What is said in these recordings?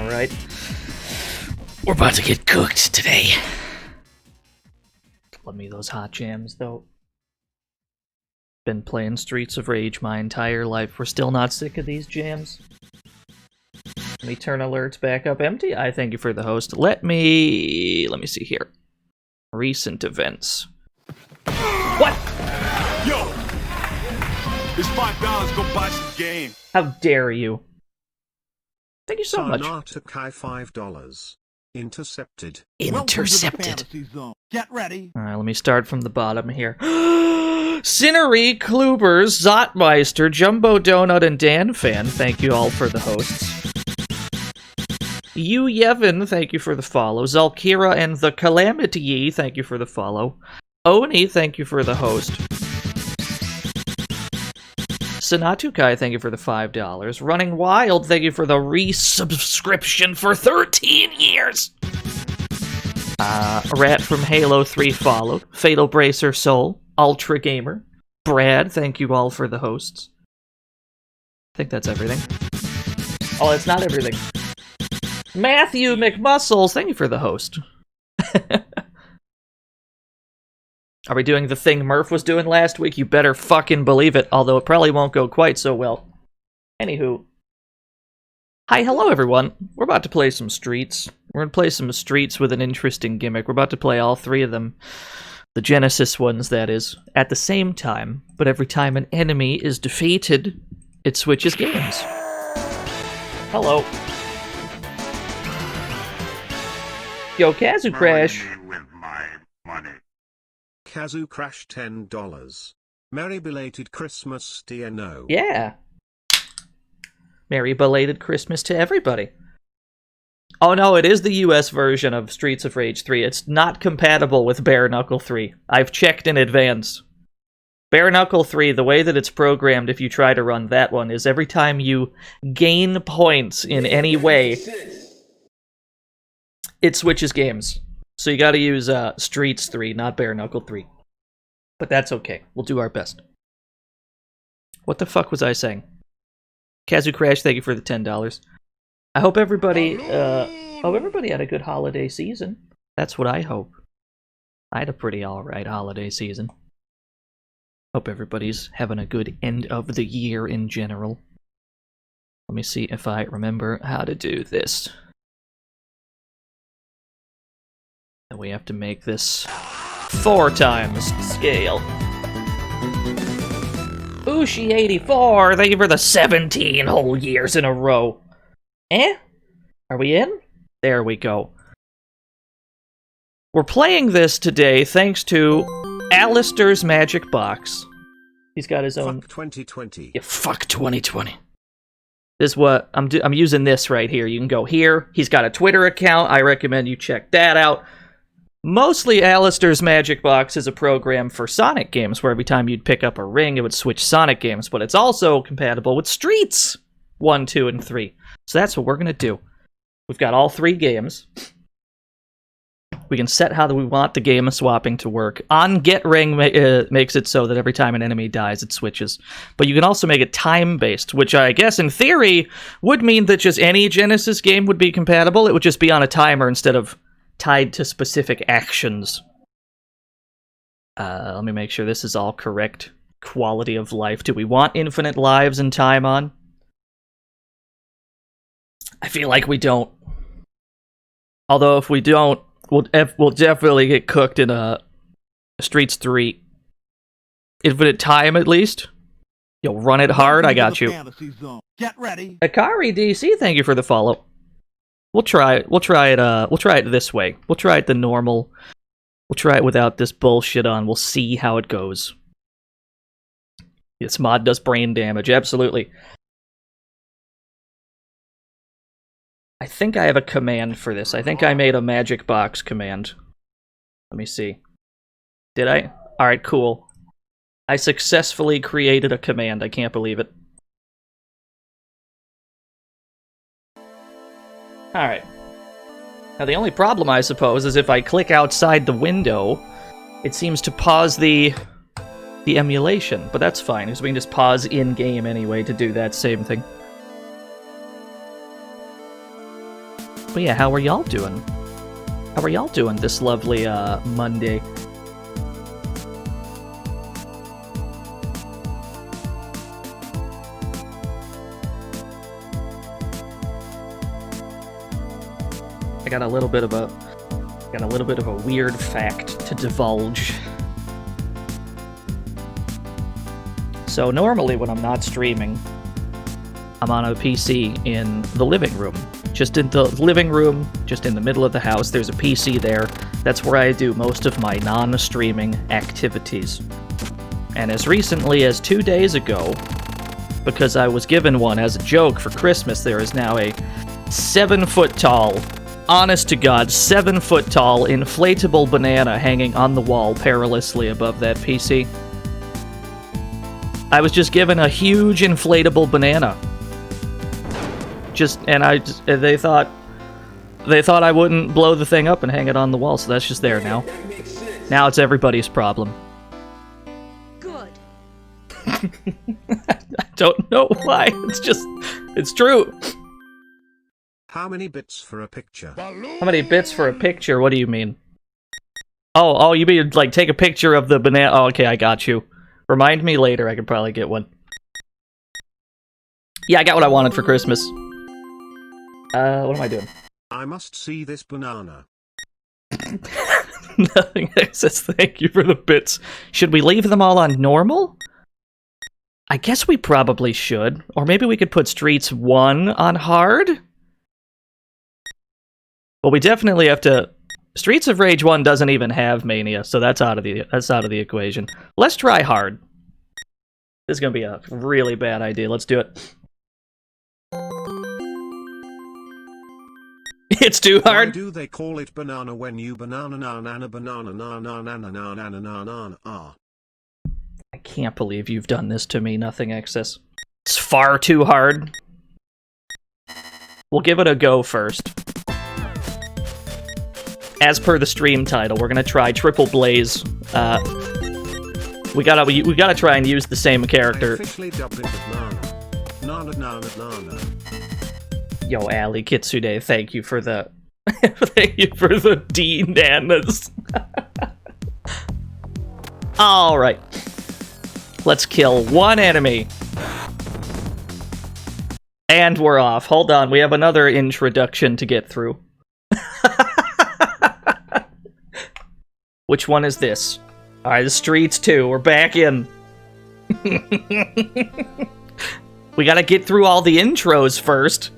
Alright. We're about to get cooked today. Love me those hot jams, though. Been playing Streets of Rage my entire life. We're still not sick of these jams. Let me turn alerts back up empty. I thank you for the host. Let me see here. Recent events. What? Yo! It's $5. Go buy some game. How dare you? Thank you so much. Sarnatakai $5. Intercepted. Intercepted. Get ready. Alright, let me start from the bottom here. Cinnery, Klubers, Zotmeister, Jumbo Donut, and Dan Fan, thank you all for the hosts. You Yevon, thank you for the follow. Zalkira and the Calamity, thank you for the follow. Oni, thank you for the host. Sanatukai, thank you for the $5. Running Wild, thank you for the resubscription for 13 years. Rat from Halo 3 followed. Fatal Bracer Soul. Ultra Gamer. Brad, thank you all for the hosts. I think that's everything. Oh, it's not everything. Matthew McMuscles, thank you for the host. Are we doing the thing Murph was doing last week? You better fucking believe it, although it probably won't go quite so well. Anywho. Hi, hello everyone. We're about to play some Streets. We're gonna play some Streets with an interesting gimmick. We're about to play all three of them. The Genesis ones, that is, at the same time, but every time an enemy is defeated, it switches games. Hello. Yo, Kazu Crash. Kazu Crash $10. Merry belated Christmas, DNO. Yeah. Merry belated Christmas to everybody. Oh no, it is the US version of Streets of Rage 3. It's not compatible with Bare Knuckle 3. I've checked in advance. Bare Knuckle 3, the way that it's programmed if you try to run that one, is every time you gain points in any way, it switches games. So you gotta use Streets 3, not Bare Knuckle 3. But that's okay. We'll do our best. What the fuck was I saying? Kazu Crash, thank you for the $10. I hope everybody had a good holiday season. That's what I hope. I had a pretty alright holiday season. Hope everybody's having a good end of the year in general. Let me see if I remember how to do this. And we have to make this 4 times scale. Ushi84, thank you for the 17 whole years in a row. Are we in? There we go. We're playing this today thanks to Alistair's Magic Box. He's got his own... Fuck 2020. Yeah, fuck 2020. This is what... I'm using this right here. You can go here. He's got a Twitter account. I recommend you check that out. Mostly Alistair's Magic Box is a program for Sonic games, where every time you'd pick up a ring, it would switch Sonic games, but it's also compatible with Streets 1, 2, and 3. So that's what we're going to do. We've got all 3 games. We can set how we want the game swapping to work. On Get Ring makes it so that every time an enemy dies, it switches. But you can also make it time-based, which I guess in theory would mean that just any Genesis game would be compatible. It would just be on a timer instead of tied to specific actions. Let me make sure this is all correct. Quality of life. Do we want infinite lives and time on? I feel like we don't. Although if we don't, we'll definitely get cooked in Streets 3. Infinite time at least. You'll run it hard. I got you. Get ready. Akari DC, thank you for the follow. We'll try it. We'll try it this way. We'll try it the normal. We'll try it without this bullshit on. We'll see how it goes. This mod does brain damage. Absolutely. I think I have a command for this. I think I made a Magic Box command. Let me see. Did I? Alright, cool. I successfully created a command. I can't believe it. Alright. Now the only problem, I suppose, is if I click outside the window, it seems to pause the emulation. But that's fine, because we can just pause in-game anyway to do that same thing. But yeah, how are y'all doing? How are y'all doing this lovely Monday? I got a little bit of a weird fact to divulge. So normally when I'm not streaming, I'm on a PC in the living room. Just in the living room, just in the middle of the house, there's a PC there. That's where I do most of my non-streaming activities. And as recently as 2 days ago, because I was given one as a joke for Christmas, there is now a 7-foot-tall, honest-to-God, 7-foot-tall inflatable banana hanging on the wall perilously above that PC. I was just given a huge inflatable banana. They thought I wouldn't blow the thing up and hang it on the wall, so that's just there now. Now it's everybody's problem. Good. I don't know why. It's true. How many bits for a picture? How many bits for a picture? What do you mean? Oh, you mean like take a picture of the banana? Oh, okay, I got you. Remind me later, I could probably get one. Yeah, I got what I wanted for Christmas. What am I doing? I must see this banana. Nothing says thank you for the bits. Should we leave them all on normal? I guess we probably should. Or maybe we could put Streets 1 on hard? Well, we definitely have to... Streets of Rage 1 doesn't even have Mania, so that's out of the equation. Let's try hard. This is gonna be a really bad idea. Let's do it. It's too hard. Why do they call it banana when you banana na na na banana na na na na na na na na na? I can't believe you've done this to me, Nothing Excess. It's far too hard. We'll give it a go first. As per the stream title, we're gonna try Triple Blaze. We gotta try and use the same character. Officially dubbed into banana. Nana nana nana. Yo, Ali Kitsune, thank you for the thank you for the D nanas. All right, let's kill one enemy, and we're off. Hold on, we have another introduction to get through. Which one is this? Alright, the Streets 2. We're back in. We gotta get through all the intros first.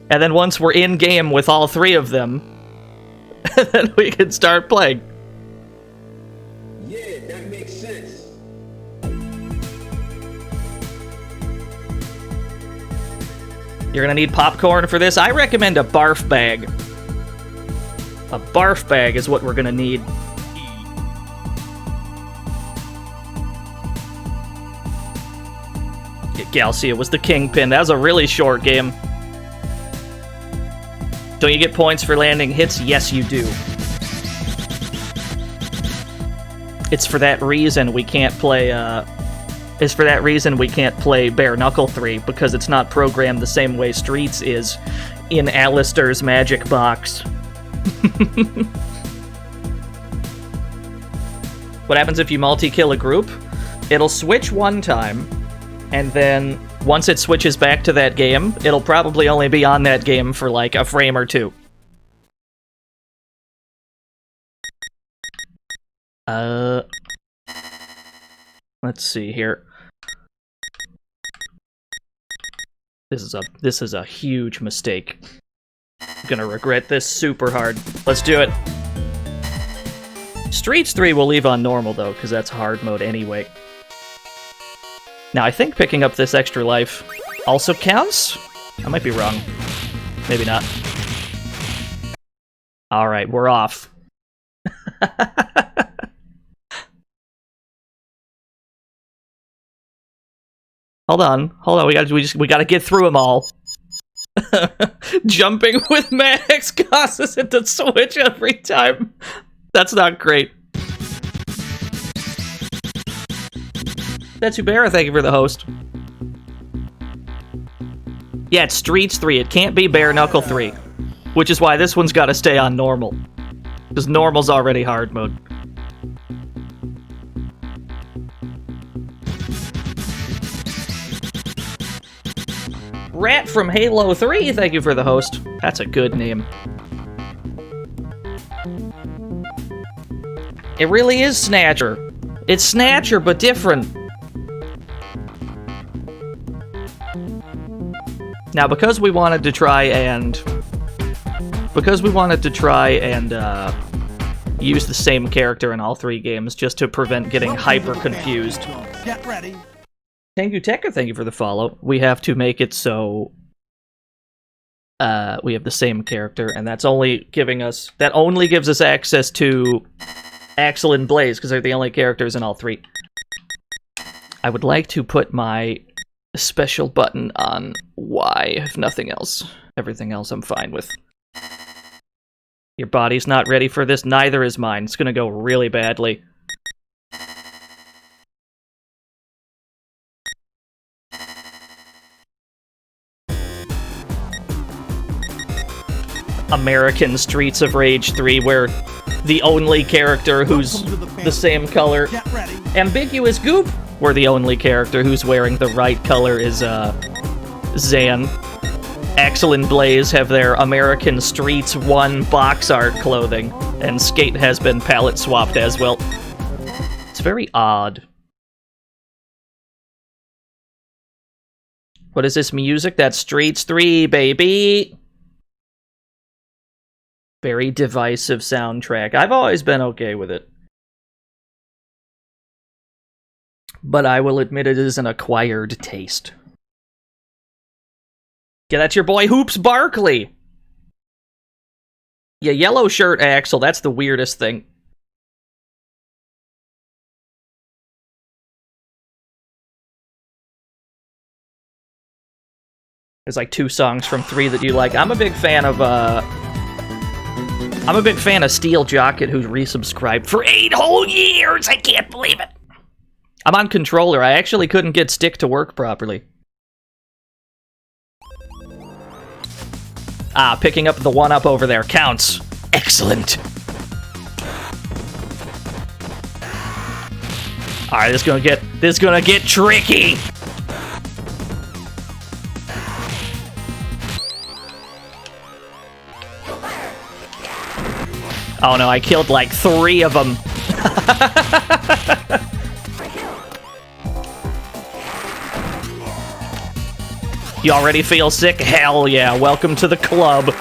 And then once we're in-game with all three of them, then we can start playing. Yeah, that makes sense. You're gonna need popcorn for this. I recommend a barf bag. A barf bag is what we're gonna need. Yeah, Galcia was the kingpin. That was a really short game. Don't you get points for landing hits? Yes, you do. It's for that reason we can't play, Bare Knuckle 3, because it's not programmed the same way Streets is in Alistair's Magic Box. What happens if you multi-kill a group? It'll switch one time, and then once it switches back to that game, it'll probably only be on that game for like a frame or two. Let's see here. This is a huge mistake. I'm gonna regret this super hard. Let's do it. Streets 3 we'll leave on normal though, because that's hard mode anyway. Now I think picking up this extra life also counts? I might be wrong. Maybe not. Alright, we're off. Hold on, we gotta get through them all. Jumping with Max causes it to switch every time. That's not great. Tetsubara, thank you for the host. Yeah, it's Streets 3. It can't be Bare Knuckle 3. Which is why this one's got to stay on normal. Because normal's already hard mode. Rat from Halo 3, thank you for the host. That's a good name. It really is Snatcher. It's Snatcher, but different. Now, because we wanted to try and use the same character in all 3 games, just to prevent getting hyper confused. Get ready. Thank you, Tekka. Thank you for the follow. We have to make it so we have the same character, and that only gives us access to Axel and Blaze, because they're the only characters in all 3. I would like to put my special button on Y, if nothing else. Everything else I'm fine with. Your body's not ready for this, neither is mine. It's gonna go really badly. American Streets of Rage 3, where the only character who's the same color, Ambiguous Goop, where the only character who's wearing the right color is Zan. Axel and Blaze have their American Streets 1 box art clothing, and Skate has been palette swapped as well. It's very odd. What is this music? That's Streets 3, baby! Very divisive soundtrack. I've always been okay with it. But I will admit it is an acquired taste. Yeah, that's your boy Hoops Barkley! Yeah, yellow shirt Axel, that's the weirdest thing. There's like 2 songs from 3 that you like. I'm a big fan of Steel Jocket, who's resubscribed for 8 whole years! I can't believe it! I'm on controller. I actually couldn't get stick to work properly. Ah, picking up the 1-up over there counts. Excellent! Alright, this is gonna get tricky! Oh no, I killed like 3 of them. You already feel sick? Hell yeah, welcome to the club.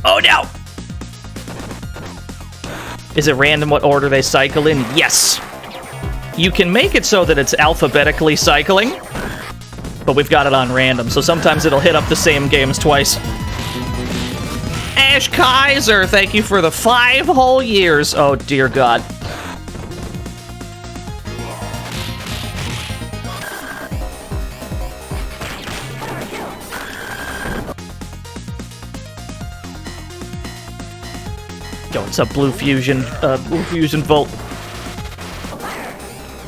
Oh no! Is it random what order they cycle in? Yes! You can make it so that it's alphabetically cycling, but we've got it on random, so sometimes it'll hit up the same games twice. Ash Kaiser, thank you for the 5 whole years. Oh, dear God. Yo, what's up, Blue Fusion Volt?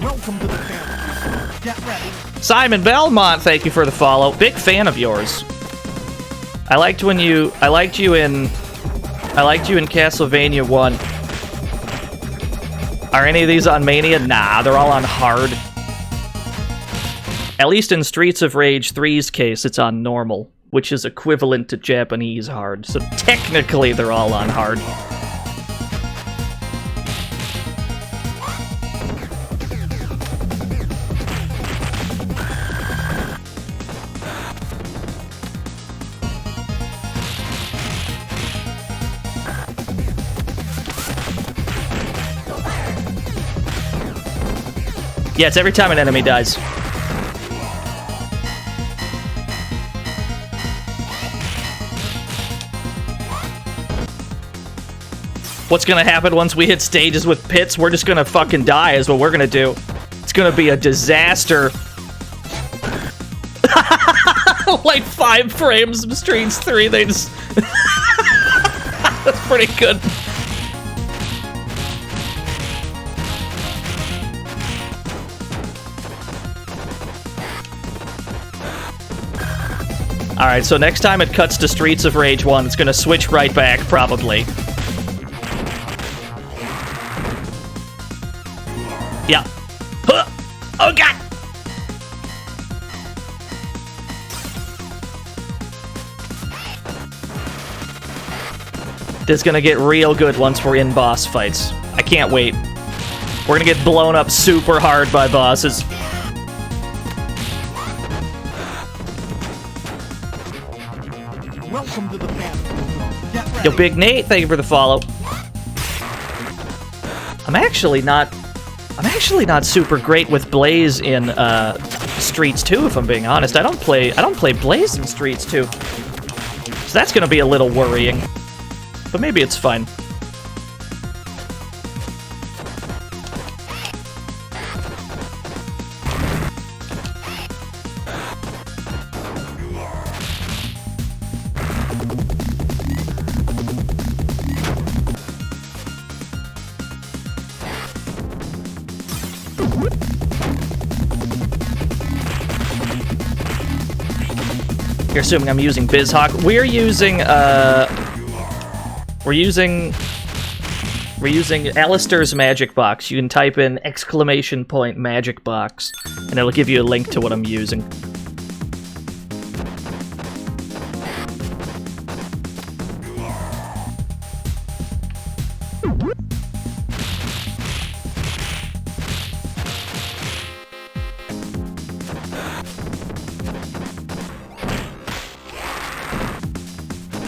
Welcome to the family. Get ready. Simon Belmont, thank you for the follow. Big fan of yours. I liked you in Castlevania 1. Are any of these on Mania? Nah, they're all on hard. At least in Streets of Rage 3's case, it's on normal, which is equivalent to Japanese hard. So technically, they're all on hard. Yeah, it's every time an enemy dies. What's gonna happen once we hit stages with pits? We're just gonna fucking die is what we're gonna do. It's gonna be a disaster. Like 5 frames of Streets 3, they just... Pretty good. Alright, so next time it cuts to Streets of Rage 1, it's gonna switch right back, probably. Yeah. Huh! Oh god! This is gonna get real good once we're in boss fights. I can't wait. We're gonna get blown up super hard by bosses. Welcome to the family. Get ready. Yo, Big Nate, thank you for the follow. I'm actually not super great with Blaze in Streets 2, if I'm being honest. I don't play Blaze in Streets 2. So that's gonna be a little worrying. But maybe it's fine. You're assuming I'm using BizHawk. We're using Alistair's Magic Box. You can type in !! Magic Box, and it'll give you a link to what I'm using.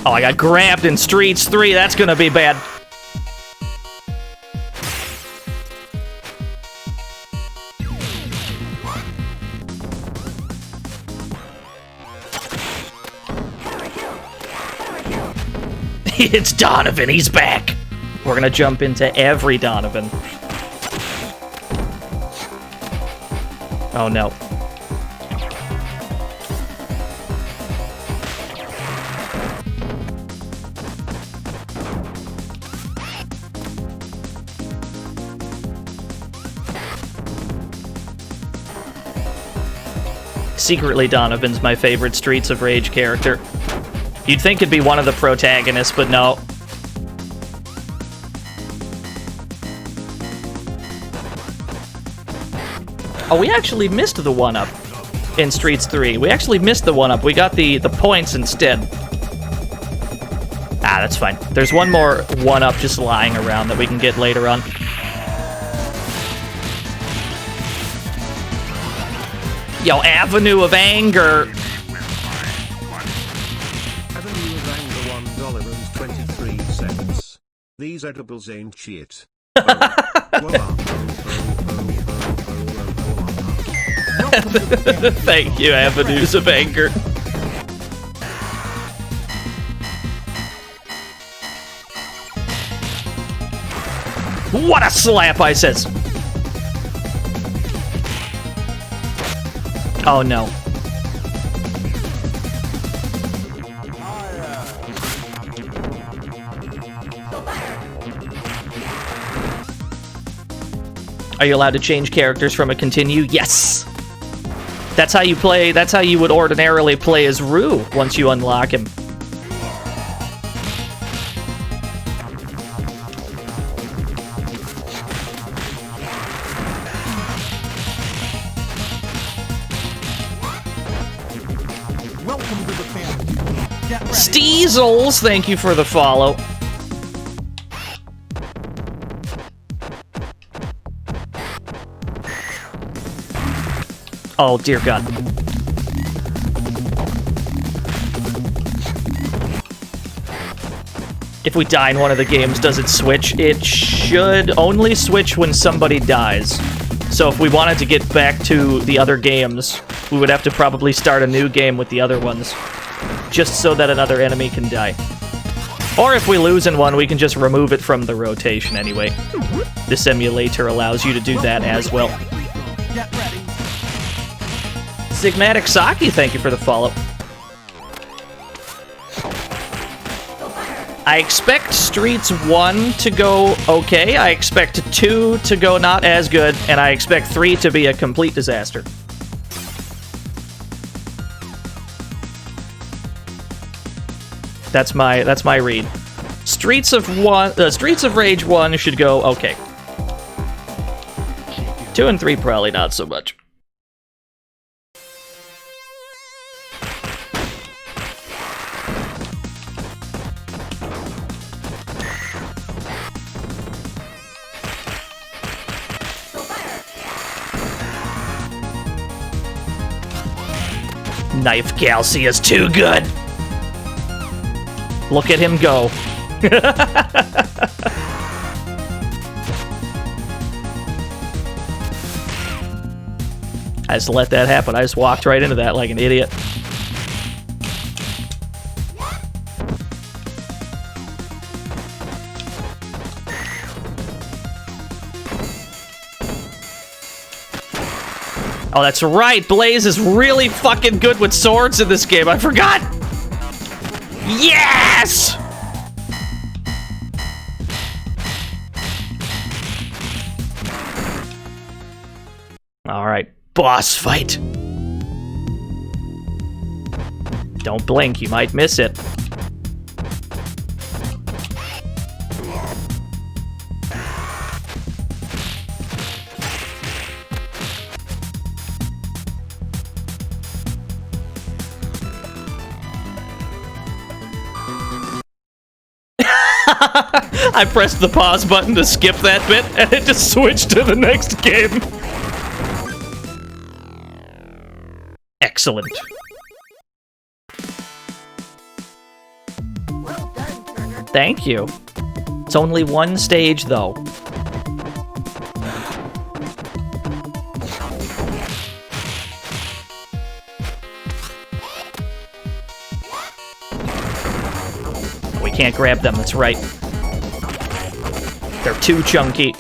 Oh, I got grabbed in Streets 3. That's gonna be bad. It's Donovan. He's back. We're gonna jump into every Donovan. Oh no. Secretly, Donovan's my favorite Streets of Rage character. You'd think it'd be one of the protagonists, but no. Oh, we actually missed the 1-up in Streets 3. We actually missed the 1-up. We got the points instead. Ah, that's fine. There's one more 1-up just lying around that we can get later on. Yo, Avenue of Anger. Avenue of Anger $1.23. These edibles ain't shit. Thank you, Avenues of Anger. What a slap, I says. Oh no. Are you allowed to change characters from a continue? Yes! That's how you play, that's how you would ordinarily play as Rue once you unlock him. Welcome to the family. Get ready. Steezels, thank you for the follow. Oh, dear God. If we die in one of the games, does it switch? It should only switch when somebody dies. So if we wanted to get back to the other games, we would have to probably start a new game with the other ones, just so that another enemy can die. Or if we lose in one, we can just remove it from the rotation anyway. This emulator allows you to do that as well. Get ready. Sigmatic Saki, thank you for the follow. I expect Streets 1 to go okay, I expect 2 to go not as good, and I expect 3 to be a complete disaster. That's my read. Streets of Rage 1 should go okay. 2 and 3 probably not so much. Knife Kelsey is too good. Look at him go. I just let that happen. I just walked right into that like an idiot. Oh, that's right. Blaze is really fucking good with swords in this game. I forgot. Yes! All right, boss fight. Don't blink, you might miss it. I pressed the pause button to skip that bit, and it just switched to the next game. Excellent. Thank you. It's only one stage, though. We can't grab them, that's right. They're too chunky.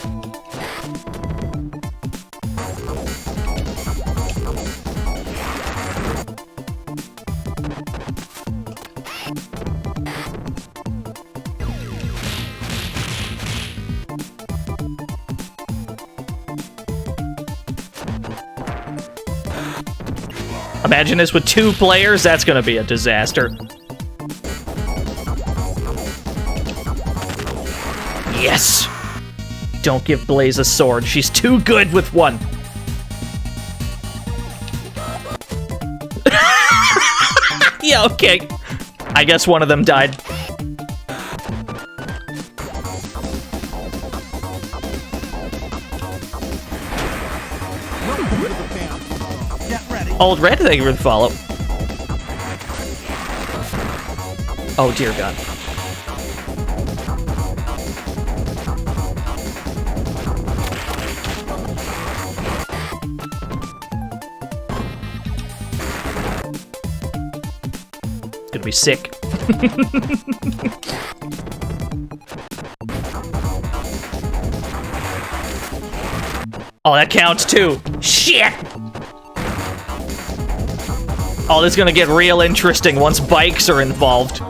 Imagine this with 2 players, that's gonna be a disaster. Yes! Don't give Blaze a sword, she's too good with 1. Yeah, okay. I guess one of them died. Old Red, thank you for the follow. Oh, dear God. It's gonna be sick. Oh, that counts too. Shit! Oh, this is gonna get real interesting once bikes are involved.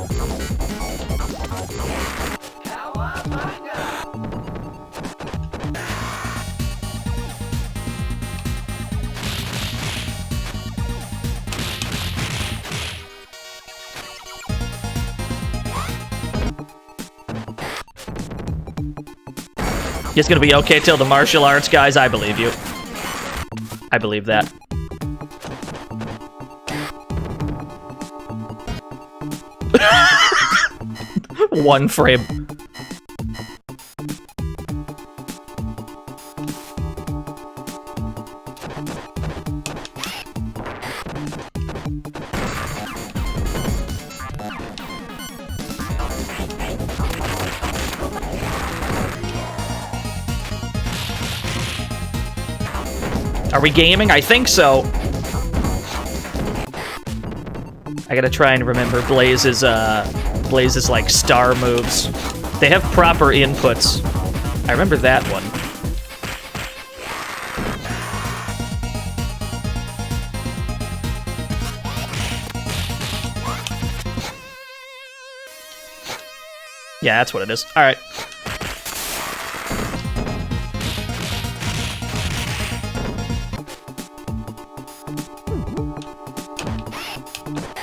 It's gonna be okay till the martial arts, guys. I believe you. I believe that. One frame. Are we gaming? I think so. I gotta try and remember Blaze's like star moves. They have proper inputs. I remember that one. Yeah, that's what it is. All right.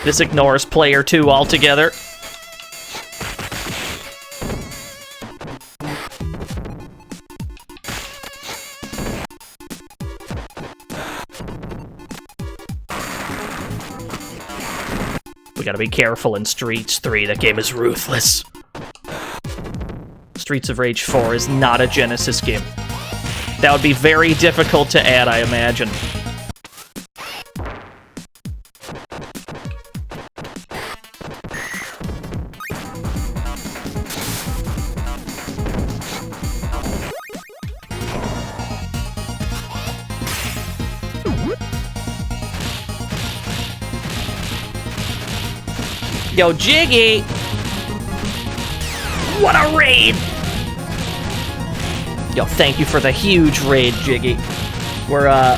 This ignores player 2 altogether. We gotta be careful in Streets 3. That game is ruthless. Streets of Rage 4 is not a Genesis game. That would be very difficult to add, I imagine. Yo, Jiggy! What a raid! Yo, thank you for the huge raid, Jiggy. We're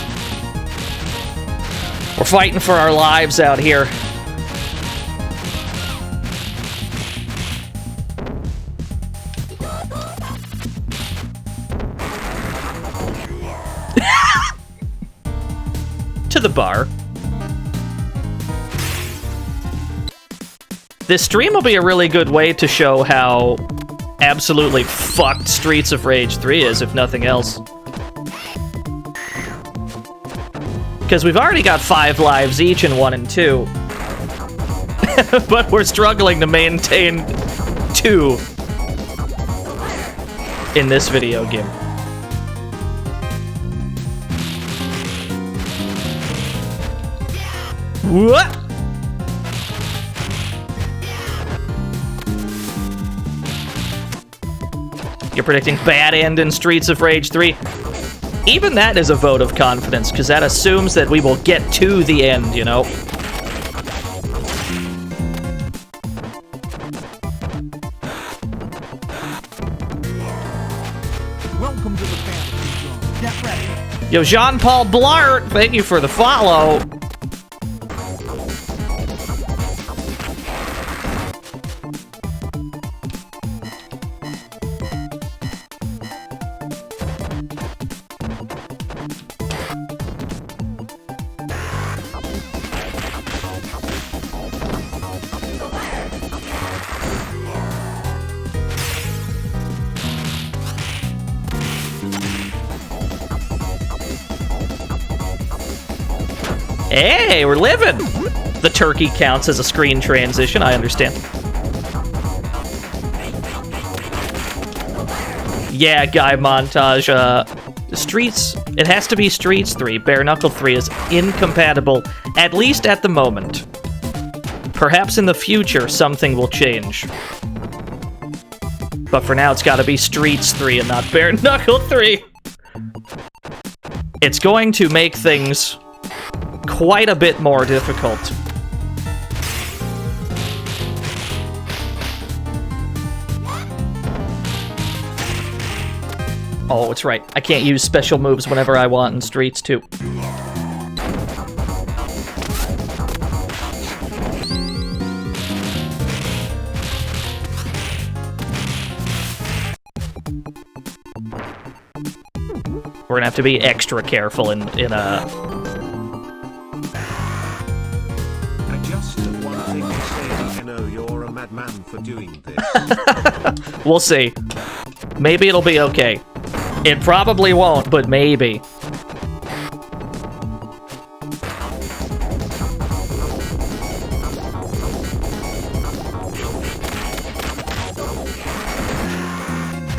fighting for our lives out here. To the bar. This stream will be a really good way to show how absolutely fucked Streets of Rage 3 is, if nothing else. Because we've already got 5 lives each in 1 and 2. But we're struggling to maintain 2 in this video game. What? You're predicting bad end in Streets of Rage 3? Even that is a vote of confidence, because that assumes that we will get to the end, you know? Welcome to the fantasy zone. Get ready. Yo, Jean-Paul Blart, thank you for the follow. Hey, we're living! The turkey counts as a screen transition, I understand. Yeah, guy montage. Streets, it has to be Streets 3. Bare Knuckle 3 is incompatible, at least at the moment. Perhaps in the future, something will change. But for now, it's gotta be Streets 3 and not Bare Knuckle 3. It's going to make things quite a bit more difficult. Oh, it's right. I can't use special moves whenever I want in Streets 2. We're gonna have to be extra careful in a... I just one thing to say, I know you're a madman for doing this. We'll see. Maybe it'll be okay. It probably won't, but maybe.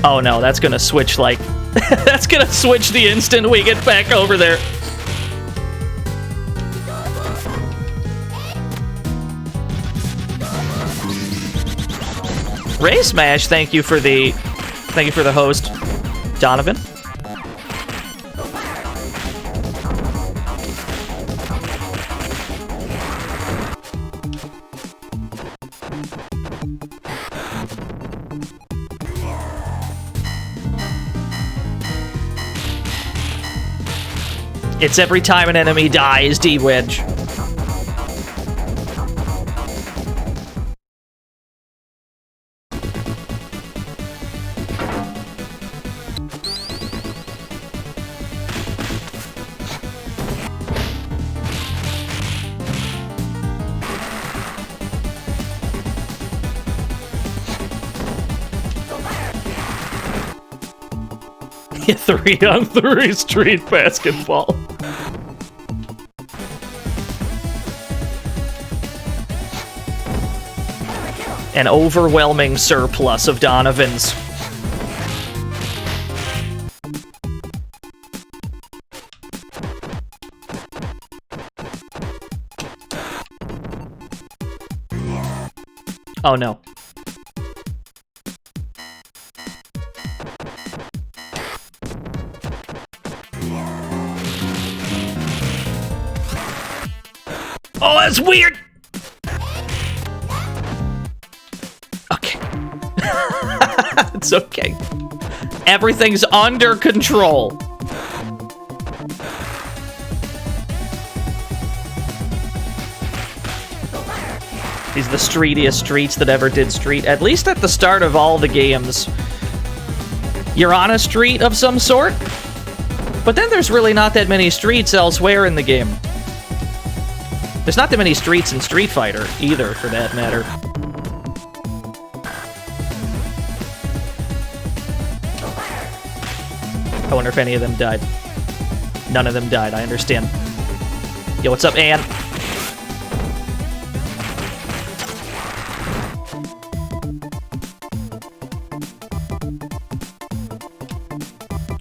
Oh no, that's gonna switch like... that's gonna switch the instant we get back over there. Ray Smash, thank you for the host, Donovan. It's every time an enemy dies, D-Wedge. 3-on-3 street basketball. An overwhelming surplus of Donovans. Oh no. Oh, that's weird! Okay. It's okay. Everything's under control. These are the streetiest streets that ever did street. At least at the start of all the games, you're on a street of some sort, but then there's really not that many streets elsewhere in the game. There's not that many streets in Street Fighter, either, for that matter. I wonder if any of them died. None of them died, I understand. Yo, what's up, Ann?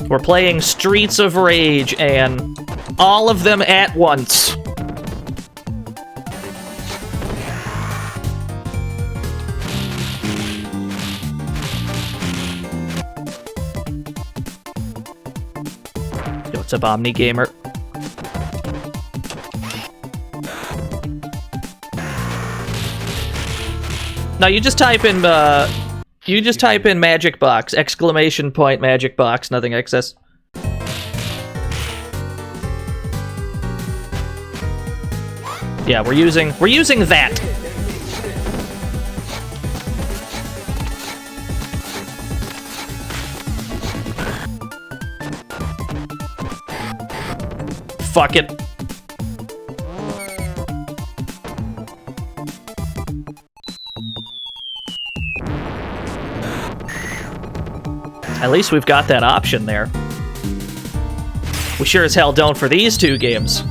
We're playing Streets of Rage, and all of them at once. Yo, what's up, Omni Gamer? Now you just type in magic box, exclamation point magic box, nothing excess. Yeah, we're using that. Fuck it. At least we've got that option there. We sure as hell don't for these two games.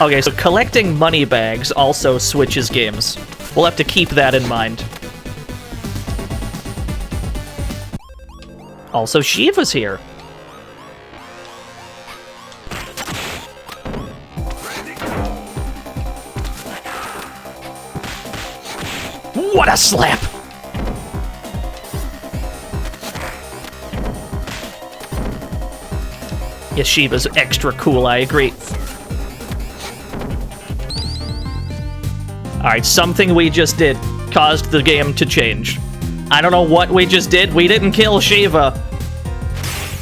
Okay, so collecting money bags also switches games. We'll have to keep that in mind. Also, Shiva's here. What a slap! Yes, Shiva's extra cool, I agree. Alright, something we just did caused the game to change. I don't know what we just did. We didn't kill Shiva.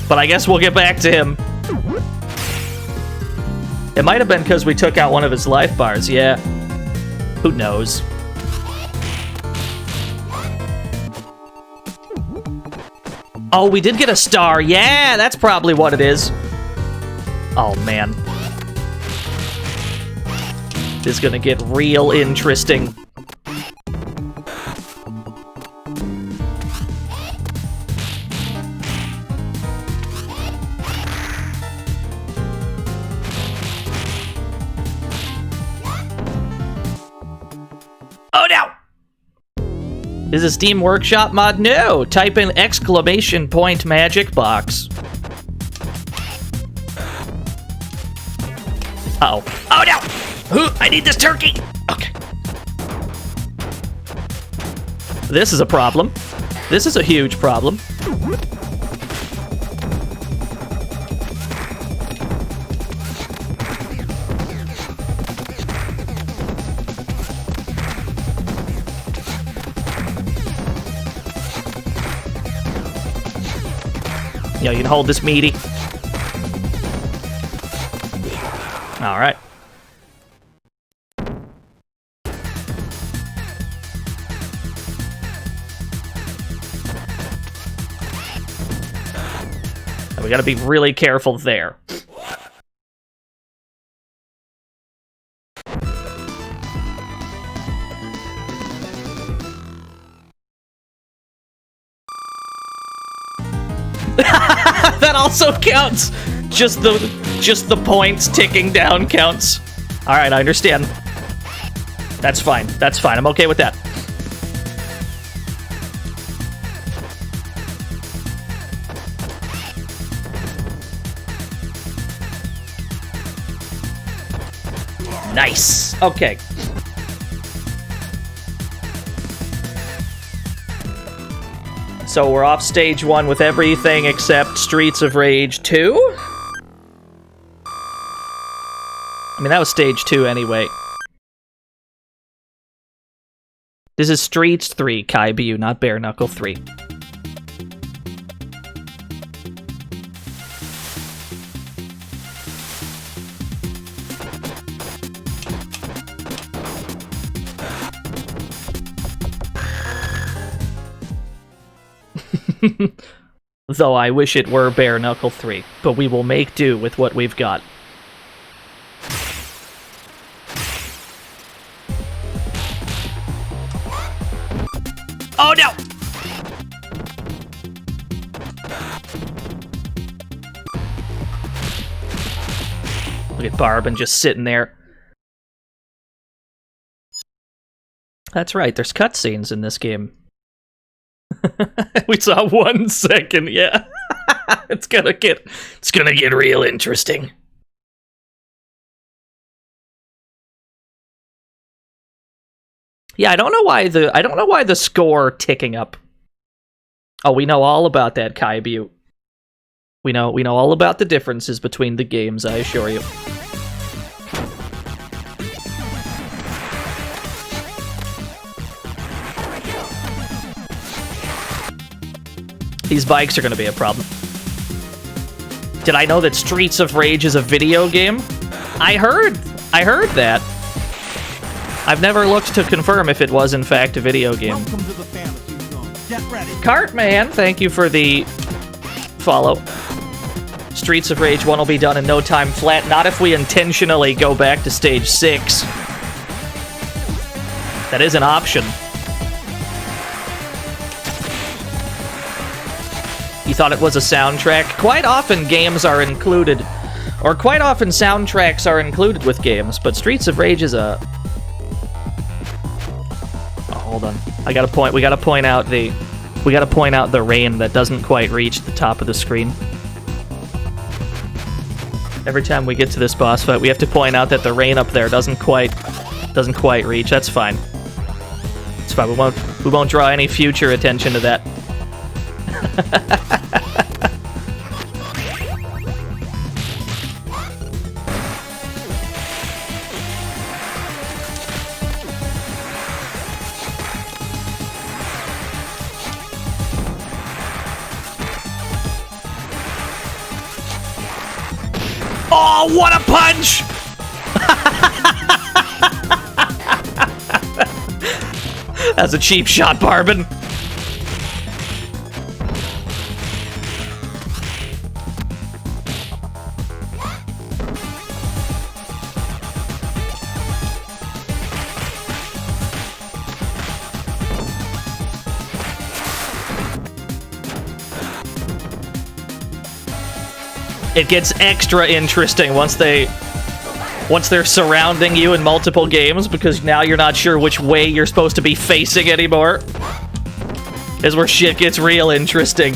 But I guess we'll get back to him. It might have been because we took out one of his life bars, yeah. Who knows? Oh, we did get a star. Yeah, that's probably what it is. Oh, man. This is gonna get real interesting. Oh, no! Is this Steam Workshop mod? No! Type in exclamation point magic box. Uh-oh. Oh, no! I need this turkey! Okay. This is a problem. This is a huge problem. Yeah, you can hold this meaty. All right. We gotta be really careful there. that also counts. Just the points ticking down counts. All right, I understand. That's fine. That's fine. I'm okay with that. Nice. Okay. So we're off stage 1 with everything except Streets of Rage 2? I mean, that was stage 2 anyway. This is Streets 3, Kai Bu, not Bare Knuckle 3. Though I wish it were Bare Knuckle 3, but we will make do with what we've got. Oh no! Look at Barbin just sitting there. That's right, there's cutscenes in this game. We saw 1 second, yeah. It's gonna get real interesting. Yeah, I don't know why the score ticking up. Oh, we know all about that, Kai Bu. We know all about the differences between the games, I assure you. These bikes are going to be a problem. Did I know that Streets of Rage is a video game? I heard that. I've never looked to confirm if it was in fact a video game. Welcome to the fantasy zone. Get ready. Cartman, thank you for the follow. Streets of Rage 1 will be done in no time flat. Not if we intentionally go back to stage 6. That is an option. You thought it was a soundtrack? Quite often games are included, or quite often soundtracks are included with games, but Streets of Rage is a... Oh, hold on. We gotta point out the rain that doesn't quite reach the top of the screen. Every time we get to this boss fight, we have to point out that the rain up there doesn't quite reach. That's fine. It's fine. We won't draw any future attention to that. Oh, what a punch! That's a cheap shot, Barbin. It gets extra interesting once they're surrounding you in multiple games, because now you're not sure which way you're supposed to be facing anymore. Is where shit gets real interesting.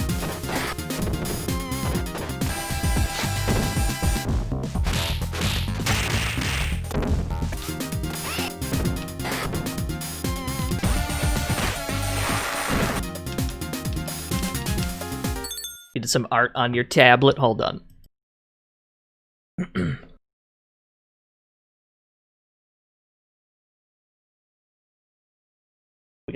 You did some art on your tablet. Hold on. We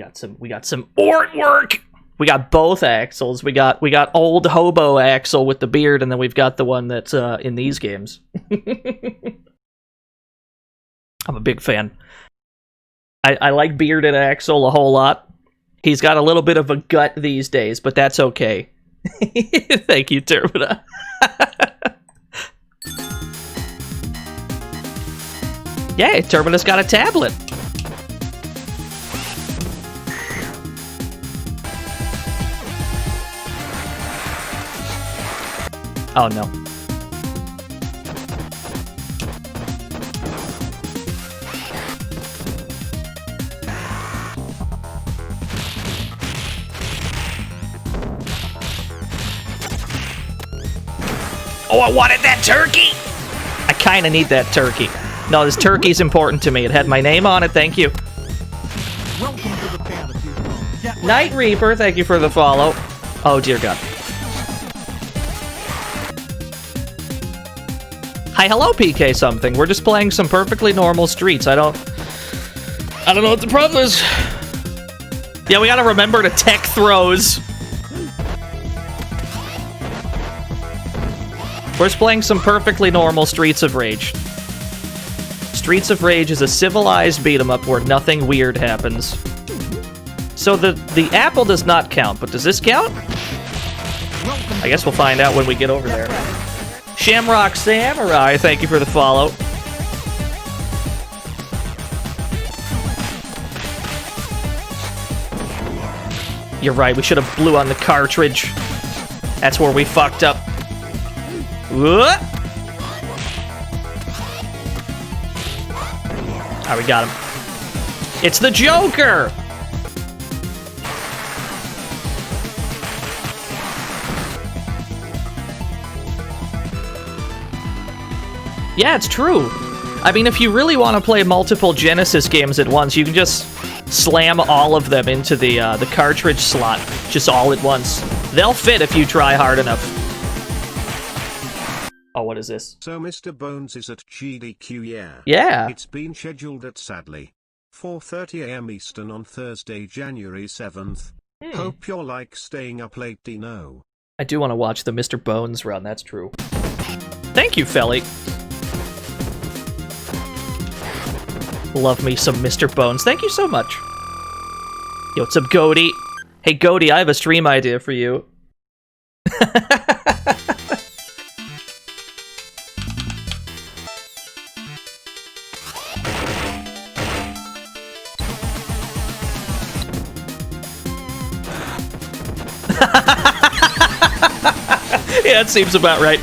got some artwork. We got both Axels. We got old hobo Axel with the beard, and then we've got the one that's in these games. I'm a big fan. I like bearded Axel a whole lot. He's got a little bit of a gut these days, but that's okay. Thank you, Termina. Yay, Termina's got a tablet. Oh, no. Oh, I wanted that turkey! I kind of need that turkey. No, this turkey's important to me. It had my name on it, thank you. Welcome to the fantasy zone. Get Night Reaper, thank you for the follow. Oh, dear God. Hi, hello, PK something. We're just playing some perfectly normal streets. I don't know what the problem is. Yeah, we gotta remember to tech throws. We're just playing some perfectly normal Streets of Rage. Streets of Rage is a civilized beat-em-up where nothing weird happens. So the apple does not count, but does this count? I guess we'll find out when we get over there. Shamrock Samurai, thank you for the follow. You're right, we should have blew on the cartridge. That's where we fucked up. What? Alright, we got him. It's the Joker! Yeah, it's true. I mean, if you really want to play multiple Genesis games at once, you can just slam all of them into the cartridge slot, just all at once. They'll fit if you try hard enough. Oh, what is this? So Mr. Bones is at GDQ, yeah? Yeah. It's been scheduled at, sadly, 4:30 AM Eastern on Thursday, January 7th. Hope you're like staying up late, Dino. I do want to watch the Mr. Bones run, that's true. Thank you, Felly. Love me some Mr. Bones. Thank you so much. Yo, what's up, Goaty? Hey, Goaty, I have a stream idea for you. Yeah, it seems about right.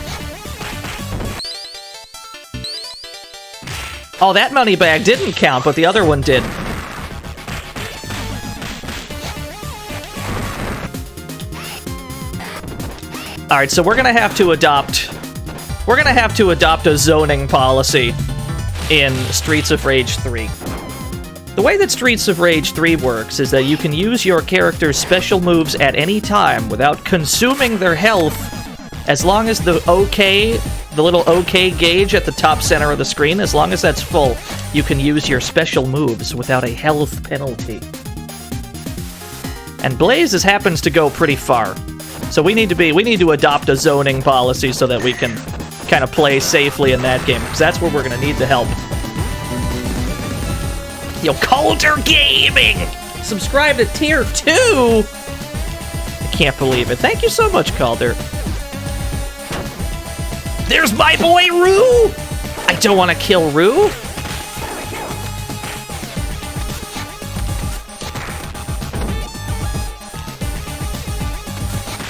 Oh, that money bag didn't count, but the other one did. Alright, so we're gonna have to adopt a zoning policy in Streets of Rage 3. The way that Streets of Rage 3 works is that you can use your character's special moves at any time without consuming their health, as long as the little OK gauge at the top center of the screen, as long as that's full, you can use your special moves without a health penalty. And Blazes happens to go pretty far. So we need to adopt a zoning policy so that we can kind of play safely in that game, because that's where we're going to need the help. Yo, Calder Gaming! Subscribe to Tier 2! I can't believe it. Thank you so much, Calder. There's my boy, Rue! I don't want to kill Rue.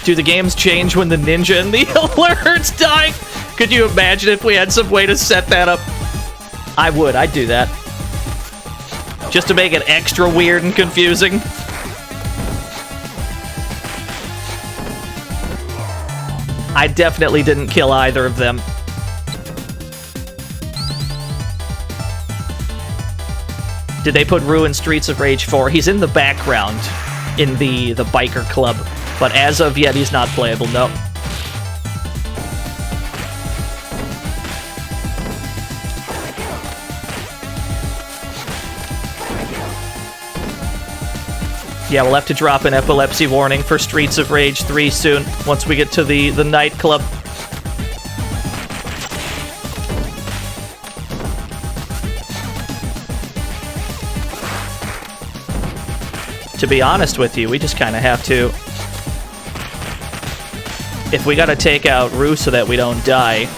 Do the games change when the ninja and the alerts die? Could you imagine if we had some way to set that up? I would. I'd do that. Just to make it extra weird and confusing. I definitely didn't kill either of them. Did they put Rue in Streets of Rage 4? He's in the background in the biker club. But as of yet, he's not playable, no. Yeah, we'll have to drop an epilepsy warning for Streets of Rage 3 soon, once we get to the nightclub. To be honest with you, we just kind of have to... If we gotta take out Rue so that we don't die,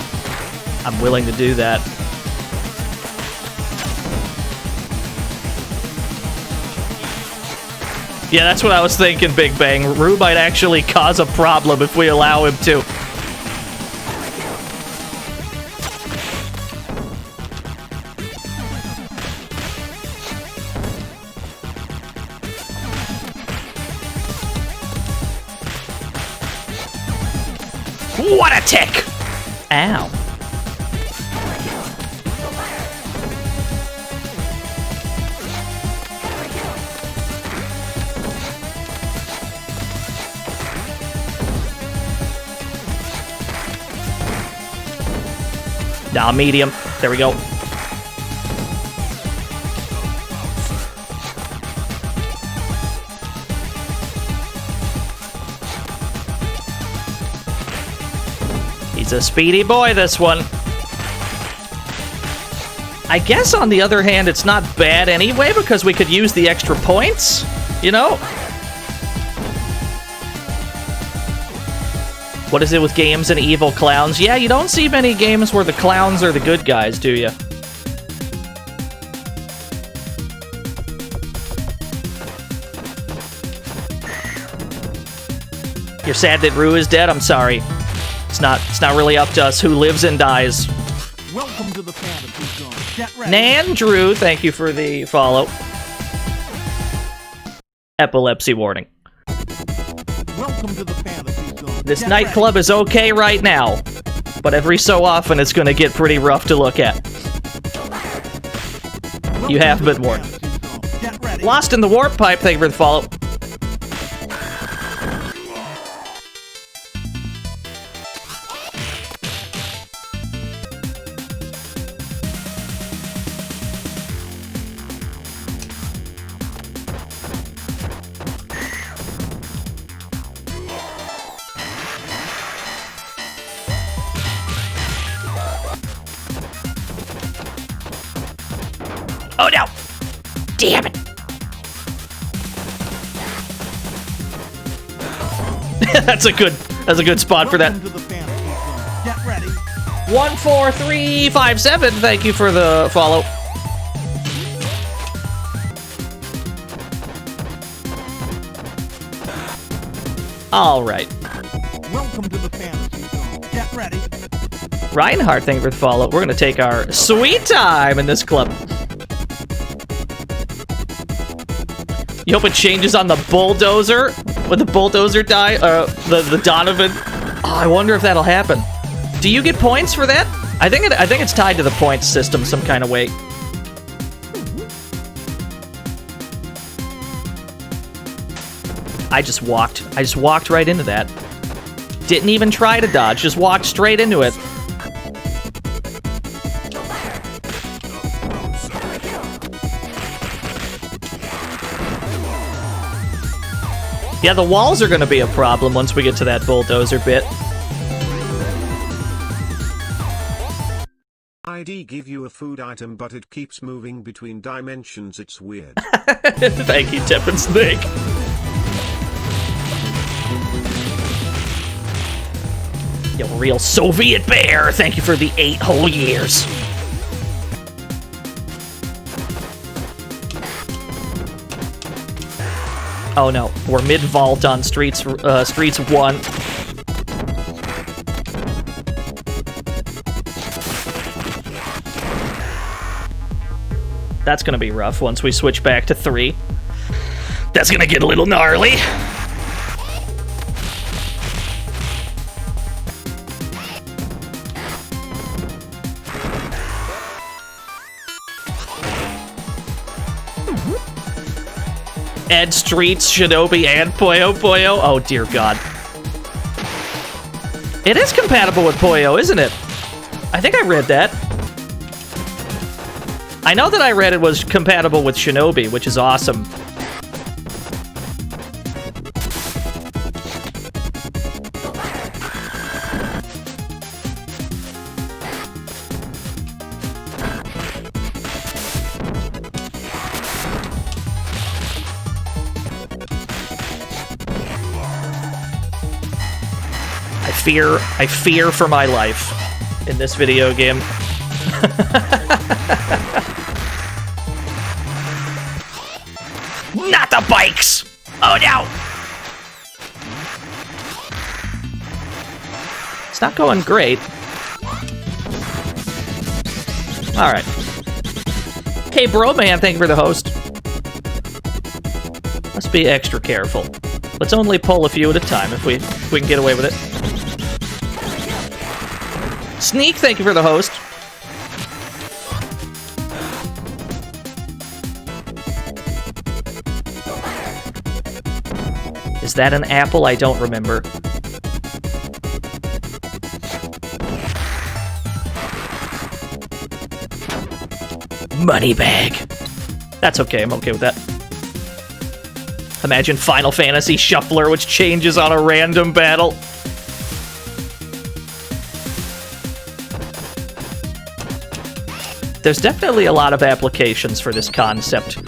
I'm willing to do that. Yeah, that's what I was thinking, Big Bang. Rue might actually cause a problem if we allow him to. What a tick! Ow. Nah, medium. There we go. He's a speedy boy, this one. I guess, on the other hand, it's not bad anyway, because we could use the extra points, you know? What is it with games and evil clowns? Yeah, you don't see many games where the clowns are the good guys, do you? You're sad that Rue is dead? I'm sorry. It's not really up to us who lives and dies. Welcome to the fantasy zone. Get ready. Nan Drew, thank you for the follow. Epilepsy warning. Welcome to the fantasy zone. This Get nightclub is okay right now, but every so often it's gonna get pretty rough to look at. ready. You have Welcome been to the warned. fantasy zone. Get ready. Lost in the warp pipe, thank you for the follow. Oh no! Damn it! That's a good spot for that. Welcome to the fantasy zone. Get ready. 14357, thank you for the follow. All right. Welcome to the fantasy zone. Get ready. Reinhardt, thank you for the follow. We're gonna take our sweet time in this club. You hope it changes on the bulldozer when the bulldozer die. The Donovan. Oh, I wonder if that'll happen. Do you get points for that? I think it's tied to the points system some kind of way. I just walked right into that. Didn't even try to dodge. Just walked straight into it. Yeah, the walls are going to be a problem once we get to that bulldozer bit. ID give you a food item but it keeps moving between dimensions, it's weird. Thank you, Tip and Snake. You real Soviet bear, thank you for the 8 whole years. Oh no, we're mid-vault on Streets 1. That's gonna be rough once we switch back to 3. That's gonna get a little gnarly. Ed Streets, Shinobi, and Puyo Puyo. Oh, dear God. It is compatible with Puyo, isn't it? I think I read that. I know that I read it was compatible with Shinobi, which is awesome. I fear for my life in this video game. Not the bikes! Oh no! It's not going great. Alright. Okay, bro man, thank you for the host. Let's be extra careful. Let's only pull a few at a time if we can get away with it. Sneak, thank you for the host. Is that an apple? I don't remember. Money bag. That's okay, I'm okay with that. Imagine Final Fantasy Shuffler, which changes on a random battle. There's definitely a lot of applications for this concept.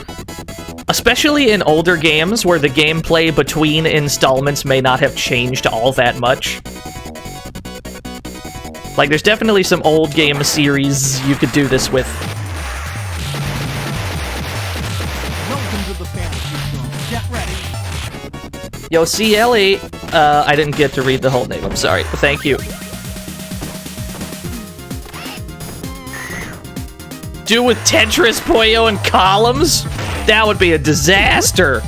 Especially in older games where the gameplay between installments may not have changed all that much. Like, there's definitely some old game series you could do this with. Welcome to the fantasy zone. Get ready. Yo, CLE, I didn't get to read the whole name, I'm sorry. Thank you. Do with Tetris, Puyo, and columns? That would be a disaster.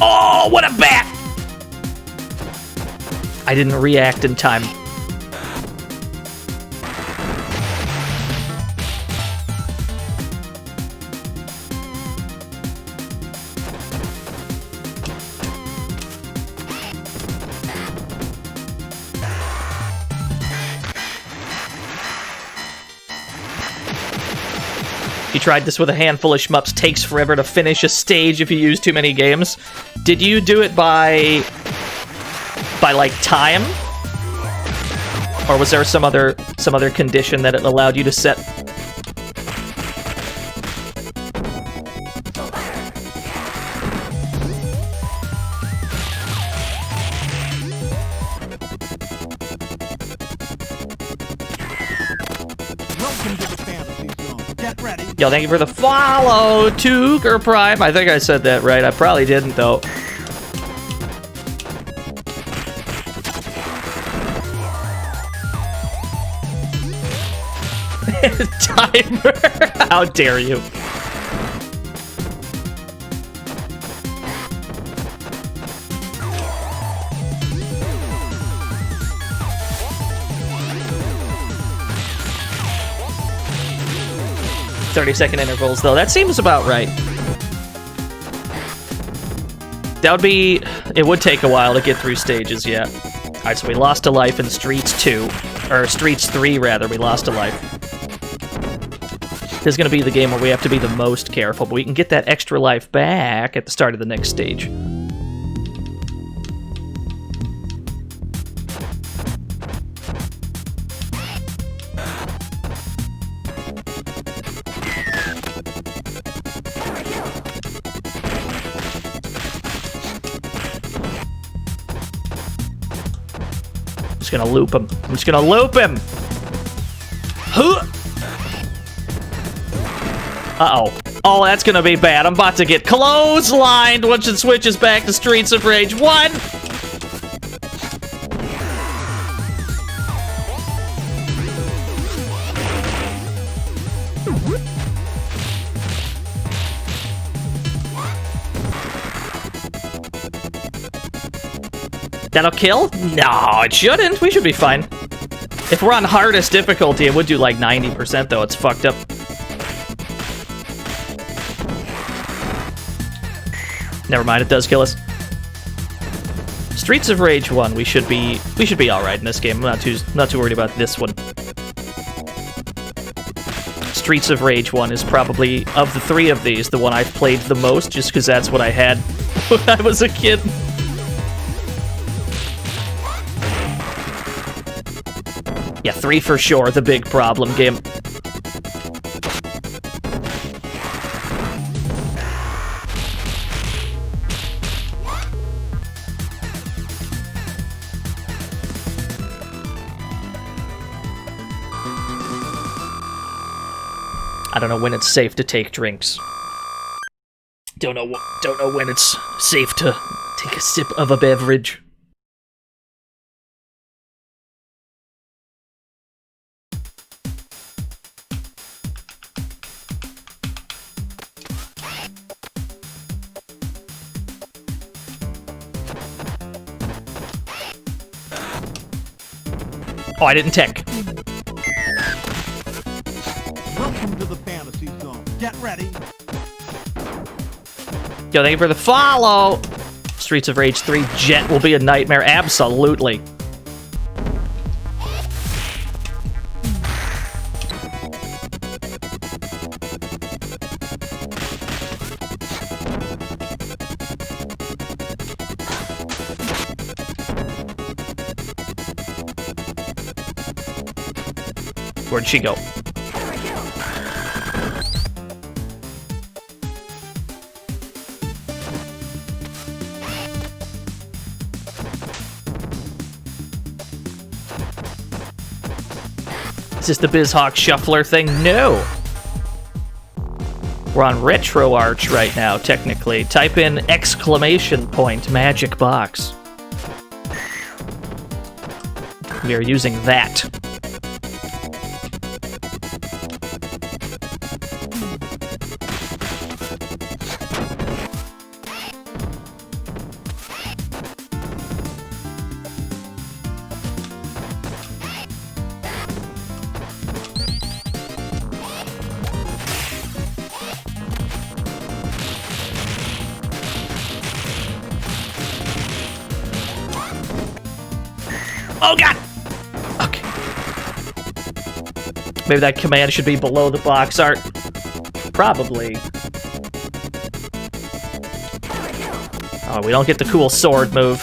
Oh, what a bat! I didn't react in time. You tried this with a handful of shmups. Takes forever to finish a stage if you use too many games. Did you do it by like time? Or was there some other condition that it allowed you to set? Welcome to the fantasy zone. Get ready. Yo, thank you for the follow, Tuger Prime. I think I said that right. I probably didn't, though. Timer. How dare you? "30-second intervals," though. That seems about right. That would be... It would take a while to get through stages, yeah. Alright, so we lost a life in Streets 2. Or Streets 3, rather. We lost a life. This is going to be the game where we have to be the most careful, but we can get that extra life back at the start of the next stage. I'm just gonna loop him. I'm just gonna loop him! Huh! Uh-oh. Oh, that's gonna be bad. I'm about to get clotheslined once it switches back to Streets of Rage 1! That'll kill? No, it shouldn't. We should be fine. If we're on hardest difficulty, it would do like 90%, though. It's fucked up. Never mind, it does kill us. Streets of Rage 1, we should be alright in this game. I'm not too worried about this one. Streets of Rage 1 is probably, of the three of these, the one I've played the most, just because that's what I had when I was a kid. Yeah, 3 for sure, the big problem game. I don't know when it's safe to take drinks. Don't know when it's safe to take a sip of a beverage. Oh, I didn't tick. Welcome to the fantasy zone. Get ready. Yo, thank you for the follow. Streets of Rage 3 Jet will be a nightmare. Absolutely. Where'd she go? Is this the BizHawk Shuffler thing? No. We're on Retro Arch right now, technically. Type in exclamation point magic box. We are using that. Oh god! Okay. Maybe that command should be below the box art. Probably. Oh, we don't get the cool sword move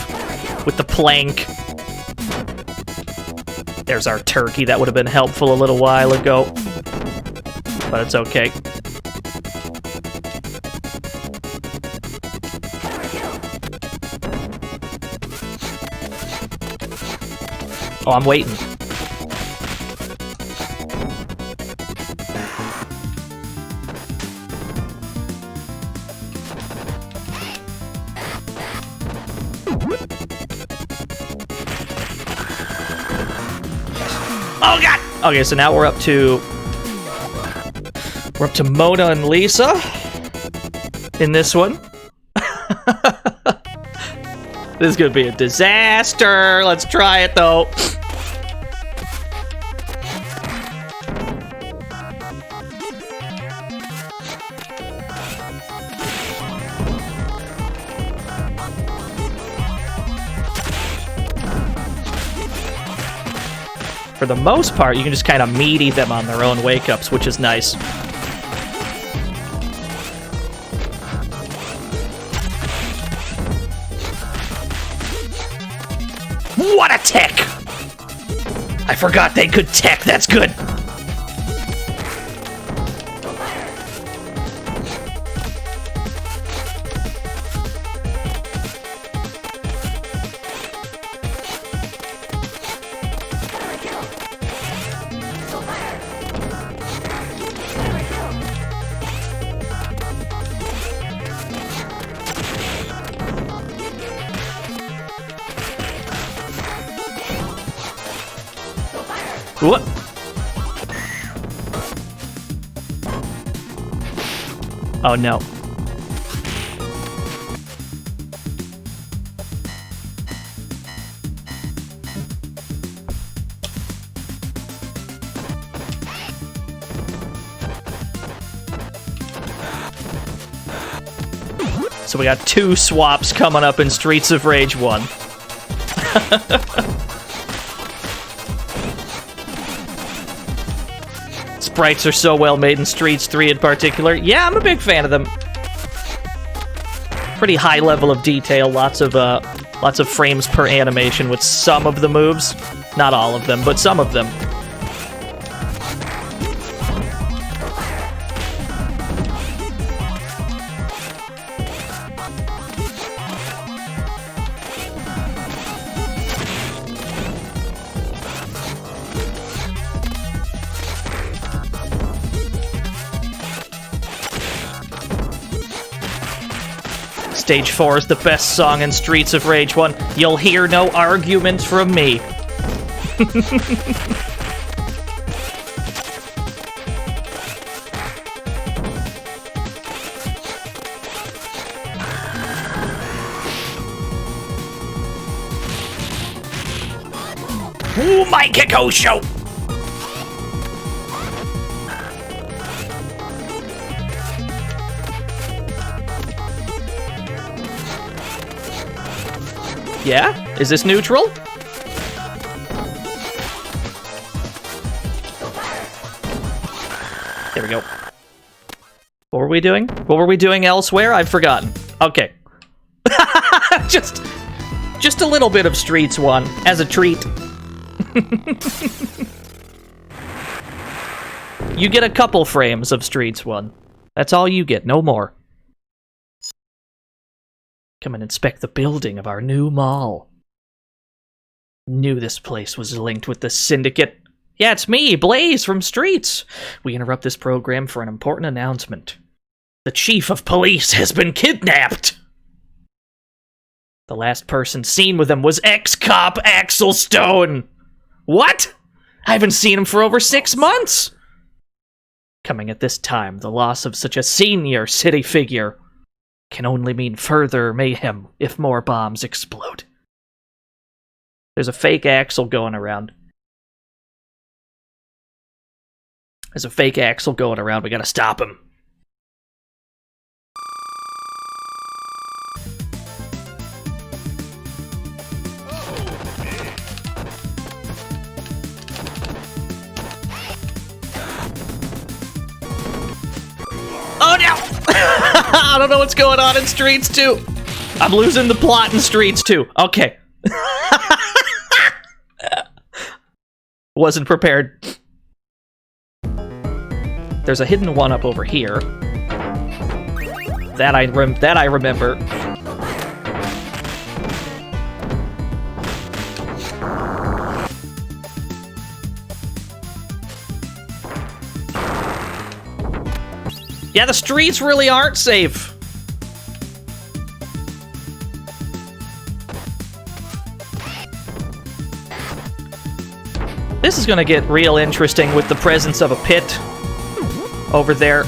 with the plank. There's our turkey. That would have been helpful a little while ago. But it's okay. Oh, I'm waiting. Oh god! Okay, so now we're up to Mona and Lisa in this one. This is gonna be a disaster. Let's try it though. For the most part, you can just kind of meaty them on their own wake-ups, which is nice. What a tech! I forgot they could tech, that's good! What? Oh no. So we got 2 swaps coming up in Streets of Rage 1. Sprites are so well made in Streets 3 in particular. Yeah, I'm a big fan of them. Pretty high level of detail, lots of frames per animation with some of the moves. Not all of them, but some of them. Stage 4 is the best song in Streets of Rage 1. You'll hear no argument from me. Ooh, my Kiko show! Yeah? Is this neutral? There we go. What were we doing? What were we doing elsewhere? I've forgotten. Okay. Just a little bit of Streets 1 as a treat. You get a couple frames of Streets 1. That's all you get, no more. Come and inspect the building of our new mall. Knew this place was linked with the Syndicate. Yeah, it's me, Blaze from Streets. We interrupt this program for an important announcement. The chief of police has been kidnapped. The last person seen with him was ex-cop Axel Stone. What? I haven't seen him for over 6 months. Coming at this time, the loss of such a senior city figure can only mean further mayhem if more bombs explode. There's a fake Axel going around. We gotta stop him. Oh no! I don't know what's going on in Streets 2. I'm losing the plot in Streets 2. Okay. Wasn't prepared. There's a hidden one up over here. That I remember. Yeah, the streets really aren't safe. This is gonna get real interesting with the presence of a pit over there.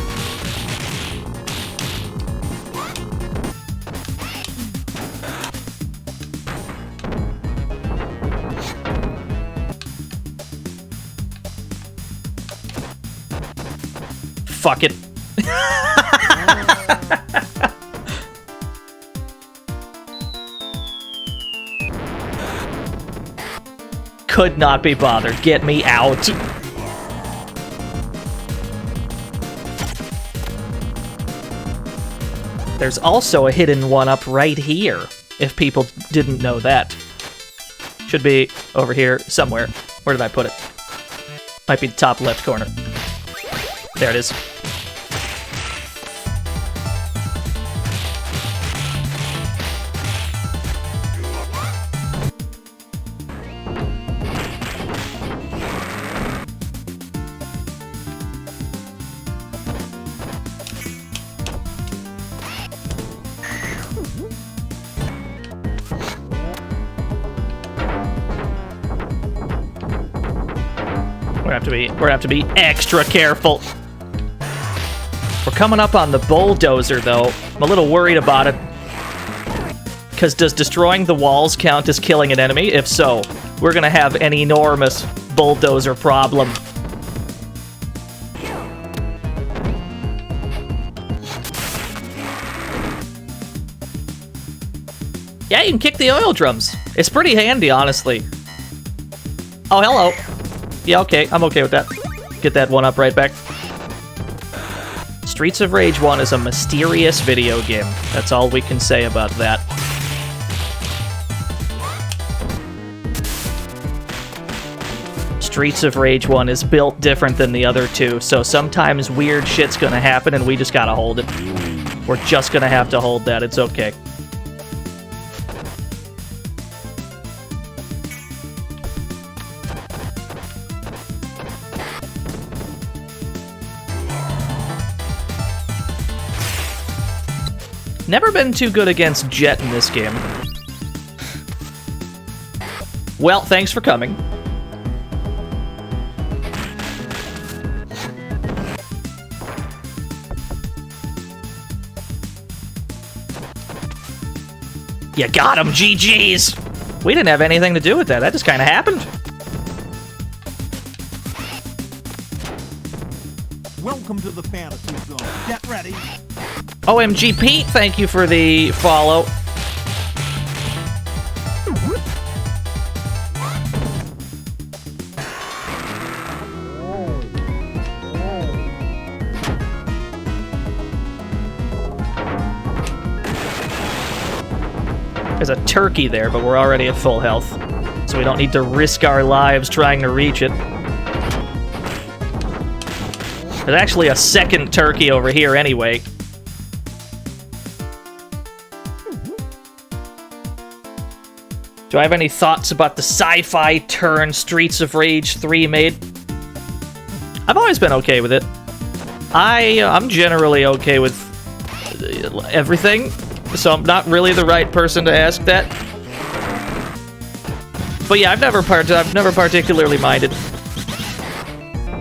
Fuck it. Could not be bothered. Get me out. There's also a hidden one up right here, if people didn't know that. Should be over here somewhere. Where did I put it? Might be the top left corner. There it is. We're gonna have to be extra careful. We're coming up on the bulldozer, though. I'm a little worried about it. Because does destroying the walls count as killing an enemy? If so, we're gonna have an enormous bulldozer problem. Yeah, you can kick the oil drums. It's pretty handy, honestly. Oh, hello. Yeah, okay, I'm okay with that. Get that one up right back. Streets of Rage 1 is a mysterious video game. That's all we can say about that. Streets of Rage 1 is built different than the other two, so sometimes weird shit's gonna happen and we just gotta hold it. We're just gonna have to hold that, it's okay. Never been too good against Jet in this game. Well, thanks for coming. You got him, GG's! We didn't have anything to do with that, that just kinda happened. Welcome to the fantasy zone. Get ready. OMG Pete, thank you for the follow. There's a turkey there, but we're already at full health, so we don't need to risk our lives trying to reach it. There's actually a second turkey over here anyway. Do I have any thoughts about the sci-fi turn Streets of Rage 3 made? I've always been okay with it. I'm generally okay with everything, so I'm not really the right person to ask that. But yeah, I've never particularly minded.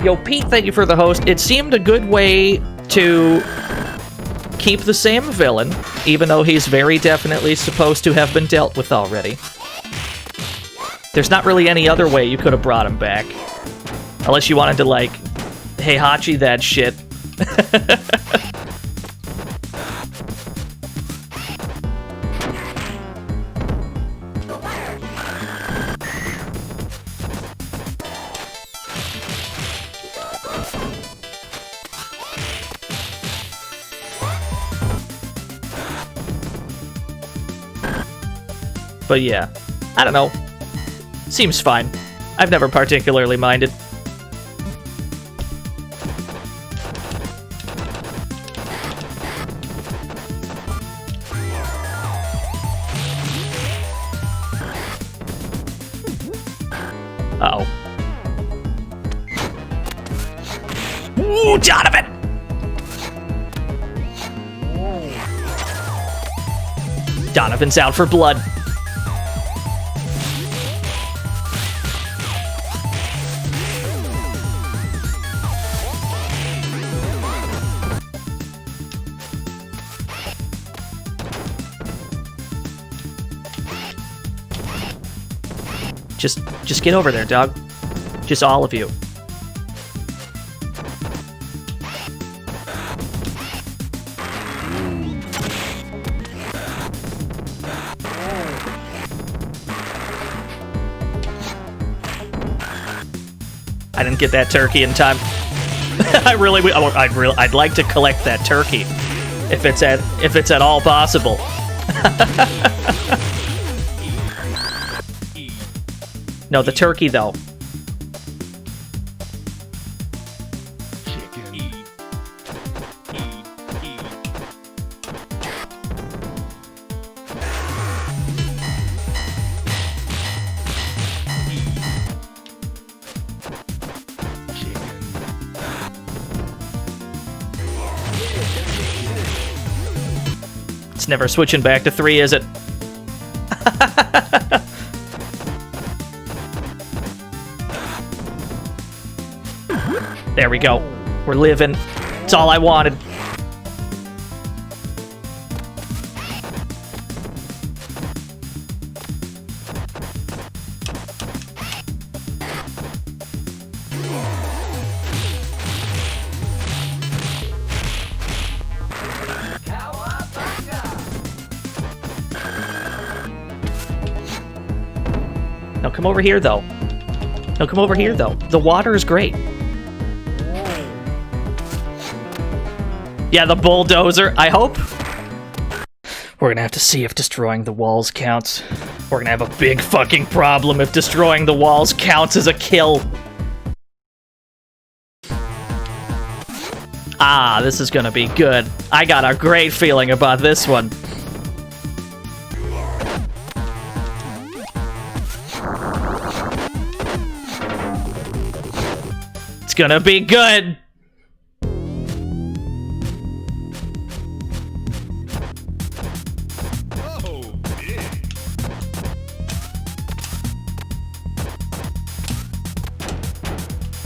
Yo, Pete, thank you for the host. It seemed a good way to keep the same villain, even though he's very definitely supposed to have been dealt with already. There's not really any other way you could have brought him back. Unless you wanted to, like, Heihachi that shit. But yeah, I don't know. Seems fine. I've never particularly minded. Uh-oh. Ooh, Donovan! Donovan's out for blood. Just get over there, dog. Just all of you. I didn't get that turkey in time. I'd like to collect that turkey if it's at all possible. No, the turkey, though. It's never switching back to 3, is it? There we go. We're living. It's all I wanted. Now come over here, though. No, come over here, though. The water is great. Yeah, the bulldozer. I hope. We're gonna have to see if destroying the walls counts. We're gonna have a big fucking problem if destroying the walls counts as a kill. Ah, this is gonna be good. I got a great feeling about this one. It's gonna be good.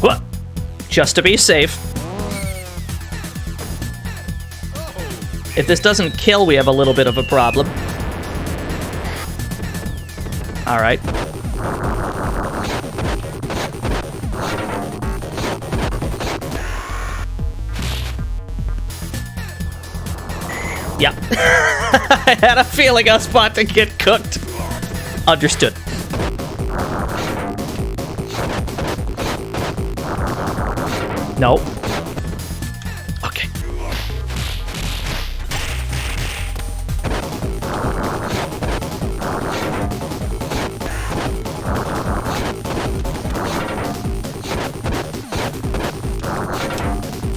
What? Just to be safe. If this doesn't kill, we have a little bit of a problem. Alright. Yep. I had a feeling I was about to get cooked. Understood. No. Okay.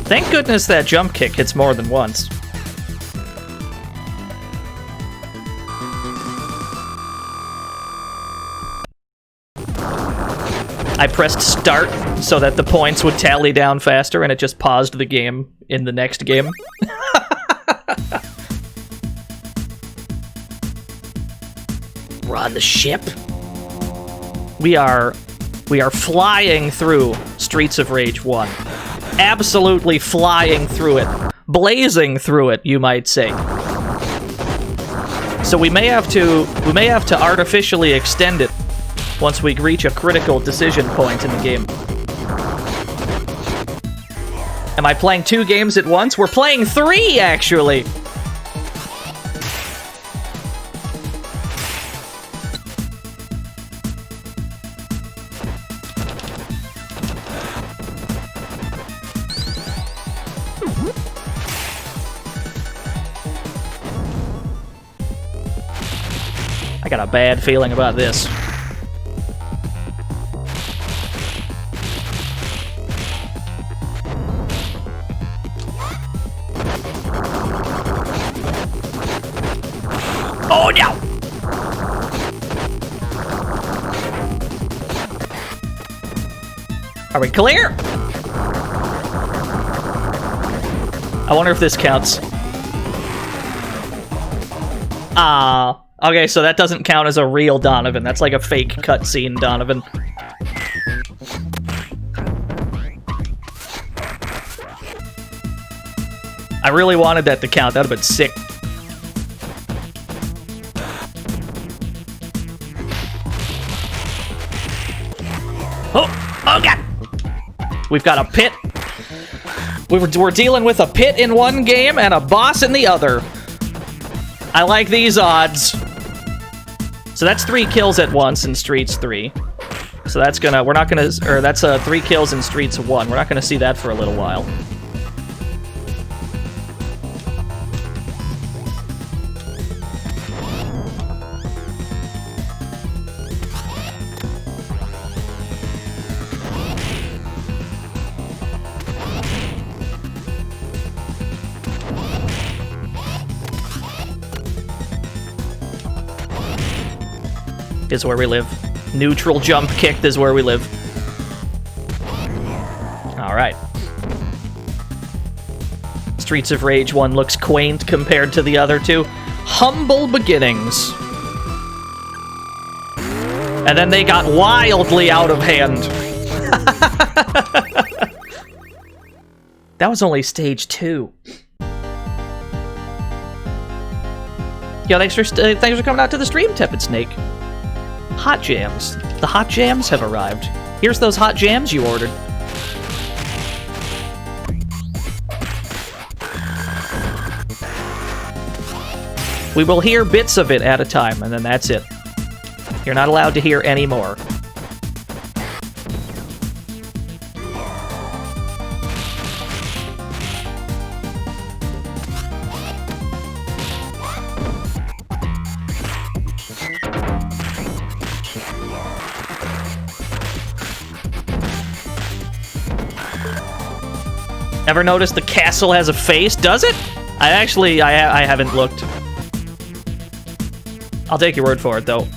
Thank goodness that jump kick hits more than once. I pressed start so that the points would tally down faster, and it just paused the game in the next game. We're on the ship. We are flying through Streets of Rage 1. Absolutely flying through it. Blazing through it, you might say. So we may have to artificially extend it once we reach a critical decision point in the game. Am I playing 2 games at once? We're playing 3, actually! I got a bad feeling about this. Oh no! Are we clear? I wonder if this counts. Okay, so that doesn't count as a real Donovan. That's like a fake cutscene Donovan. I really wanted that to count. That would have been sick. Oh god! We've got a pit. We're dealing with a pit in one game and a boss in the other. I like these odds. So that's 3 kills at once in Streets 3. So that's that's 3 kills in Streets 1. We're not gonna see that for a little while. This is where we live. Neutral jump kick, this is where we live. Alright. Streets of Rage 1 looks quaint compared to the other 2. Humble beginnings. And then they got wildly out of hand. That was only stage 2. Yo, thanks for coming out to the stream, Tepid Snake. Hot jams. The hot jams have arrived. Here's those hot jams you ordered. We will hear bits of it at a time, and then that's it. You're not allowed to hear any more. Ever notice the castle has a face? Does it? I haven't looked. I'll take your word for it, though.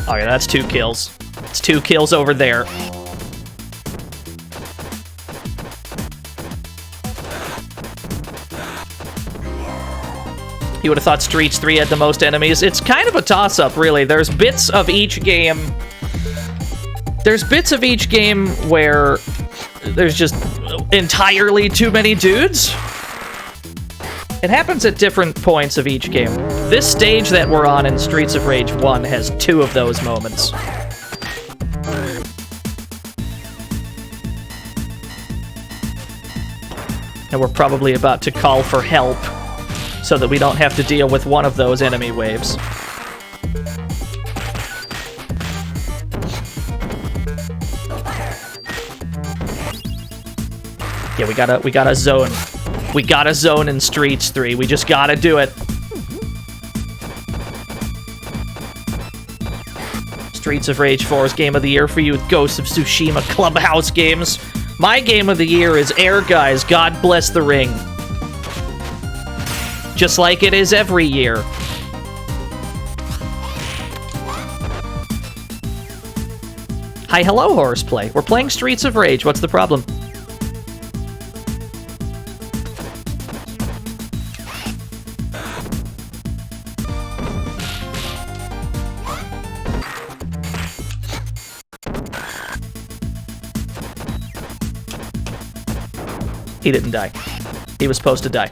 Oh yeah, that's 2 kills. It's 2 kills over there. You would have thought Streets 3 had the most enemies. It's kind of a toss-up, really. There's bits of each game where there's just entirely too many dudes. It happens at different points of each game. This stage that we're on in Streets of Rage 1 has 2 of those moments. And we're probably about to call for help so that we don't have to deal with one of those enemy waves. Yeah, we gotta zone. We gotta zone in Streets 3. We just gotta do it. Streets of Rage 4's Game of the Year for you with Ghosts of Tsushima Clubhouse games. My Game of the Year is Air Guys, God Bless the Ring. Just like it is every year. Hi, hello, Horseplay. We're playing Streets of Rage. What's the problem? He didn't die. He was supposed to die.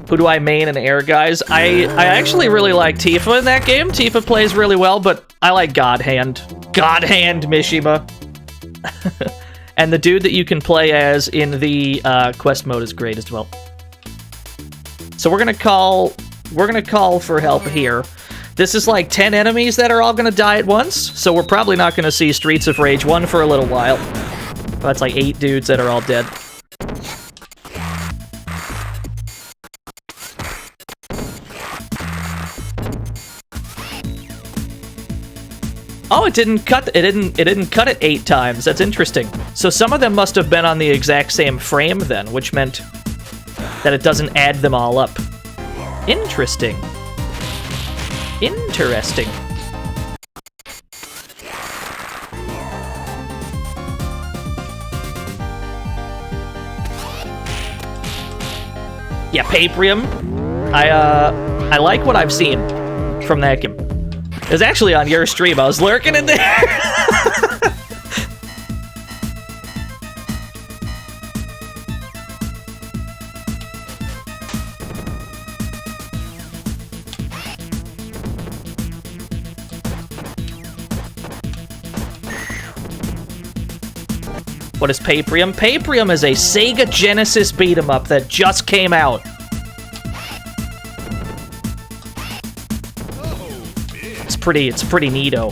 Who do I main in Air Guys? I actually really like Tifa in that game. Tifa plays really well, but I like God Hand. God Hand Mishima. And the dude that you can play as in the quest mode is great as well. So we're gonna call for help here. This is like 10 enemies that are all gonna die at once, so we're probably not gonna see Streets of Rage 1 for a little while. That's like 8 dudes that are all dead. Oh, it didn't cut it 8 times. That's interesting. So some of them must have been on the exact same frame then, which meant that it doesn't add them all up. Interesting. Interesting. Yeah, Paprium. I like what I've seen from that game. It was actually on your stream. I was lurking in there. What is Paprium? Paprium is a Sega Genesis beat-em-up that just came out. It's pretty neato.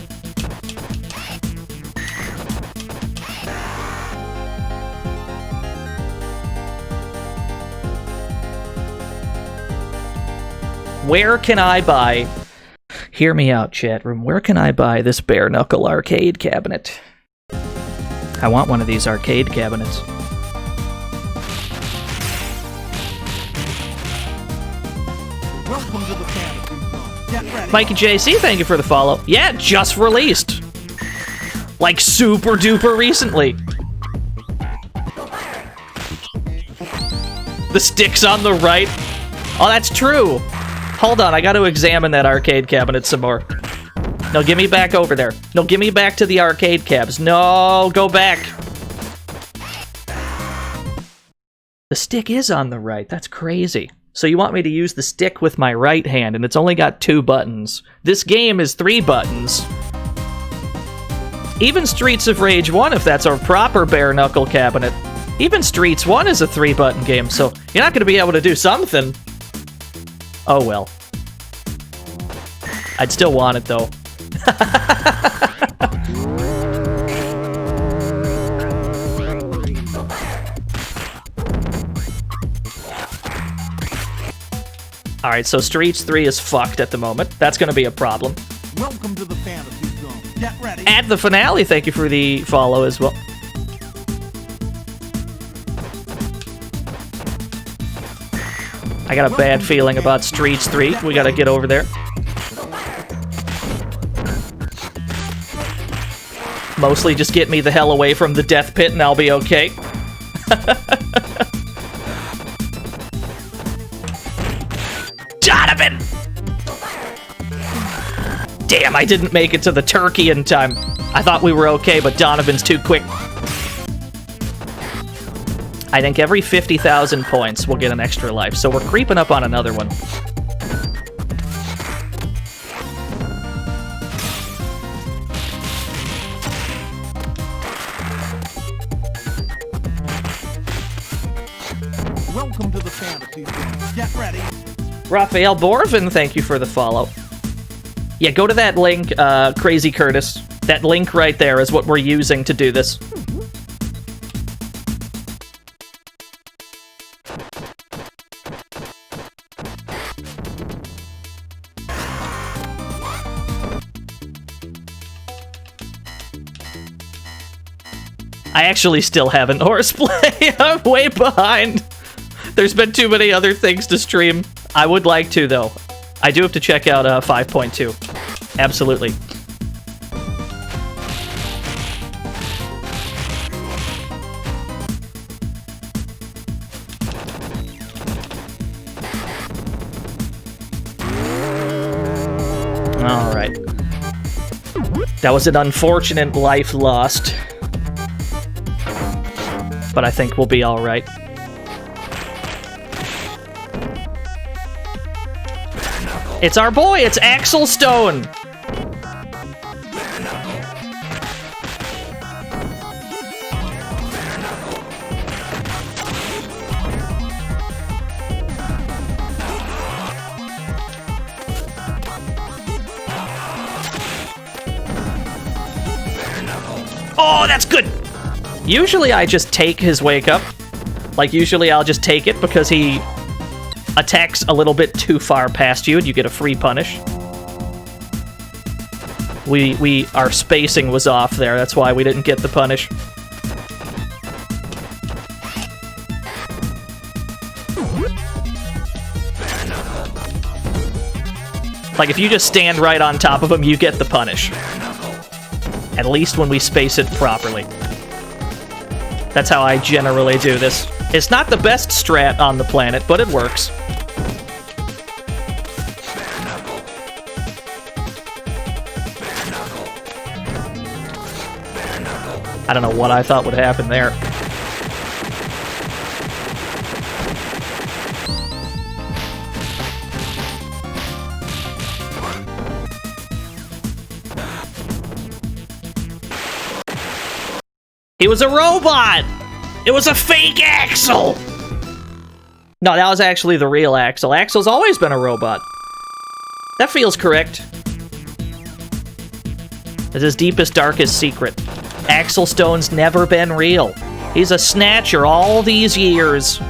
Where can I buy... Hear me out, chat room. Where can I buy this bare knuckle arcade cabinet? I want one of these arcade cabinets. Welcome to the fantasy zone. Get ready. Mikey JC, thank you for the follow. Yeah, just released. Like super duper recently. The stick's on the right. Oh, that's true. Hold on, I gotta examine that arcade cabinet some more. No, give me back over there. No, give me back to the arcade cabs. No, go back. The stick is on the right. That's crazy. So you want me to use the stick with my right hand, and it's only got 2 buttons. This game is 3 buttons. Even Streets of Rage 1, if that's a proper bare-knuckle cabinet. Even Streets 1 is a 3-button game, so you're not going to be able to do something. Oh well. I'd still want it, though. Alright, so Streets 3 is fucked at the moment. That's gonna be a problem. Welcome to the fantasy zone. Get ready. At the finale, thank you for the follow as well. I got a bad feeling about Streets 3. We gotta get over there. Mostly just get me the hell away from the death pit and I'll be okay. Donovan! Damn, I didn't make it to the turkey in time. I thought we were okay, but Donovan's too quick. I think every 50,000 points we'll get an extra life, so we're creeping up on another one. fantasies then. Get ready. Raphael Borvin, thank you for the follow. Yeah, go to that link, Crazy Curtis. That link right there is what we're using to do this. I actually still haven't horseplay. I'm way behind. There's been too many other things to stream. I would like to, though. I do have to check out 5.2. Absolutely. All right. That was an unfortunate life lost. But I think we'll be all right. It's our boy, it's Axel Stone! Oh, that's good! Usually I just take his wake up. Like, usually I'll just take it because he attacks a little bit too far past you and you get a free punish. Our spacing was off there, that's why we didn't get the punish. Like, if you just stand right on top of him, you get the punish. At least when we space it properly. That's how I generally do this. It's not the best strat on the planet, but it works. I don't know what I thought would happen there. He was a robot! It was a fake Axel! No, that was actually the real Axel. Axel's always been a robot. That feels correct. It's his deepest, darkest secret. Axel Stone's never been real. He's a snatcher all these years.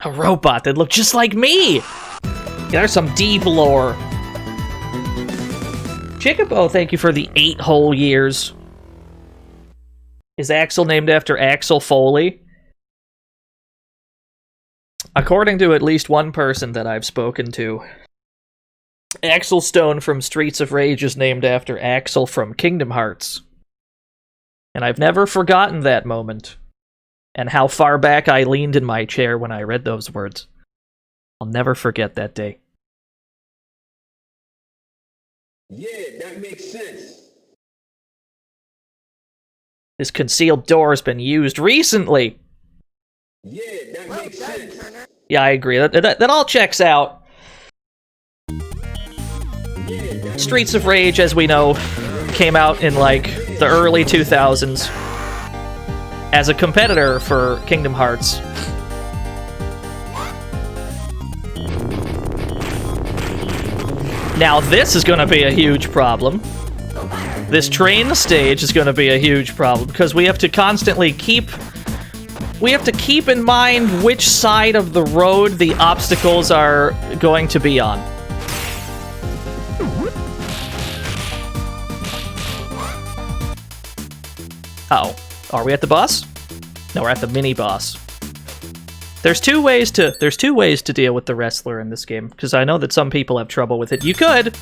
A robot that looked just like me! Yeah, there's some deep lore. Chickabo, thank you for the 8 whole years. Is Axel named after Axel Foley? According to at least one person that I've spoken to, Axel Stone from Streets of Rage is named after Axel from Kingdom Hearts. And I've never forgotten that moment. And how far back I leaned in my chair when I read those words. I'll never forget that day. Yeah, that makes sense. This concealed door has been used recently. Yeah, that makes sense. Yeah, I agree. That all checks out. Streets of Rage, as we know, came out in, like, the early 2000s as a competitor for Kingdom Hearts. Now, this is going to be a huge problem. This train stage is going to be a huge problem because we have to constantly keep in mind which side of the road the obstacles are going to be on. Uh-oh. Are we at the boss? No, we're at the mini boss. There's two ways to deal with the wrestler in this game, because I know that some people have trouble with it. You could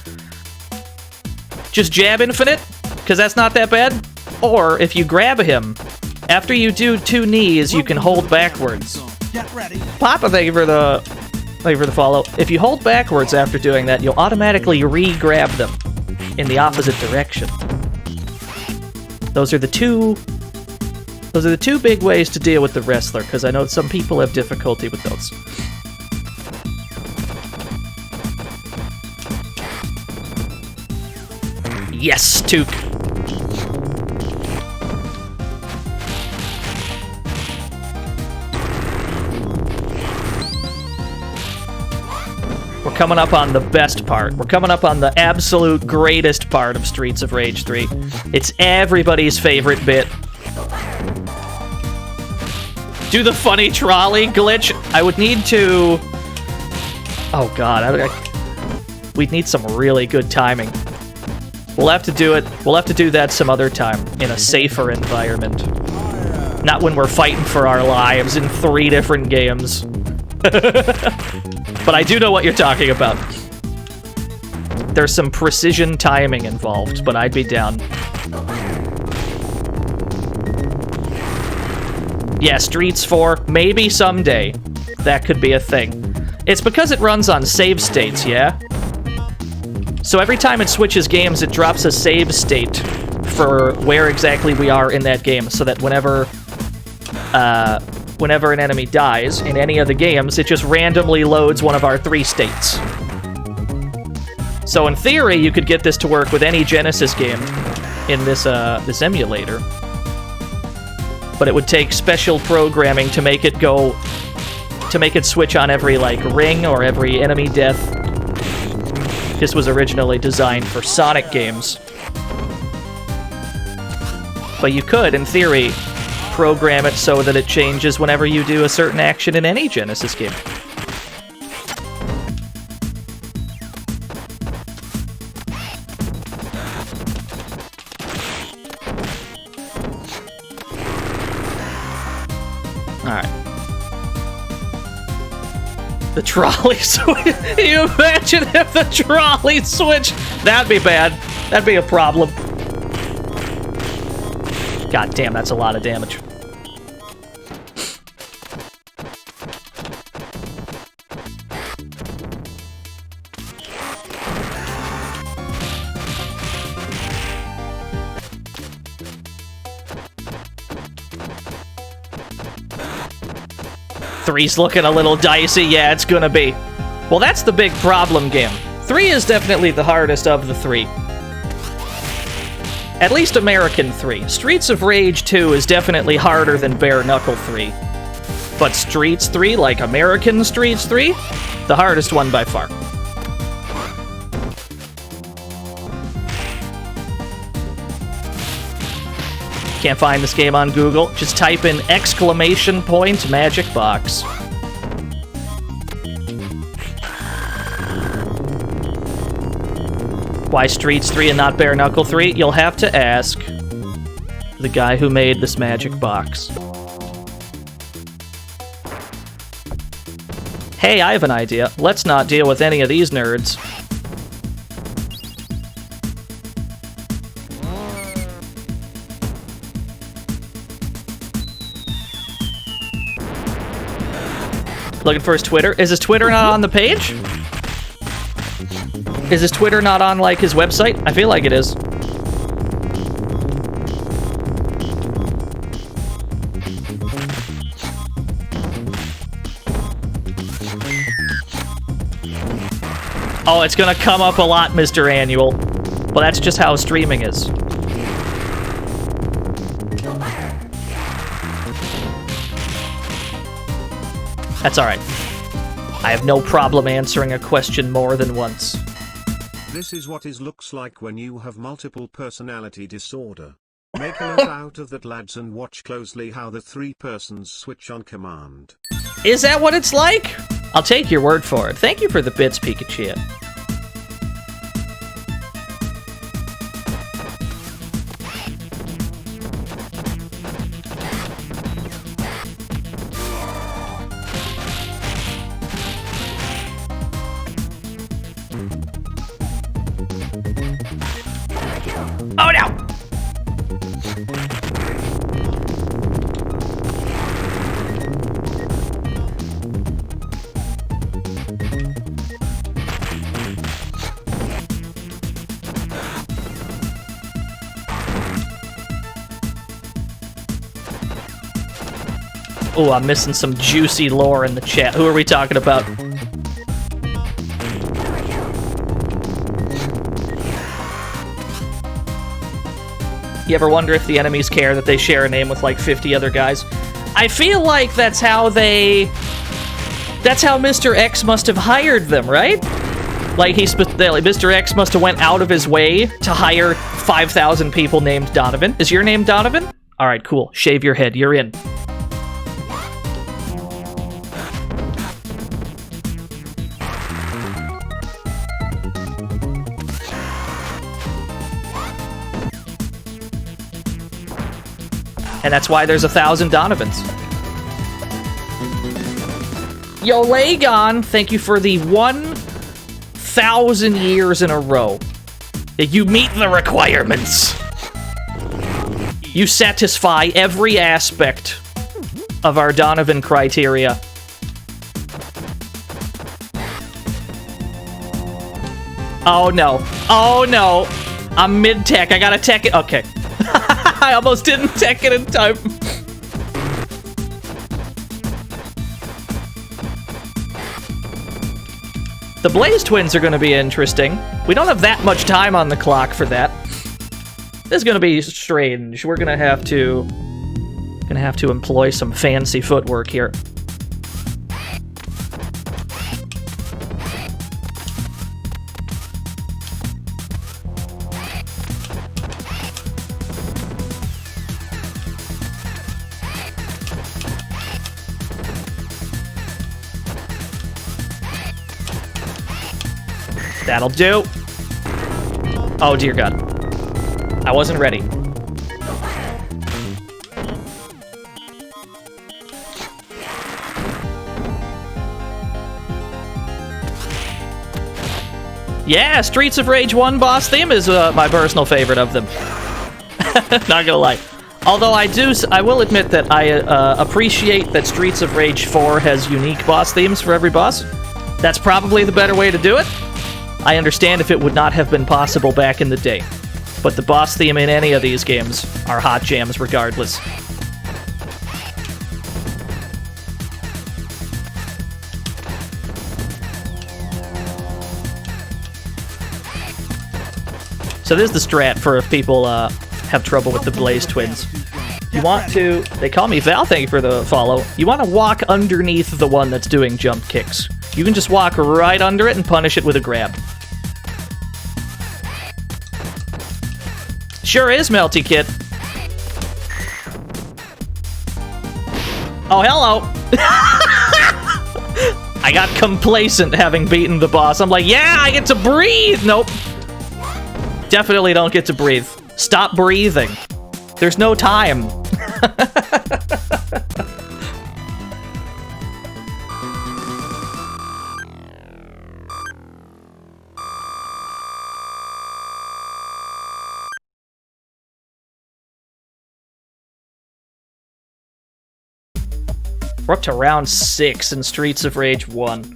just jab infinite, because that's not that bad. Or if you grab him, after you do 2 knees, you can hold backwards. Get ready. Papa, thank you for the follow. If you hold backwards after doing that, you'll automatically re-grab them in the opposite direction. Those are the two big ways to deal with the wrestler, because I know some people have difficulty with those. Yes, Took. We're coming up on the best part. We're coming up on the absolute greatest part of Streets of Rage 3. It's everybody's favorite bit. Do the funny trolley glitch. I would need to... Oh god, we'd need some really good timing. We'll have to do it. We'll have to do that some other time in a safer environment. Not when we're fighting for our lives in 3 different games. But I do know what you're talking about. There's some precision timing involved, but I'd be down. Yeah, Streets 4, maybe someday. That could be a thing. It's because it runs on save states, yeah? So every time it switches games, it drops a save state for where exactly we are in that game, so that whenever an enemy dies in any of the games, it just randomly loads one of our 3 states. So in theory, you could get this to work with any Genesis game in this emulator. But it would take special programming to make it switch on every, like, ring or every enemy death. This was originally designed for Sonic games. But you could, in theory, program it so that it changes whenever you do a certain action in any Genesis game. Alright. The trolley switch. You imagine if the trolley switch. That'd be bad. That'd be a problem. God damn, that's a lot of damage. Three's looking a little dicey. Yeah, it's gonna be. Well, that's the big problem game. 3 is definitely the hardest of the 3. At least American 3. Streets of Rage 2 is definitely harder than Bare Knuckle 3. But Streets 3, like American Streets 3, the hardest one by far. Can't find this game on Google. Just type in ! Magic Box. Why Streets 3 and not Bare Knuckle 3? You'll have to ask the guy who made this magic box. Hey, I have an idea. Let's not deal with any of these nerds. Looking for his Twitter? Is his Twitter not on the page? Is his Twitter not on, like, his website? I feel like it is. Oh, it's gonna come up a lot, Mr. Annual. Well, that's just how streaming is. That's alright. I have no problem answering a question more than once. This is what it looks like when you have multiple personality disorder. Make a note out of that, lads, and watch closely how the 3 persons switch on command. Is that what it's like? I'll take your word for it. Thank you for the bits, Pikachu. Oh no! Oh, I'm missing some juicy lore in the chat. Who are we talking about? You ever wonder if the enemies care that they share a name with like 50 other guys? I feel like that's how Mr. X must have hired them, right? Like Mr. X must have went out of his way to hire 5,000 people named Donovan. Is your name Donovan? All right, cool. Shave your head. You're in. And that's why there's 1,000 Donovans. Yo, Lagon, thank you for the 1,000 years in a row that you meet the requirements. You satisfy every aspect of our Donovan criteria. Oh no. Oh no. I'm mid-tech. I gotta tech it. Okay. I almost didn't tech it in time. The Blaze Twins are going to be interesting. We don't have that much time on the clock for that. This is going to be strange. We're going to have to employ some fancy footwork here. That'll do. Oh, dear God. I wasn't ready. Yeah, Streets of Rage 1 boss theme is my personal favorite of them. Not gonna lie. Although I will admit that I appreciate that Streets of Rage 4 has unique boss themes for every boss. That's probably the better way to do it. I understand if it would not have been possible back in the day, but the boss theme in any of these games are hot jams regardless. So this is the strat for if people have trouble with the Blaze Twins. You want to... They call me Val, thank you for the follow. You want to walk underneath the one that's doing jump kicks. You can just walk right under it and punish it with a grab. Sure is, Melty Kid. Oh, hello. I got complacent having beaten the boss. I'm like, yeah, I get to breathe. Nope. Definitely don't get to breathe. Stop breathing. There's no time. We're up to round 6 in Streets of Rage 1.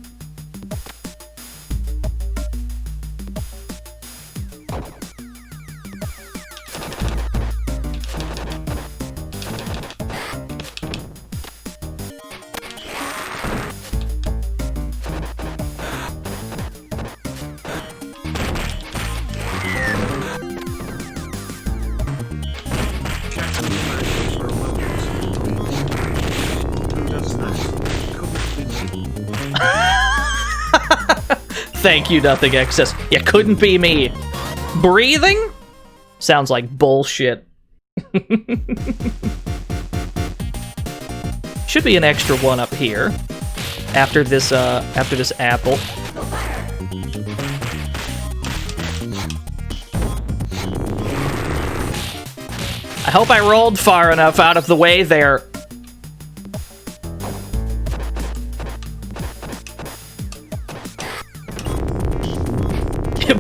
Thank you, Nothing Excess. Yeah, couldn't be me. Breathing? Sounds like bullshit. Should be an extra one up here. After this apple. I hope I rolled far enough out of the way there.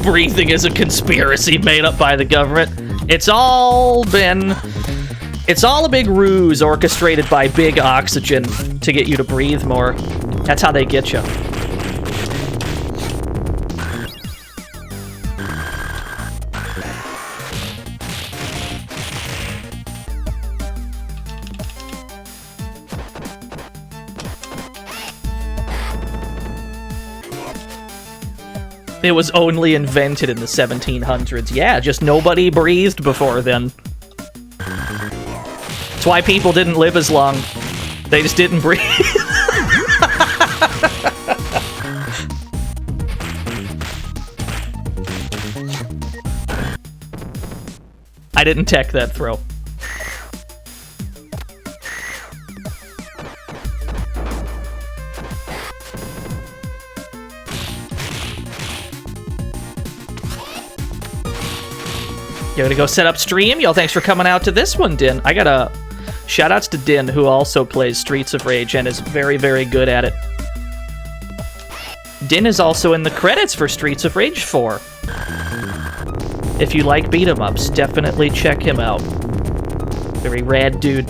Breathing is a conspiracy made up by the government. It's all a big ruse orchestrated by Big Oxygen to get you to breathe more. That's how they get you. It was only invented in the 1700s. Yeah, just nobody breathed before then. That's why people didn't live as long. They just didn't breathe. I didn't tech that throw. You gonna go set up stream? Yo, thanks for coming out to this one, Din. I got a shout-outs to Din, who also plays Streets of Rage and is very, very good at it. Din is also in the credits for Streets of Rage 4. If you like beat-em-ups, definitely check him out. Very rad dude.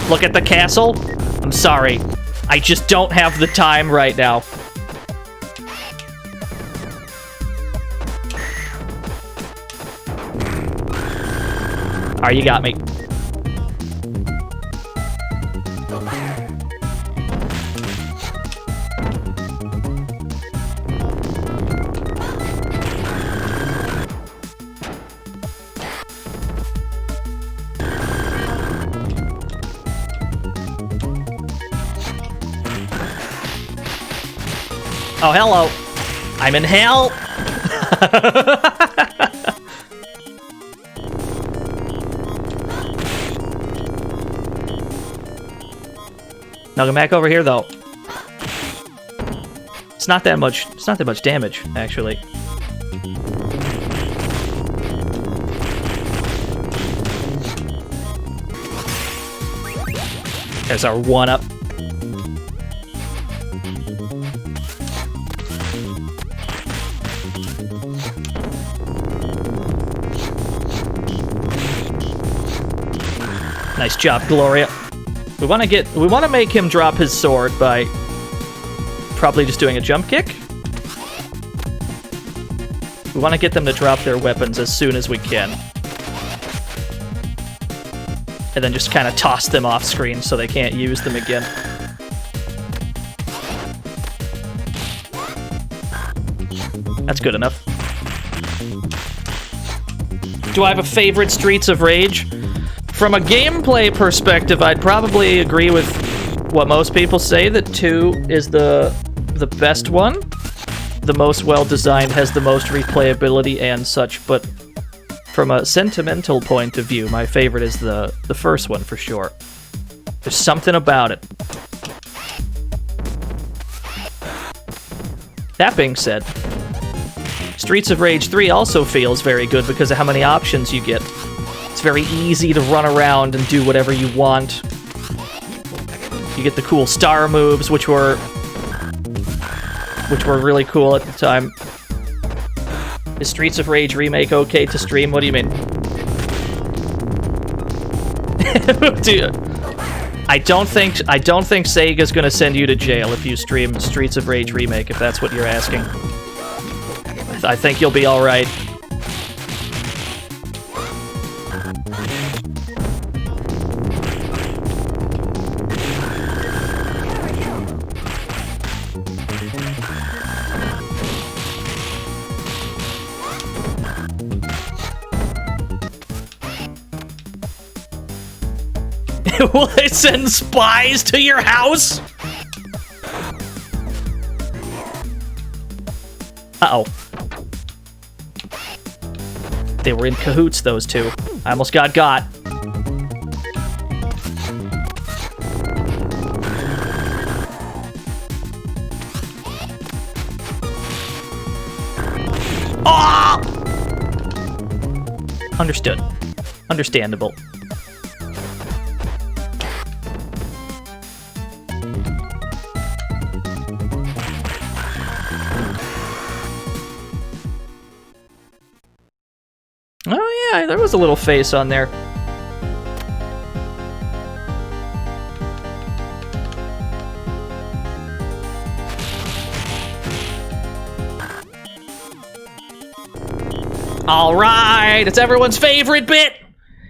Look at the castle. I'm sorry. I just don't have the time right now. Alright, you got me. Oh, hello. I'm in hell. Now come back over here, though. It's not that much. It's not that much damage, actually. There's our one-up. Nice job, Gloria. We want to make him drop his sword by probably just doing a jump kick. We want to get them to drop their weapons as soon as we can. And then just kind of toss them off screen so they can't use them again. That's good enough. Do I have a favorite Streets of Rage? From a gameplay perspective, I'd probably agree with what most people say, that 2 is the best one. The most well-designed, has the most replayability and such, but from a sentimental point of view, my favorite is the first one for sure. There's something about it. That being said, Streets of Rage 3 also feels very good because of how many options you get. It's very easy to run around and do whatever you want. You get the cool star moves, which were really cool at the time. Is Streets of Rage Remake okay to stream? What do you mean? Dude, I don't think Sega's gonna send you to jail if you stream Streets of Rage Remake, if that's what you're asking. I think you'll be all right. Will they send spies to your house? Uh-oh. They were in cahoots, those two. I almost got. Oh! Understood. Understandable. Oh yeah, there was a little face on there. All right, it's everyone's favorite bit.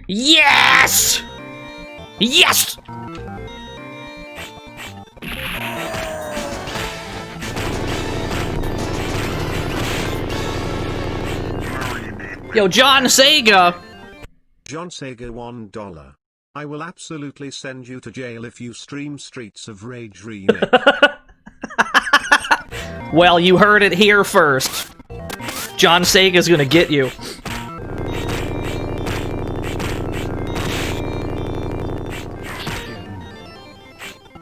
Yes! Yes! Yo, John Sega! John Sega $1. I will absolutely send you to jail if you stream Streets of Rage remake. Well, you heard it here first. John Sega's gonna get you.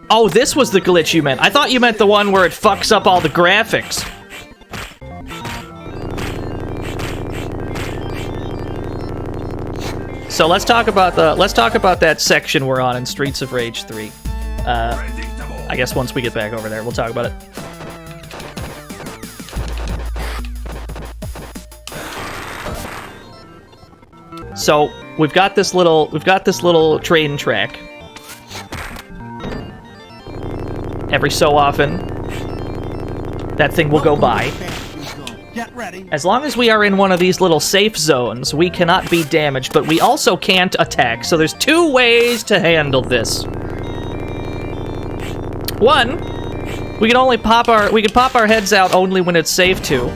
Oh, this was the glitch you meant. I thought you meant the one where it fucks up all the graphics. So let's talk about that section we're on in Streets of Rage 3. I guess once we get back over there, we'll talk about it. So we've got this little train track. Every so often, that thing will go by. Get ready. As long as we are in one of these little safe zones, we cannot be damaged, but we also can't attack. So there's two ways to handle this. One, we can pop our heads out only when it's safe to,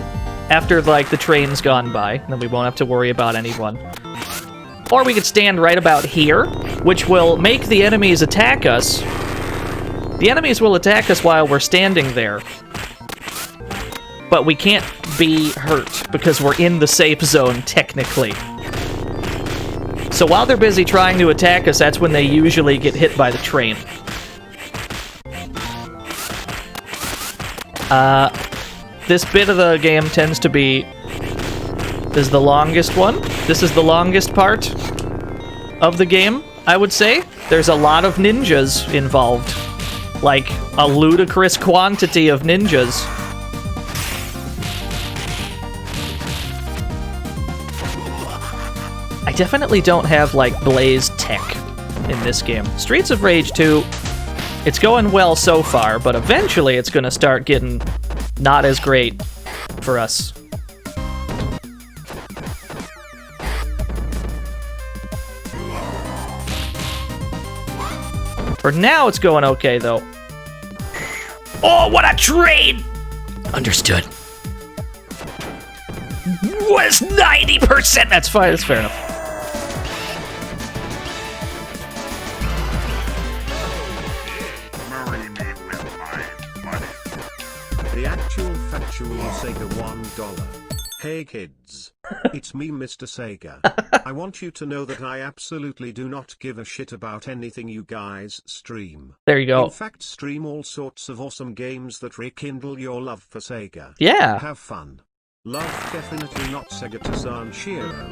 after like the train's gone by, and then we won't have to worry about anyone. Or we could stand right about here, which will make the enemies attack us. The enemies will attack us while we're standing there. But we can't be hurt, because we're in the safe zone, technically. So while they're busy trying to attack us, that's when they usually get hit by the train. This bit of the game tends to be... This is the longest one. This is the longest part of the game, I would say. There's a lot of ninjas involved. Like, a ludicrous quantity of ninjas. I definitely don't have, like, Blaze tech in this game. Streets of Rage 2, it's going well so far, but eventually it's gonna start getting not as great for us. For now, it's going okay, though. Oh, what a train! Understood. Was 90%! That's fine, that's fair enough. The actual factual Sega $1. Hey kids. It's me, Mr. Sega. I want you to know that I absolutely do not give a shit about anything you guys stream. There you go. In fact, stream all sorts of awesome games that rekindle your love for Sega. Yeah. Have fun. Love, definitely not Sega to Sanshiro.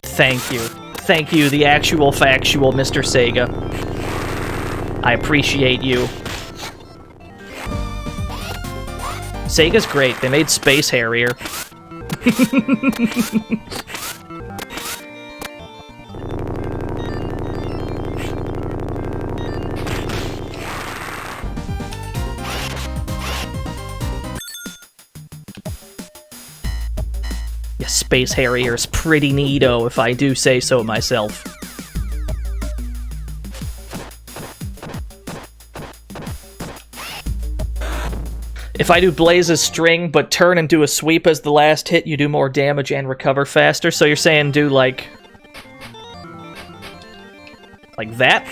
Thank you. Thank you, the actual factual Mr. Sega. I appreciate you. Sega's great. They made Space Harrier. Yeah, Space Harrier's pretty neato, if I do say so myself. If I do Blaze's string, but turn and do a sweep as the last hit, you do more damage and recover faster. So you're saying do like that?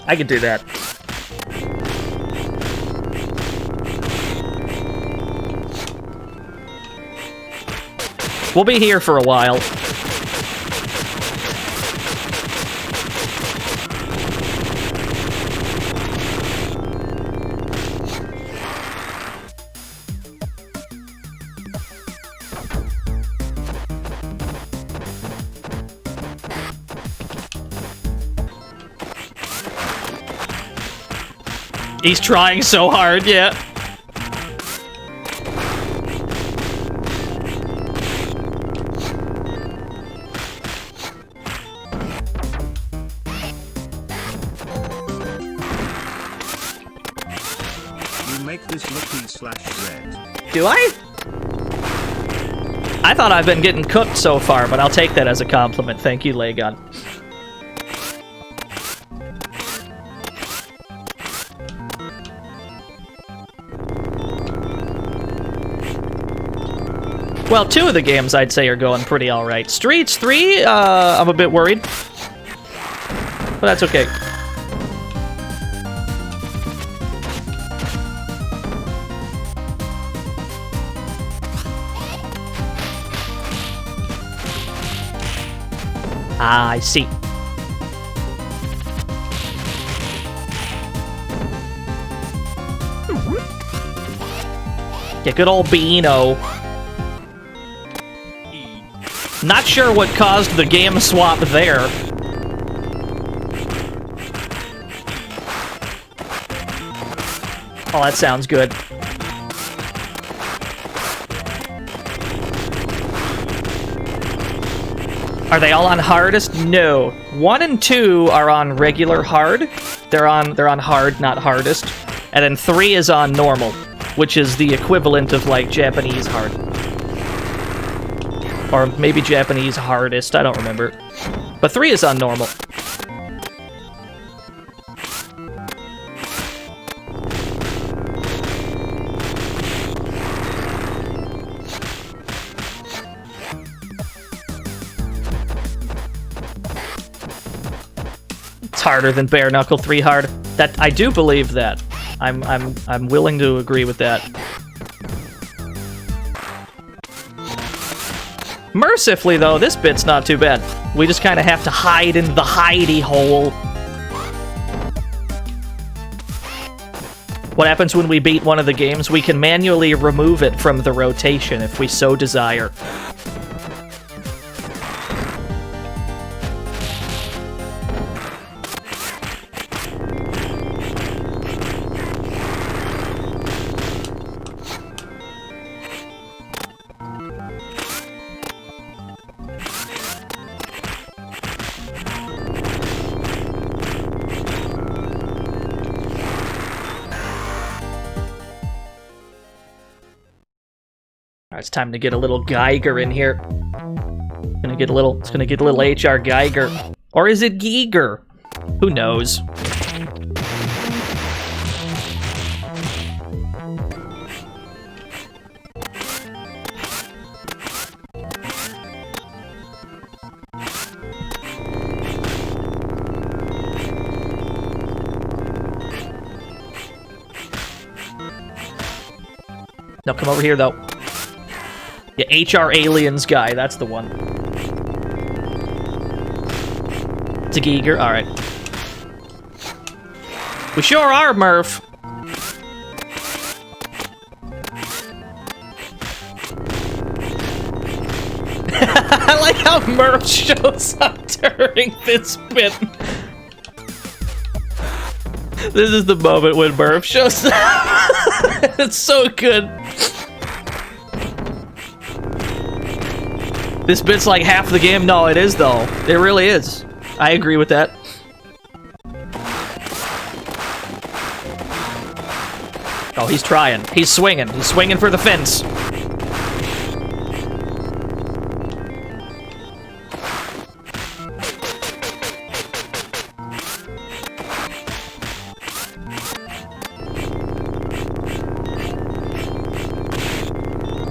I could do that. We'll be here for a while. He's trying so hard, yeah. You make this looky/red. Do I? I thought I've been getting cooked so far, but I'll take that as a compliment. Thank you, Laygun. Well, 2 of the games I'd say are going pretty alright. Streets 3, I'm a bit worried. But that's okay. Ah, I see. Yeah, good old Beano. Not sure what caused the game swap there. Oh, that sounds good. Are they all on hardest? No. 1 and 2 are on regular hard. They're on hard, not hardest. And then 3 is on normal, which is the equivalent of like Japanese hard. Or maybe Japanese hardest, I don't remember. But 3 is on normal. It's harder than Bare Knuckle 3 hard. That I do believe that. I'm willing to agree with that. Mercifully, though, this bit's not too bad. We just kind of have to hide in the hidey hole. What happens when we beat one of the games? We can manually remove it from the rotation if we so desire. It's time to get a little Geiger in here. It's gonna get a little HR Geiger. Or is it Geiger? Who knows? No, come over here though. Yeah, HR Aliens guy, that's the one. It's a Geiger, alright. We sure are, Murph! I like how Murph shows up during this bit. This is the moment when Murph shows up. It's so good. This bit's like half the game. No, it is, though. It really is. I agree with that. Oh, he's trying. He's swinging. He's swinging for the fence.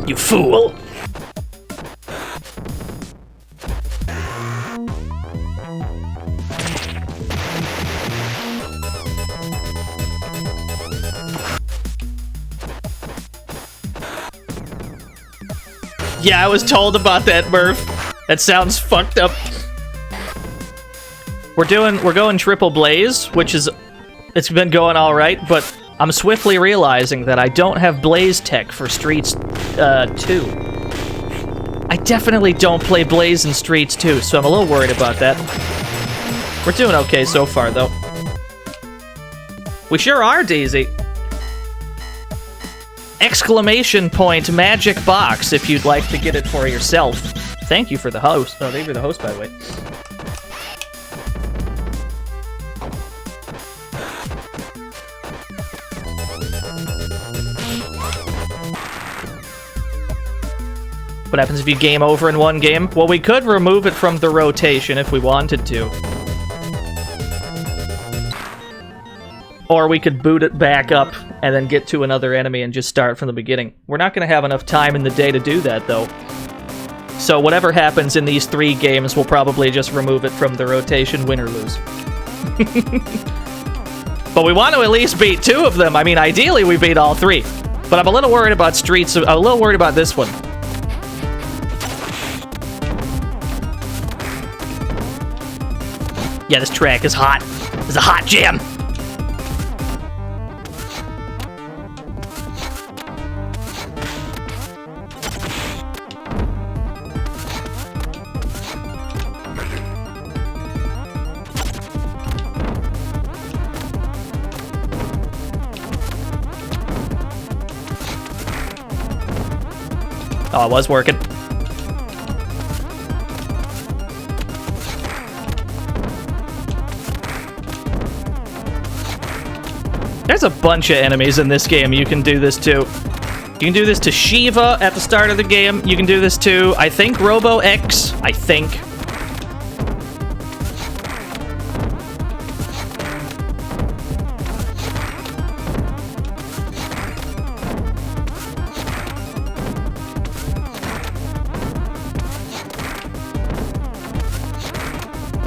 You fool! Yeah, I was told about that, Murph. That sounds fucked up. We're going triple blaze, which is, it's been going all right, but I'm swiftly realizing that I don't have blaze tech for Streets 2. I definitely don't play blaze in Streets 2, so I'm a little worried about that. We're doing okay so far, though. We sure are, Daisy. Exclamation point magic box if you'd like to get it for yourself. Thank you for the host. Oh, thank you for the host, by the way. What happens if you game over in one game? Well, we could remove it from the rotation if we wanted to. Or we could boot it back up and then get to another enemy and just start from the beginning. We're not going to have enough time in the day to do that, though. So whatever happens in these 3 games, we'll probably just remove it from the rotation, win or lose. But we want to at least beat 2 of them. I mean, ideally we beat all 3. But I'm a little worried about Streets. I'm a little worried about this one. Yeah, this track is hot. It's a hot jam. Oh, it was working. There's a bunch of enemies in this game you can do this to. You can do this to Shiva at the start of the game. You can do this to, I think, Robo X. I think.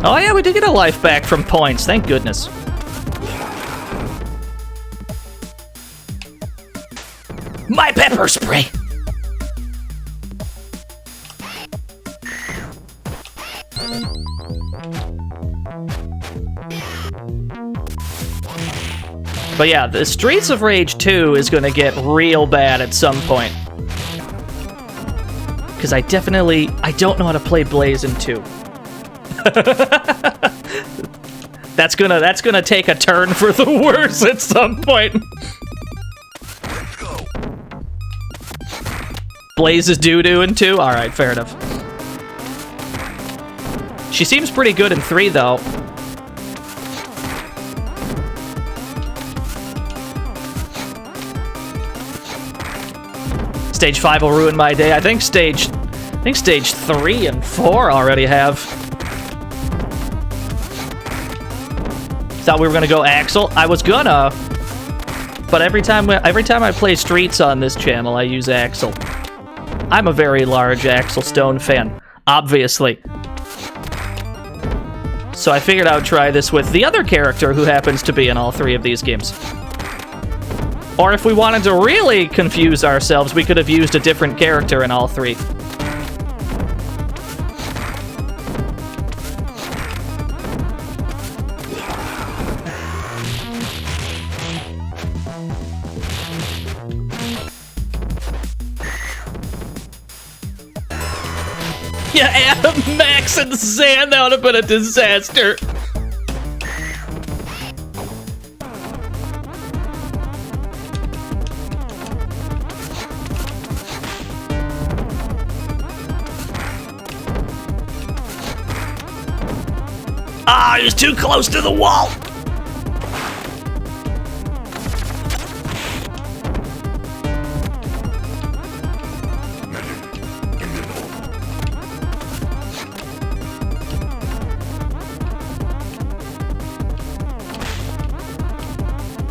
Oh yeah, we did get a life back from points. Thank goodness. My pepper spray! But yeah, the Streets of Rage 2 is gonna get real bad at some point. Because I don't know how to play Blazin' 2. That's gonna take a turn for the worse at some point. Blaze is doo-doo in 2? Alright, fair enough. She seems pretty good in 3, though. Stage 5 will ruin my day. I think stage 3 and 4 already have. Thought we were gonna go Axel. I was gonna, but every time I play Streets on this channel, I use Axel. I'm a very large Axel Stone fan, obviously. So I figured I would try this with the other character who happens to be in all 3 of these games. Or if we wanted to really confuse ourselves, we could have used a different character in all 3. Yeah, Adam, Max, and Zan, that would have been a disaster. Ah, he was too close to the wall.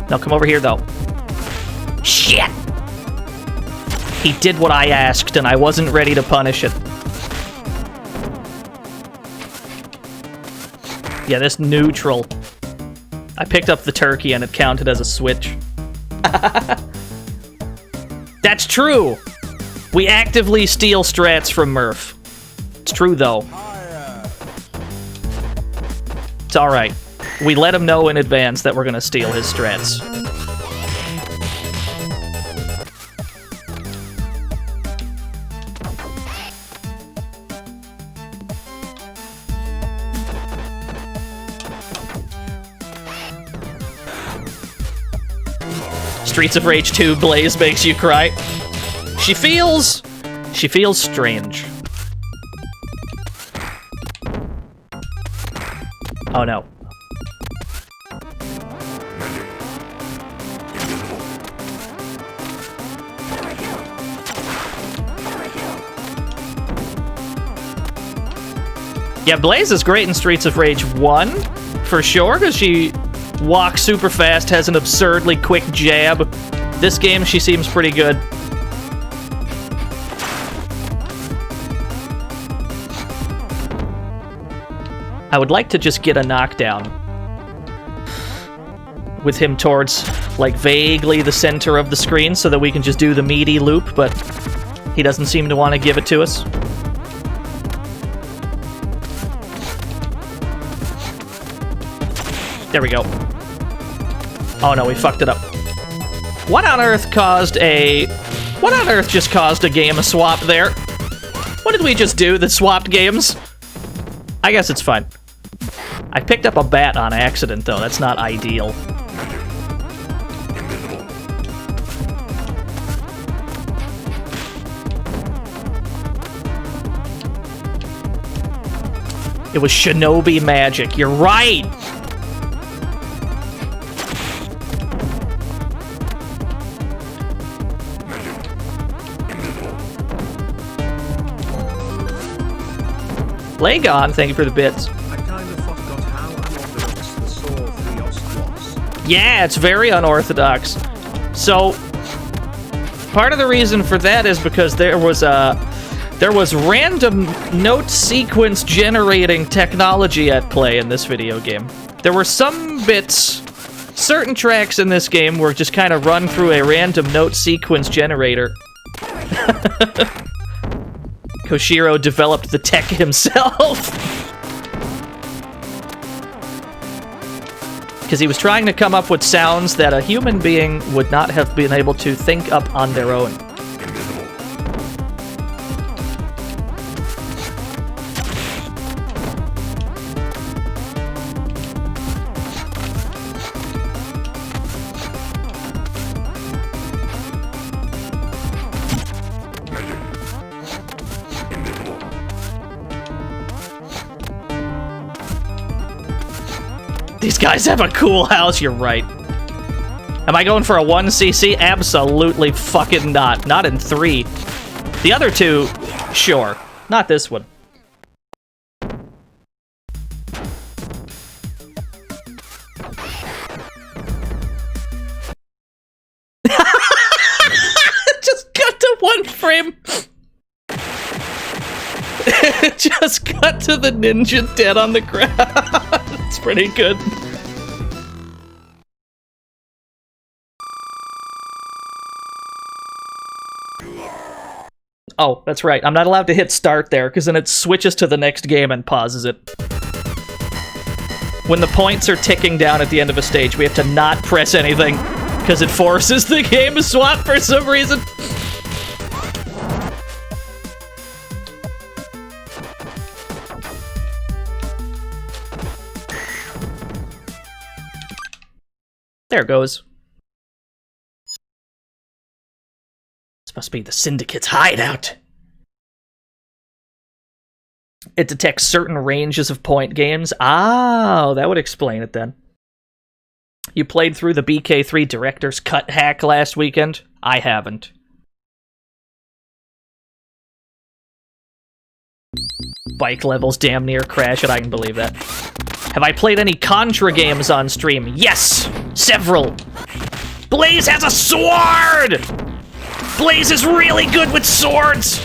Now come over here, though. Shit! He did what I asked, and I wasn't ready to punish it. Yeah, this neutral. I picked up the turkey, and it counted as a switch. That's true! We actively steal strats from Murph. It's true, though. It's alright. We let him know in advance that we're gonna steal his strats. Streets of Rage 2 Blaze makes you cry. She feels strange. Oh no. Yeah, Blaze is great in Streets of Rage 1, for sure, because she walks super fast, has an absurdly quick jab. This game, she seems pretty good. I would like to just get a knockdown with him towards, like, vaguely the center of the screen so that we can just do the meaty loop, but he doesn't seem to want to give it to us. There we go. Oh no, we fucked it up. What on earth just caused a game swap there? What did we just do that swapped games? I guess it's fine. I picked up a bat on accident, though. That's not ideal. It was shinobi magic. You're right! Lagon, thank you for the bits. I kind of forgot how unorthodox the Saw 3 was. Yeah, it's very unorthodox. So, part of the reason for that is because there was random note sequence generating technology at play in this video game. There were some bits, certain tracks in this game were just kind of run through a random note sequence generator. Koshiro developed the tech himself. Because he was trying to come up with sounds that a human being would not have been able to think up on their own. These guys have a cool house, you're right. Am I going for a 1cc? Absolutely fucking not. Not in 3. The other two, sure. Not this one. Just cut to one frame. Just cut to the ninja dead on the ground. It's pretty good. Oh, that's right. I'm not allowed to hit start there, because then it switches to the next game and pauses it. When the points are ticking down at the end of a stage, we have to not press anything, because it forces the game to swap for some reason. There it goes. This must be the Syndicate's hideout. It detects certain ranges of point games. Oh, that would explain it then. You played through the BK3 Director's Cut hack last weekend? I haven't. Bike levels damn near crash it, I can believe that. Have I played any Contra games on stream? Yes! Several! Blaze has a sword! Blaze is really good with swords!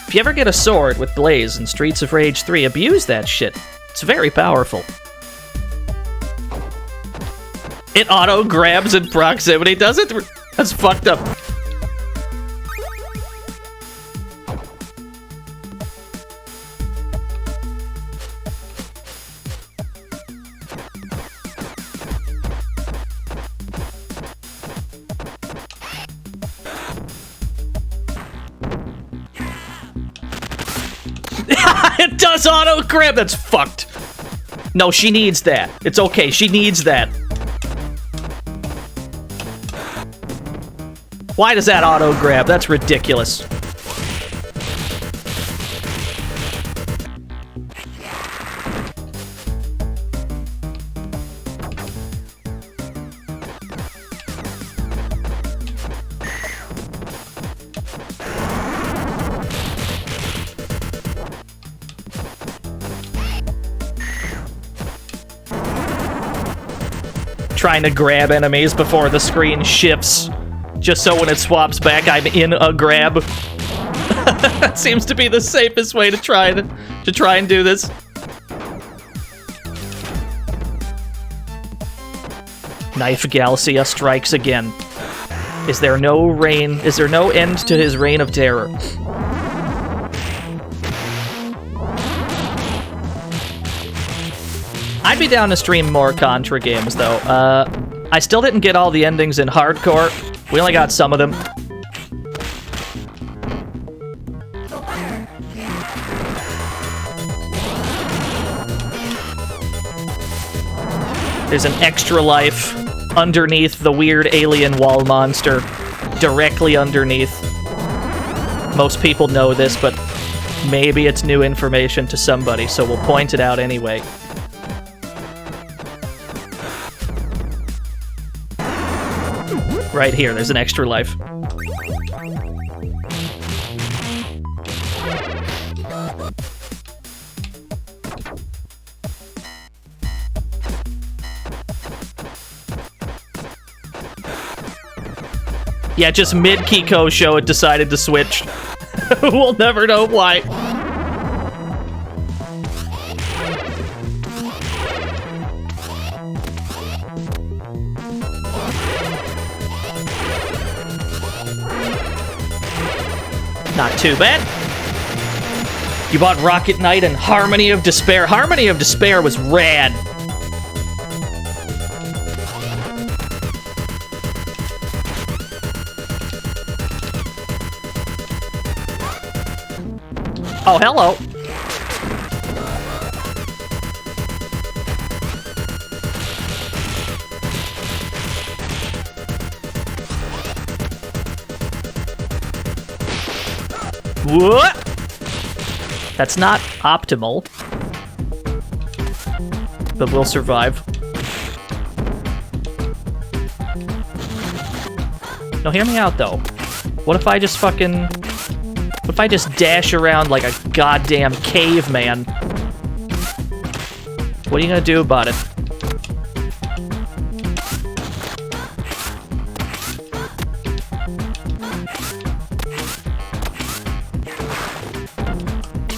If you ever get a sword with Blaze in Streets of Rage 3, abuse that shit. It's very powerful. It auto-grabs in proximity, does it? That's fucked up. It does auto-grab! That's fucked. No, she needs that. It's okay, she needs that. Why does that auto-grab? That's ridiculous. trying to grab enemies before the screen shifts, just so when it swaps back, I'm in a grab. That seems to be the safest way to try and do this. Knife Galcia strikes again. Is there no end to his reign of terror? I'd be down to stream more Contra games, though. I still didn't get all the endings in Hardcore. We only got some of them. There's an extra life underneath the weird alien wall monster. Directly underneath. Most people know this, but maybe it's new information to somebody, so we'll point it out anyway. Right here, there's an extra life. Yeah, just mid-Kiko show it decided to switch. We'll never know why. Not too bad. You bought Rocket Knight and Harmony of Despair. Harmony of Despair was rad. Oh, hello. What? That's not optimal. But we'll survive. No, hear me out, though. What if I just fucking... What if I just dash around like a goddamn caveman? What are you gonna do about it?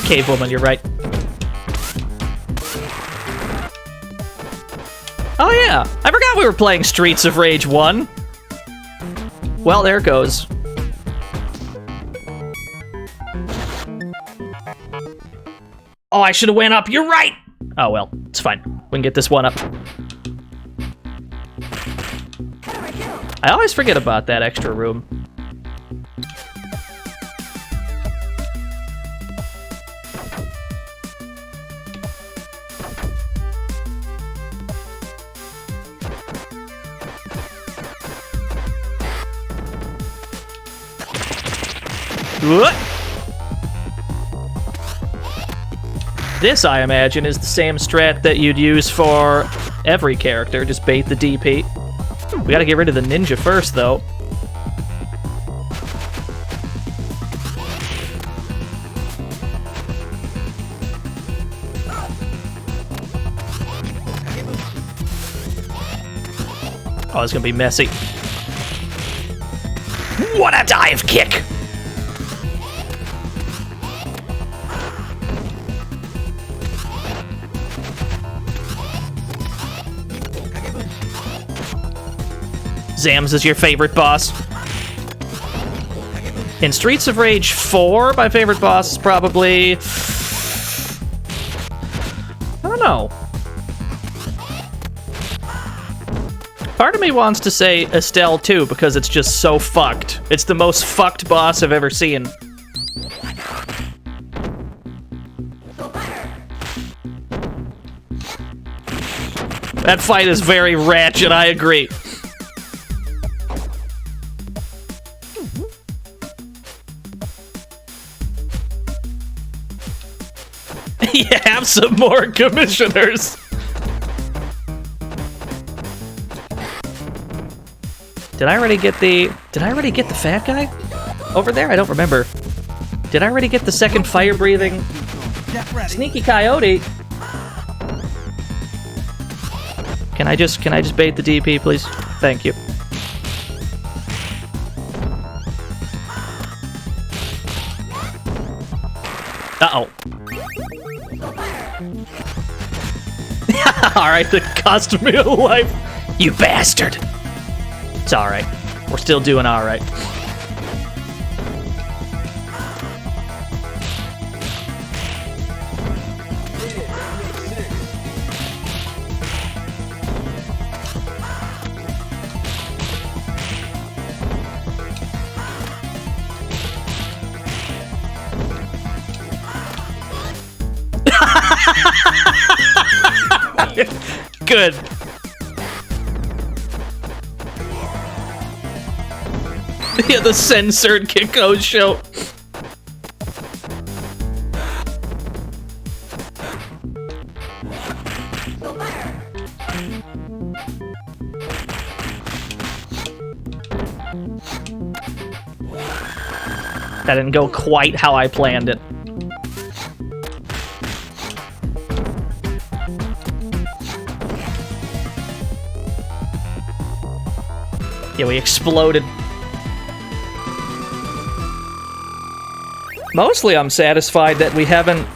Cave woman, you're right. Oh yeah, I forgot we were playing Streets of Rage 1. Well, there goes. Oh, I should have went up. You're right. Oh, well, it's fine. We can get this one up. I always forget about that extra room. What? This, I imagine, is the same strat that you'd use for every character. Just bait the DP. We gotta get rid of the ninja first, though. Oh, it's gonna be messy. What a dive kick! Zams is your favorite boss. In Streets of Rage 4, my favorite boss is probably... I don't know. Part of me wants to say Estelle too, because it's just so fucked. It's the most fucked boss I've ever seen. That fight is very ratchet, I agree. You have some more commissioners. Did I already get the fat guy over there? I don't remember. Did I already get the second fire-breathing sneaky coyote? Can I just bait the DP, please? Thank you. Uh-oh. Alright, the cost me of life. You bastard! It's alright. We're still doing alright. Good. Yeah, the censored Kiko show. That didn't go quite how I planned it. Yeah, we exploded. Mostly I'm satisfied that we haven't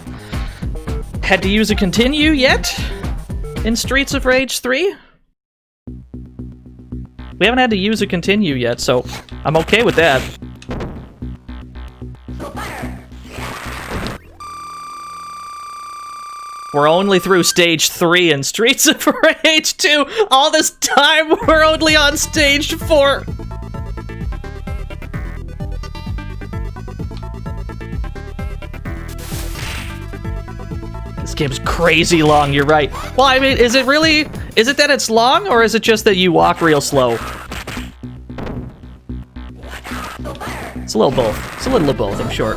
had to use a continue yet in Streets of Rage 3. We haven't had to use a continue yet, so I'm okay with that. We're only through stage 3 in Streets of Rage 2. All this time, we're only on stage 4. This game's crazy long, you're right. Well, I mean, is it that it's long, or is it just that you walk real slow? It's a little both. It's a little of both, I'm sure.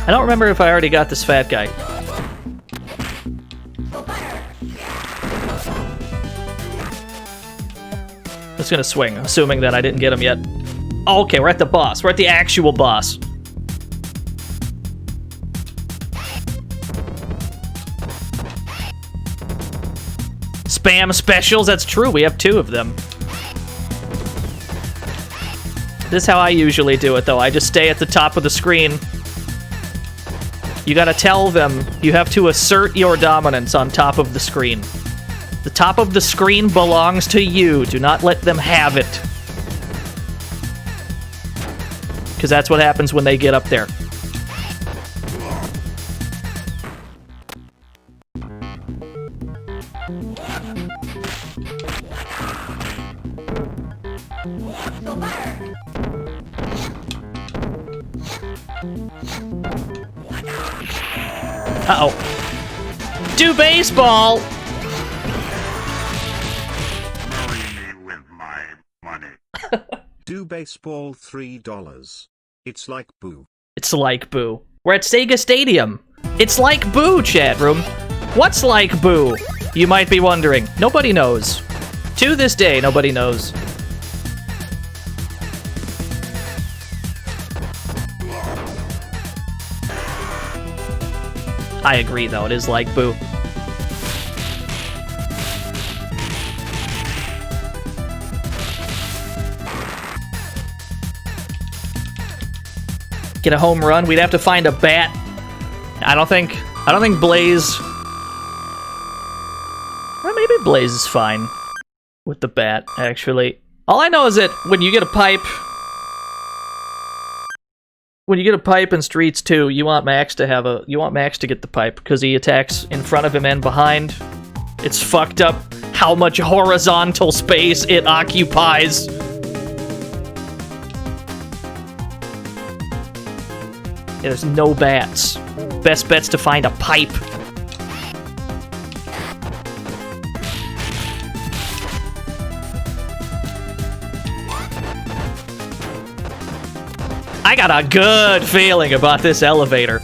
I don't remember if I already got this fat guy. Just gonna swing, assuming that I didn't get him yet. Oh, okay, we're at the boss. We're at the actual boss. Spam specials, that's true. We have 2 of them. This is how I usually do it, though. I just stay at the top of the screen. You gotta tell them you have to assert your dominance on top of the screen. The top of the screen belongs to you. Do not let them have it. Because that's what happens when they get up there. Uh-oh. Do baseball! With my money. Do baseball $3. It's like boo. It's like boo. We're at Sega Stadium. It's like boo, chat room. What's like boo? You might be wondering. Nobody knows. To this day, nobody knows. I agree, though. It is like boo. Get a home run. We'd have to find a bat. I don't think Blaze. Well, maybe Blaze is fine with the bat. Actually, all I know is that when you get a pipe. When you get a pipe in Streets 2, you want Max to get the pipe because he attacks in front of him and behind. It's fucked up how much horizontal space it occupies. Yeah, there's no bats. Best bet's to find a pipe. I got a good feeling about this elevator.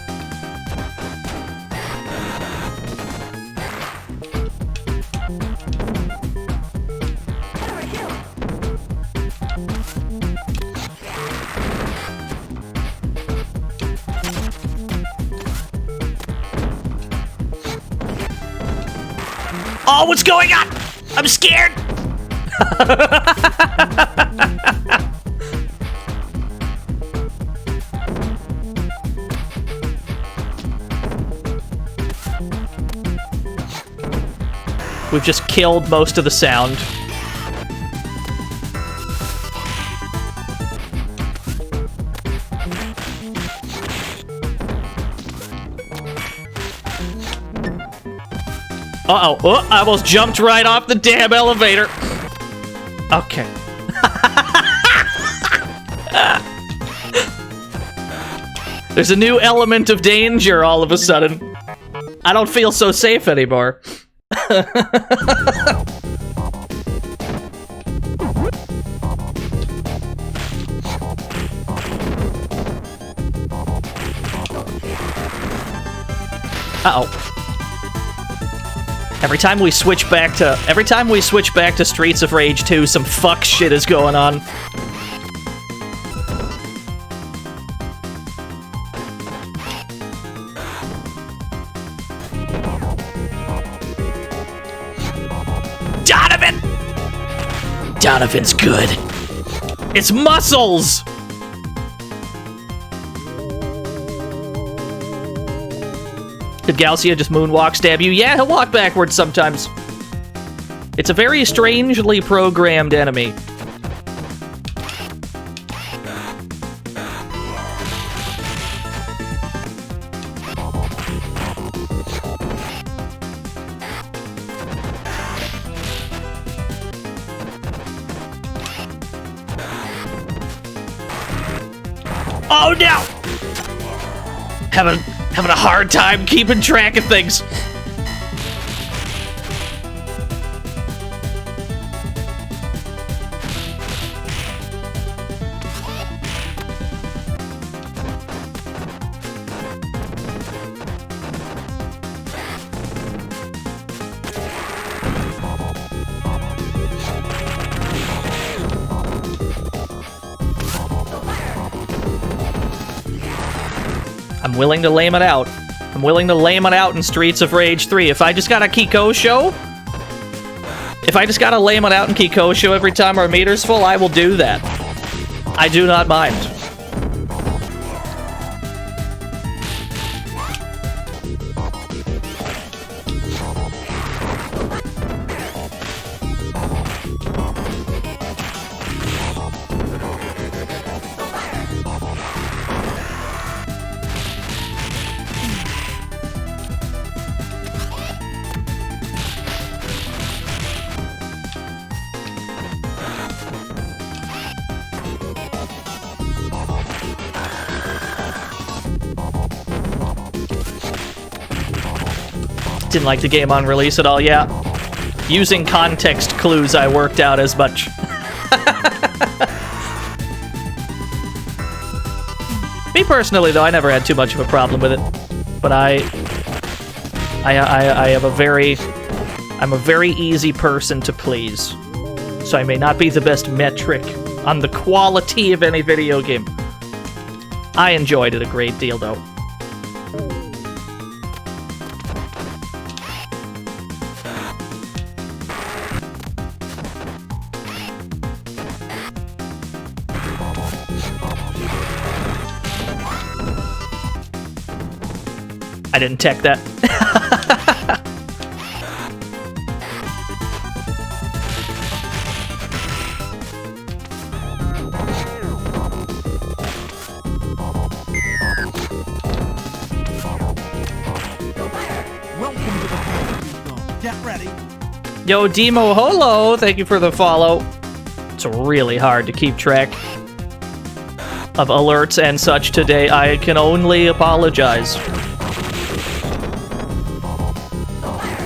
Oh, what's going on? I'm scared! We've just killed most of the sound. Uh-oh. Oh, I almost jumped right off the damn elevator. Okay. There's a new element of danger all of a sudden. I don't feel so safe anymore. Uh-oh. Every time we switch back to Streets of Rage 2, some fuck shit is going on. Donovan! Donovan's good. It's muscles! Did Galcia just moonwalk stab you? Yeah, he'll walk backwards sometimes. It's a very strangely programmed enemy. Oh no! Having a hard time keeping track of things. I'm willing to lame it out. I'm willing to lame it out in Streets of Rage 3. If I just got a Kiko show, if I just gotta lame it out in Kiko show every time our meter's full, I will do that. I do not mind. Didn't like the game on release at all, yeah. Using context clues, I worked out as much. Me personally, though, I never had too much of a problem with it. But I am I'm a very easy person to please. So I may not be the best metric on the quality of any video game. I enjoyed it a great deal, though. I didn't tech that. Welcome to the family. Get ready. Yo, Demo Holo, thank you for the follow. It's really hard to keep track of alerts and such today. I can only apologize.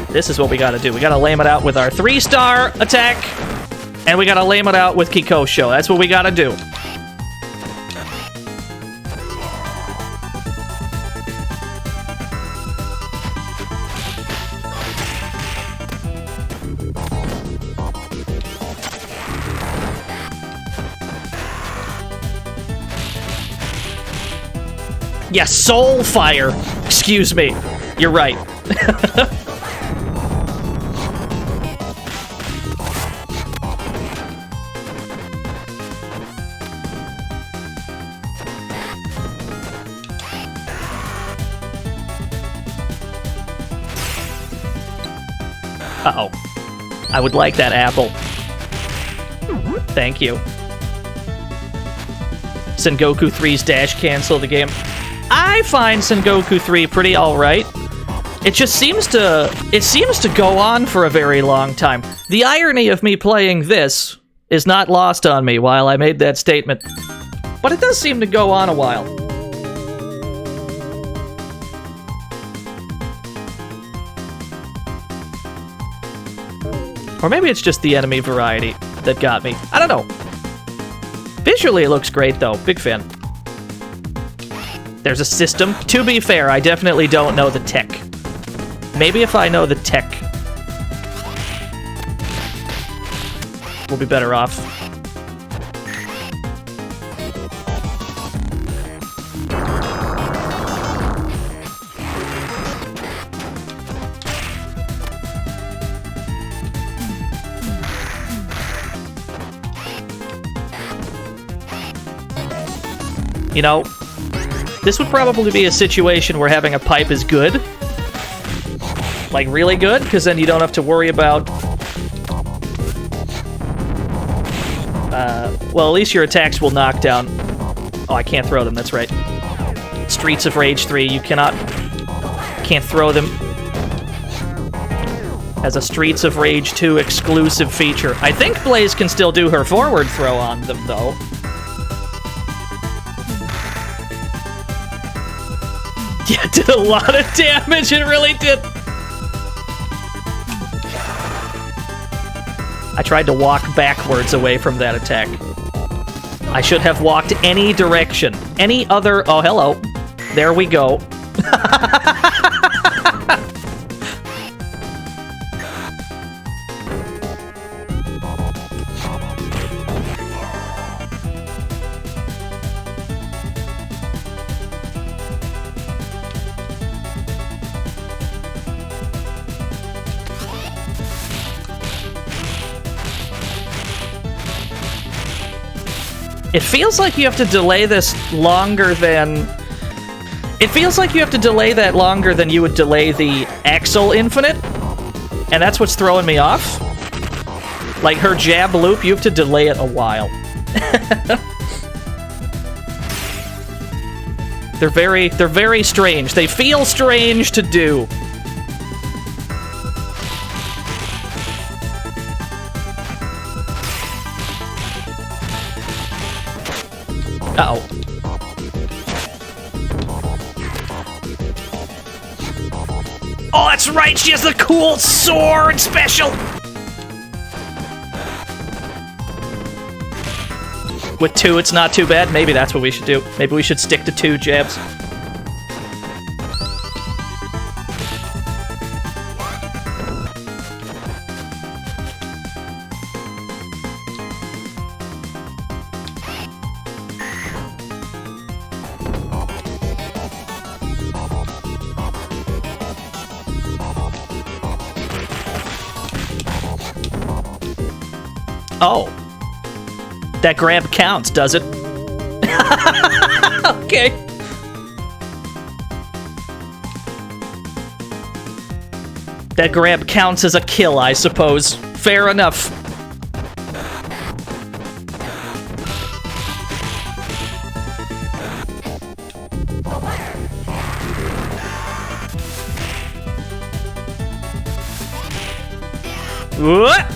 This is what we gotta do. We gotta lame it out with our 3-star attack, and we gotta lame it out with Kiko Show. That's what we gotta do. Yes, Soul Fire. Excuse me. You're right. Uh-oh. I would like that apple. Thank you. Sengoku 3's dash cancel the game. I find Sengoku 3 pretty alright. It just seems to go on for a very long time. The irony of me playing this is not lost on me while I made that statement. But it does seem to go on a while. Or maybe it's just the enemy variety that got me. I don't know. Visually, it looks great, though. Big fan. There's a system. To be fair, I definitely don't know the tech. Maybe if I know the tech, we'll be better off. You know, this would probably be a situation where having a pipe is good. Like, really good, because then you don't have to worry about... well, at least your attacks will knock down... Oh, I can't throw them, that's right. Streets of Rage 3, you can't throw them. Has a Streets of Rage 2 exclusive feature. I think Blaze can still do her forward throw on them, though. Yeah, it did a lot of damage, it really did. I tried to walk backwards away from that attack. I should have walked any direction. Any other... Oh, hello. There we go. It feels like you have to delay this longer than... It feels like you have to delay that longer than you would delay the Axel Infinite. And that's what's throwing me off. Like her jab loop, you have to delay it a while. They're very strange. They feel strange to do. Uh-oh. Oh, that's right! She has the cool sword special! With 2, it's not too bad. Maybe that's what we should do. Maybe we should stick to 2 jabs. Oh. That grab counts, does it? Okay. That grab counts as a kill, I suppose. Fair enough. What?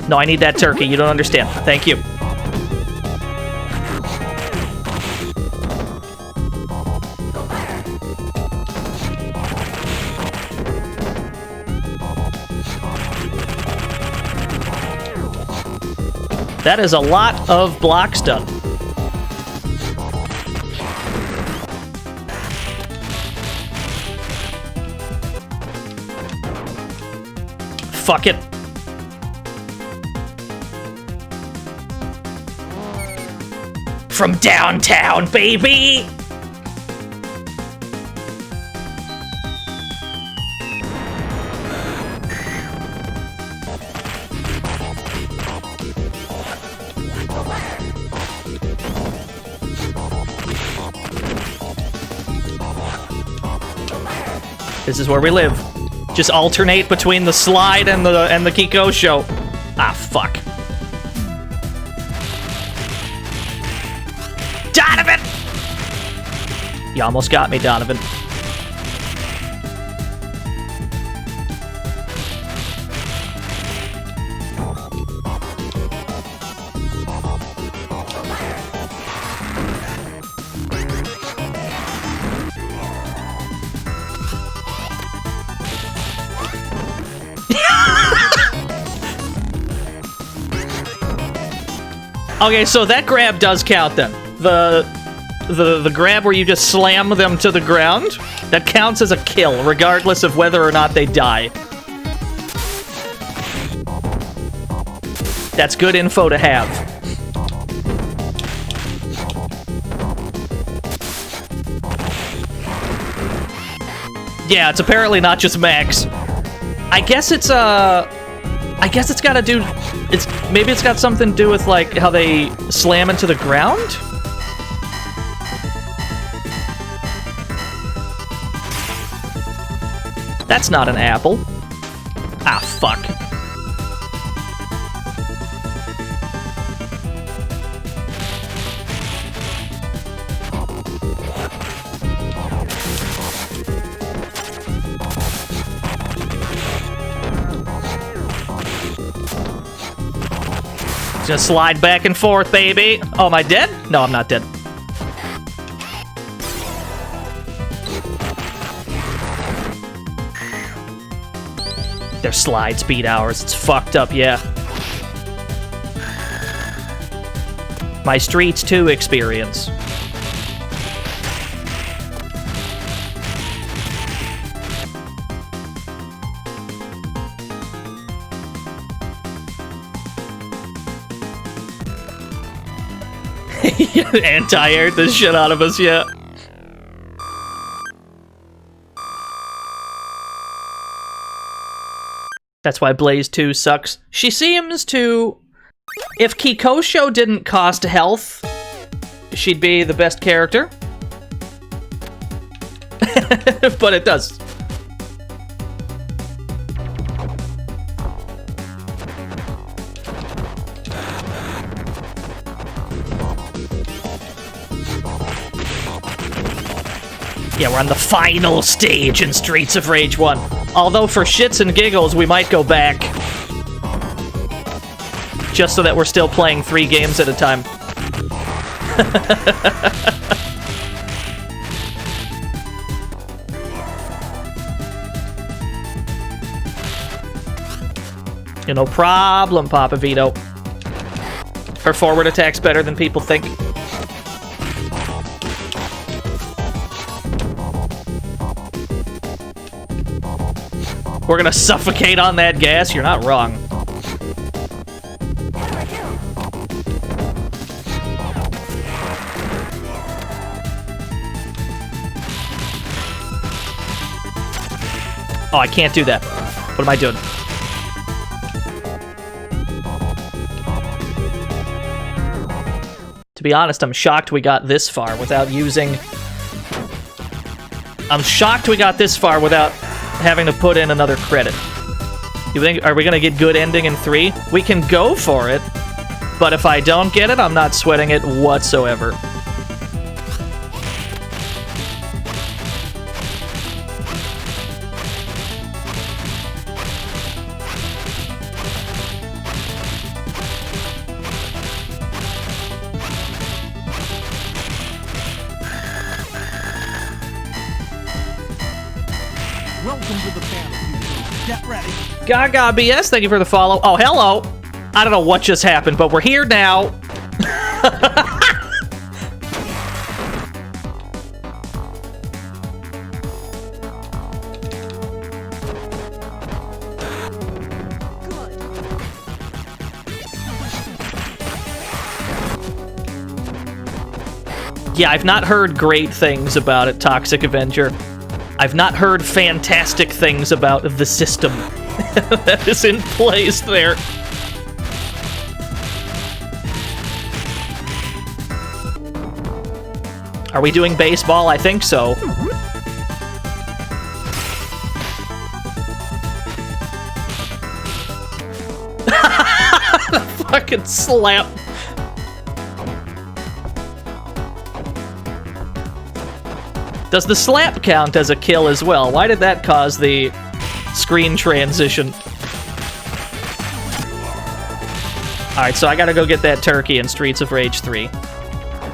No, I need that turkey. You don't understand. Thank you. That is a lot of blocks done. Fuck it. From downtown, baby! This is where we live. Just alternate between the slide and the Kiko show. Ah, fuck. Donovan! You almost got me, Donovan. Okay, so that grab does count then. The grab where you just slam them to the ground, that counts as a kill, regardless of whether or not they die. That's good info to have. Yeah, it's apparently not just Max. I guess it's gotta do... Maybe it's got something to do with, like, how they slam into the ground? That's not an apple. Ah, fuck. Just slide back and forth, baby. Oh, am I dead? No, I'm not dead. Their slide speed hours. It's fucked up, yeah. My Streets 2 experience. Anti-aired the shit out of us, yeah. That's why Blaze 2 sucks. She seems to... If Kikosho didn't cost health, she'd be the best character. But it does. Yeah, we're on the final stage in Streets of Rage 1. Although for shits and giggles, we might go back. Just so that we're still playing 3 games at a time. Yeah, no problem, Papa Vito. Her forward attack's better than people think. We're gonna suffocate on that gas? You're not wrong. Oh, I can't do that. What am I doing? To be honest, I'm shocked we got this far without using... I'm shocked we got this far without having to put in another credit. You think, are we gonna get good ending in 3? We can go for it, but if I don't get it, I'm not sweating it whatsoever. Welcome to the family. Get ready. Gaga BS, thank you for the follow. Oh, hello. I don't know what just happened, but we're here now. Yeah, I've not heard great things about it, Toxic Avenger. I've not heard fantastic things about the system that is in place there. Are we doing baseball? I think so. Fucking slap. Does the slap count as a kill as well? Why did that cause the screen transition? Alright, so I gotta go get that turkey in Streets of Rage 3.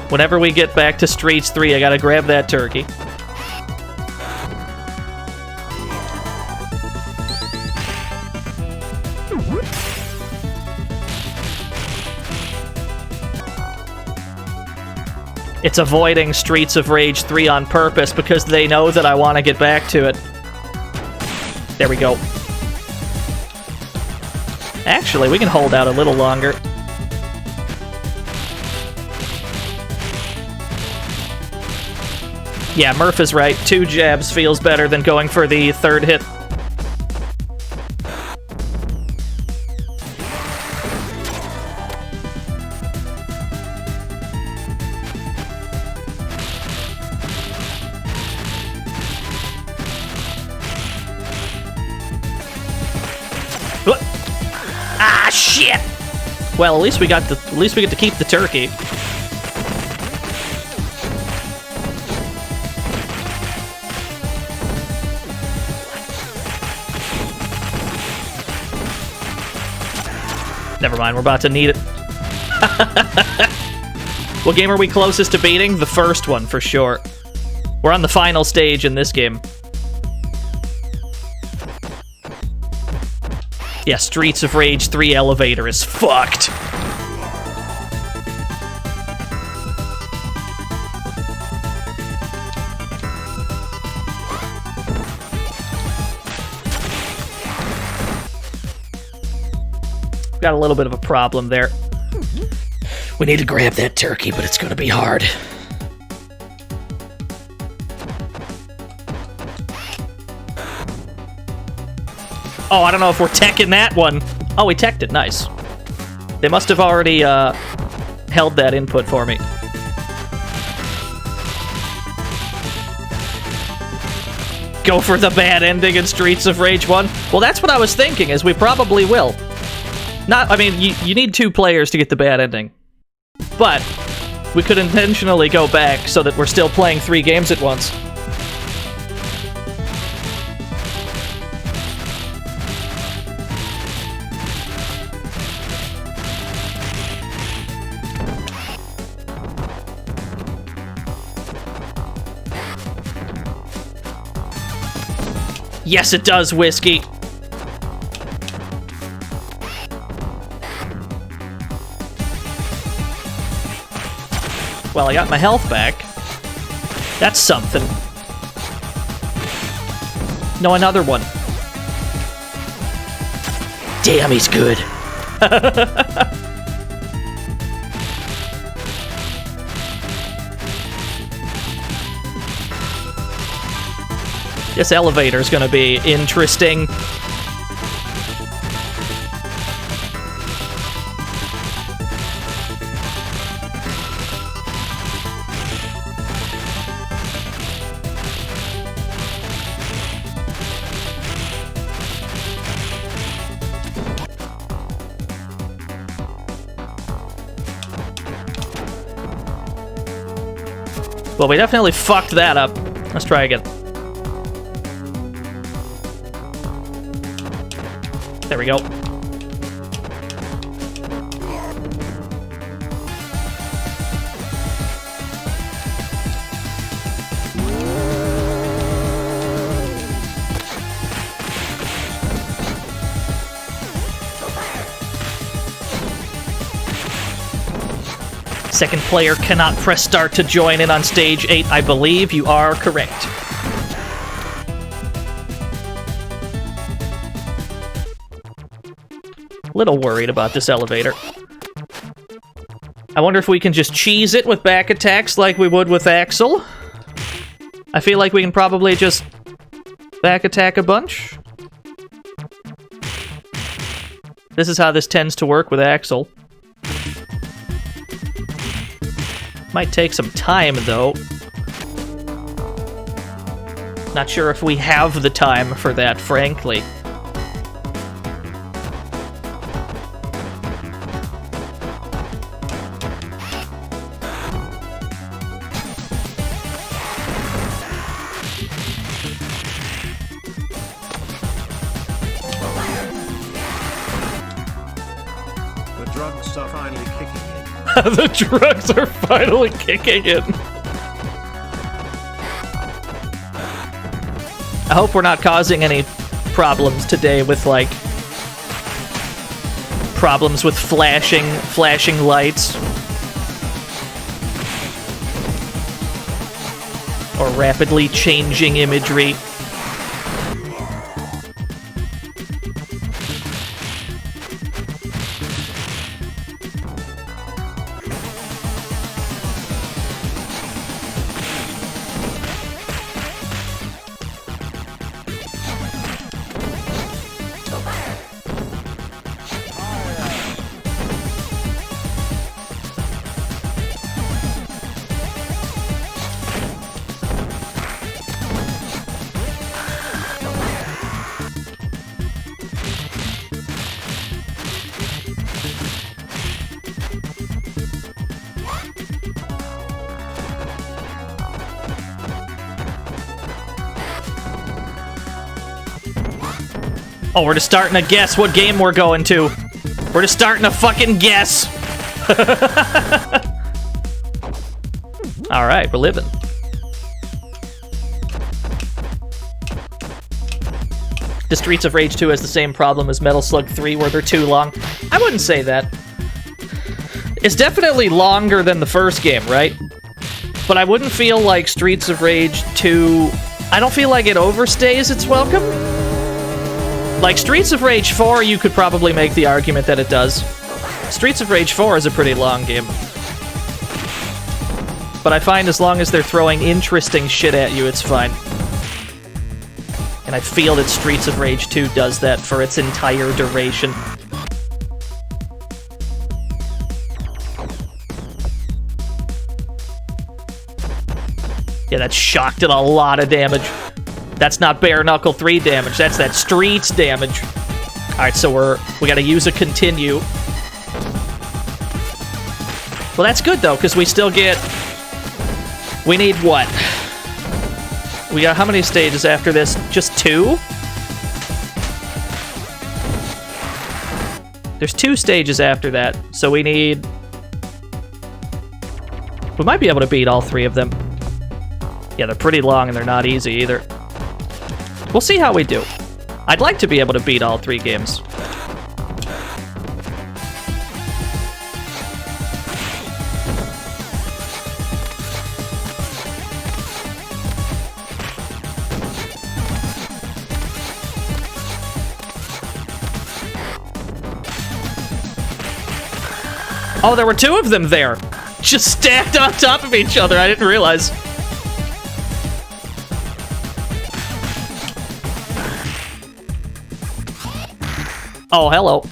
Whenever we get back to Streets 3, I gotta grab that turkey. It's avoiding Streets of Rage 3 on purpose because they know that I want to get back to it. There we go. Actually, we can hold out a little longer. Yeah, Murph is right. 2 jabs feels better than going for the 3rd hit. Ah, shit! Well, at least we get to keep the turkey. Never mind, we're about to need it. What game are we closest to beating? The first one, for sure. We're on the final stage in this game. Yeah, Streets of Rage 3 elevator is fucked. Got a little bit of a problem there. We need to grab that turkey, but it's gonna be hard. Oh, I don't know if we're teching that one. Oh, we teched it. Nice. They must have already held that input for me. Go for the bad ending in Streets of Rage 1? Well, that's what I was thinking, is we probably will. I mean, you need 2 players to get the bad ending. But we could intentionally go back so that we're still playing 3 games at once. Yes, it does, Whiskey. Well, I got my health back. That's something. No, another one. Damn, he's good. This elevator is going to be interesting. Well, we definitely fucked that up. Let's try again. There we go. Second player cannot press start to join in on stage 8. I believe you are correct. Little worried about this elevator. I wonder if we can just cheese it with back attacks like we would with Axel. I feel like we can probably just back attack a bunch. This is how this tends to work with Axel. Might take some time, though. Not sure if we have the time for that, frankly. drugs are finally kicking in. The drugs are finally kicking in. I hope we're not causing any problems today with, like, problems with flashing lights. Or rapidly changing imagery. Oh, we're just starting to guess what game we're going to. We're just starting to fucking guess. Alright, we're living. The Streets of Rage 2 has the same problem as Metal Slug 3 where they're too long. I wouldn't say that. It's definitely longer than the first game, right? But I wouldn't feel like Streets of Rage 2... I don't feel like it overstays its welcome. Like, Streets of Rage 4, you could probably make the argument that it does. Streets of Rage 4 is a pretty long game. But I find as long as they're throwing interesting shit at you, it's fine. And I feel that Streets of Rage 2 does that for its entire duration. Yeah, that shock did a lot of damage. That's not bare knuckle 3 damage. That's that streets damage. All right, so we got to use a continue. Well, that's good though, because we still get. We need what? We got how many stages after this? Just 2? There's 2 stages after that, so we need. We might be able to beat all 3 of them. Yeah, they're pretty long and they're not easy either. We'll see how we do. I'd like to be able to beat all 3 games. Oh, there were 2 of them there! Just stacked on top of each other, I didn't realize. Oh, hello.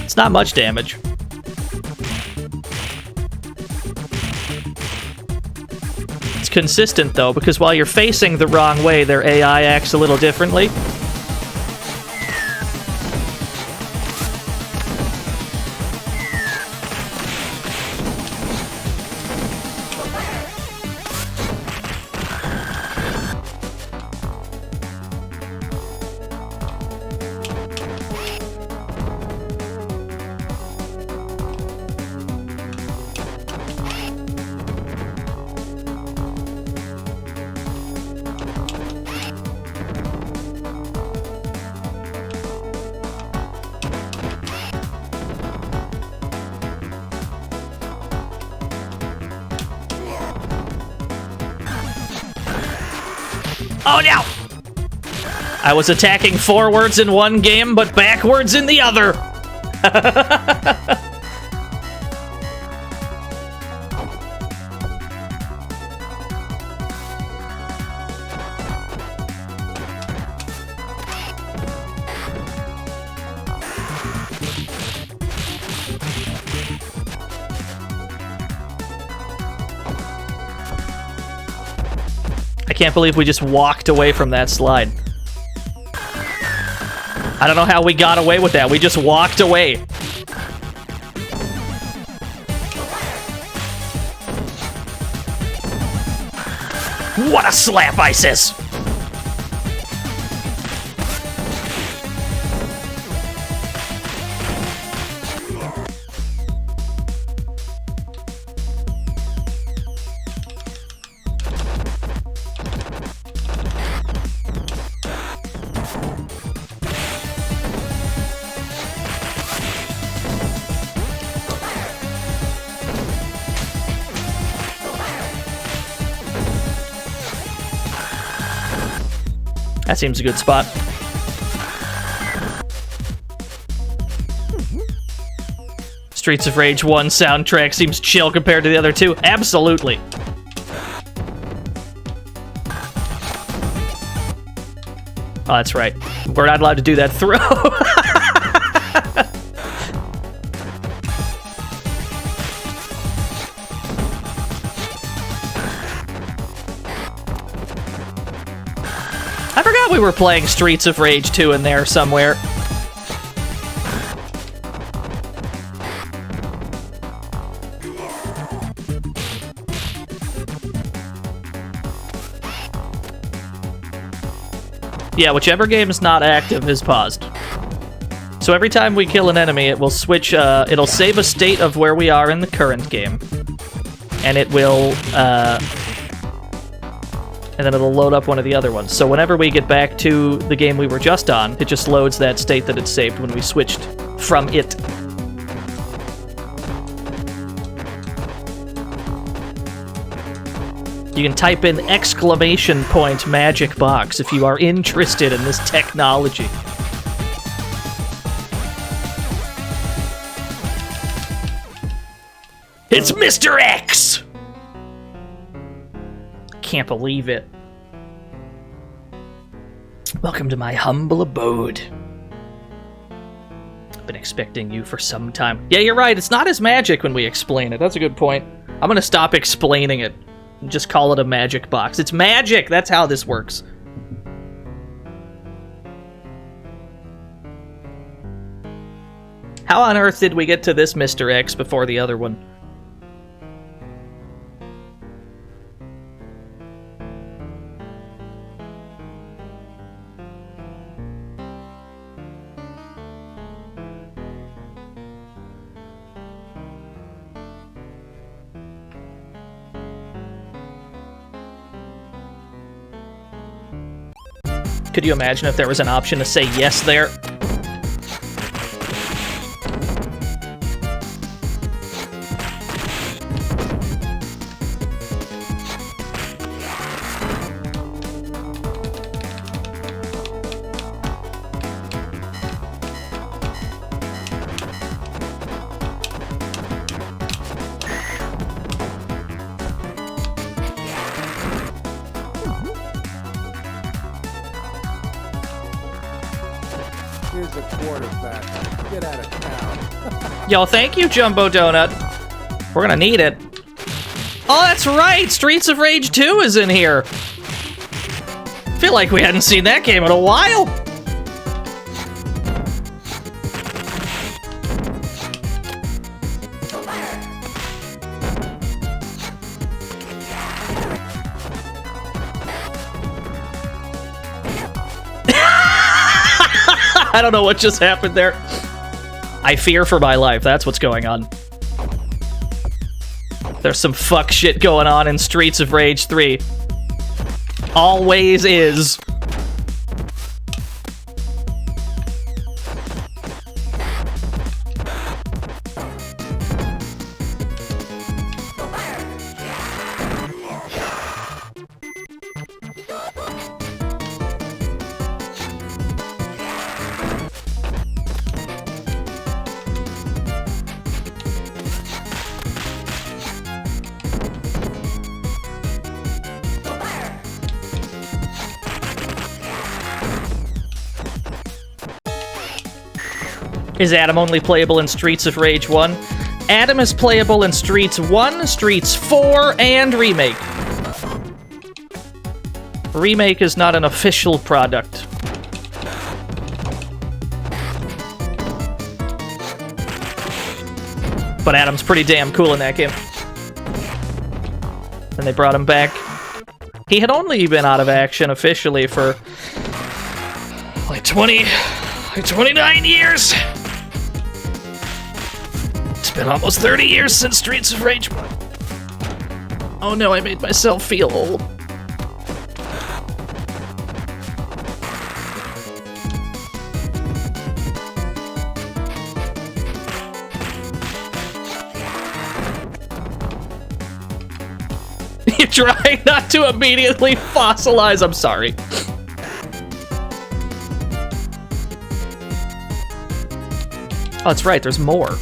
It's not much damage. Consistent though, because while you're facing the wrong way, their AI acts a little differently. Oh no! I was attacking forwards in one game, but backwards in the other! can't believe we just walked away from that slide. I don't know how we got away with that. We just walked away. What a slap, ISIS! That seems a good spot. Streets of Rage 1 soundtrack seems chill compared to the other two. Absolutely. Oh, that's right. We're not allowed to do that throw. I forgot we were playing Streets of Rage 2 in there somewhere. Yeah, whichever game is not active is paused. So every time we kill an enemy, it will switch, it'll save a state of where we are in the current game. And it will, and then it'll load up one of the other ones. So whenever we get back to the game we were just on, it just loads that state that it saved when we switched from it. You can type in !! magic box if you are interested in this technology. It's Mr. X! Can't believe it. Welcome to my humble abode. I've been expecting you for some time. Yeah, you're right. It's not as magic when we explain it. That's a good point. I'm gonna stop explaining it. Just call it a magic box. It's magic! That's how this works. How on earth did we get to this Mr. X before the other one? Could you imagine if there was an option to say yes there? Here's the quarterback. Get out of town. Yo, thank you, Jumbo Donut. We're gonna need it. Oh, that's right! Streets of Rage 2 is in here! Feel like we hadn't seen that game in a while! I don't know what just happened there. I fear for my life. That's what's going on. There's some fuck shit going on in Streets of Rage 3. Always is. Is Adam only playable in Streets of Rage 1? Adam is playable in Streets 1, Streets 4, and Remake. Remake is not an official product. But Adam's pretty damn cool in that game. And they brought him back. He had only been out of action officially for like 29 years. It's been almost 30 years since Streets of Rage. Oh no, I made myself feel old. You're trying not to immediately fossilize. I'm sorry. Oh, that's right. There's more.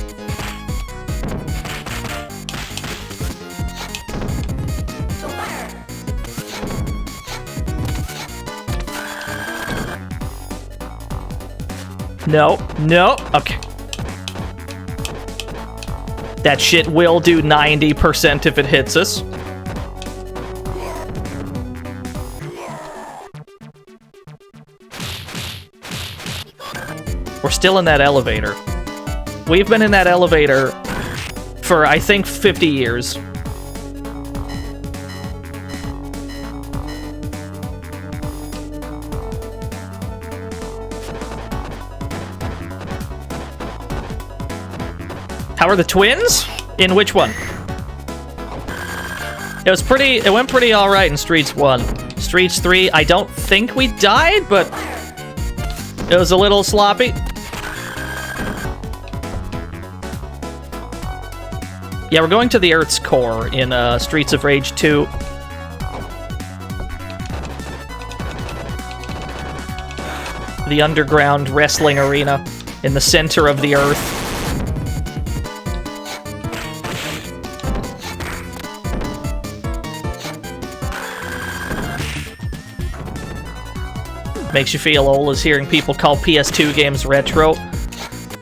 No. No. Okay. That shit will do 90% if it hits us. We're still in that elevator. We've been in that elevator for, I think, 50 years. How are the twins? In which one? It went pretty alright in Streets 1. Streets 3, I don't think we died, but it was a little sloppy. Yeah, we're going to the Earth's core in Streets of Rage 2. The underground wrestling arena in the center of the Earth. Makes you feel old as hearing people call PS2 games retro.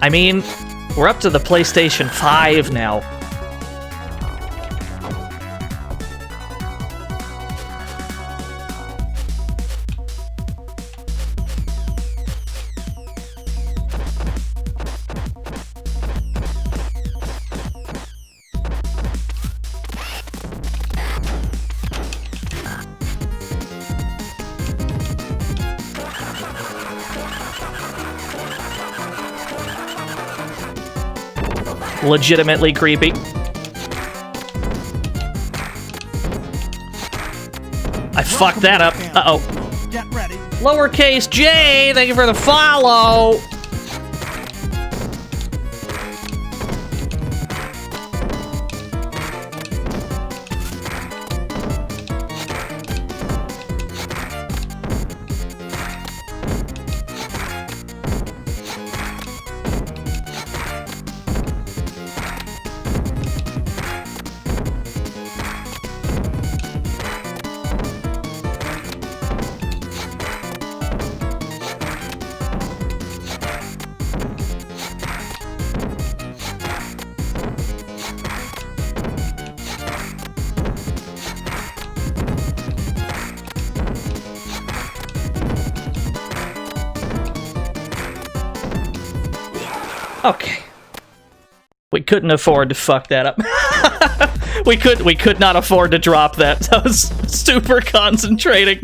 I mean, we're up to the PlayStation 5 now. Legitimately creepy. I fucked that up. Uh-oh. Get ready. Lowercase J, thank you for the follow. Okay. We couldn't afford to fuck that up. we could not afford to drop that. That was super concentrating.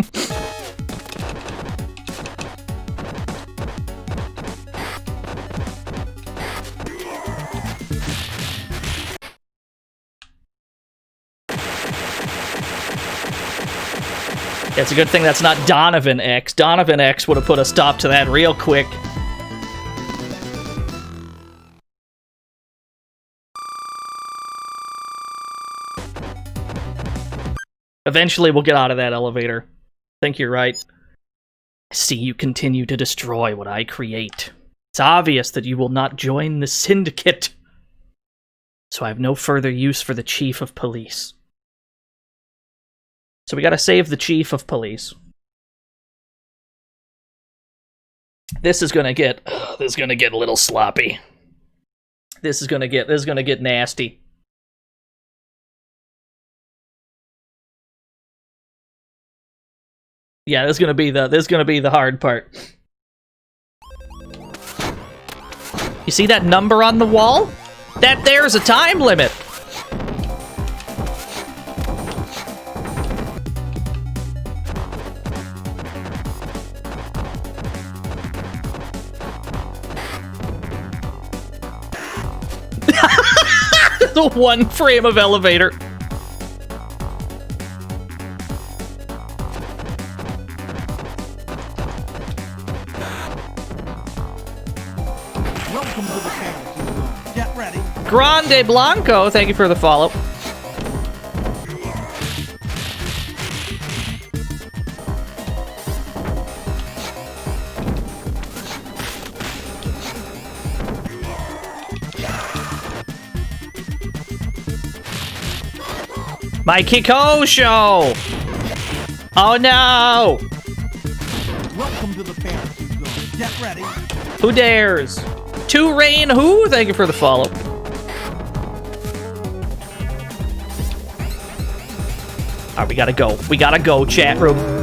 It's a good thing that's not Donovan X. Donovan X would have put a stop to that real quick. Eventually we'll get out of that elevator. I think you're right. I see you continue to destroy what I create. It's obvious that you will not join the syndicate. So I have no further use for the chief of police. So we gotta save the chief of police. This is gonna get a little sloppy. This is gonna get nasty. Yeah, this is gonna be the hard part. You see that number on the wall? That there's a time limit. The one frame of elevator. Welcome to the fantasy zone. Get ready. Grande Blanco, thank you for the follow. My Kiko show! Oh no! Welcome to the fantasy zone. Get ready. Who dares? To Rain Who? Thank you for the follow. Alright, we gotta go. We gotta go, chat room.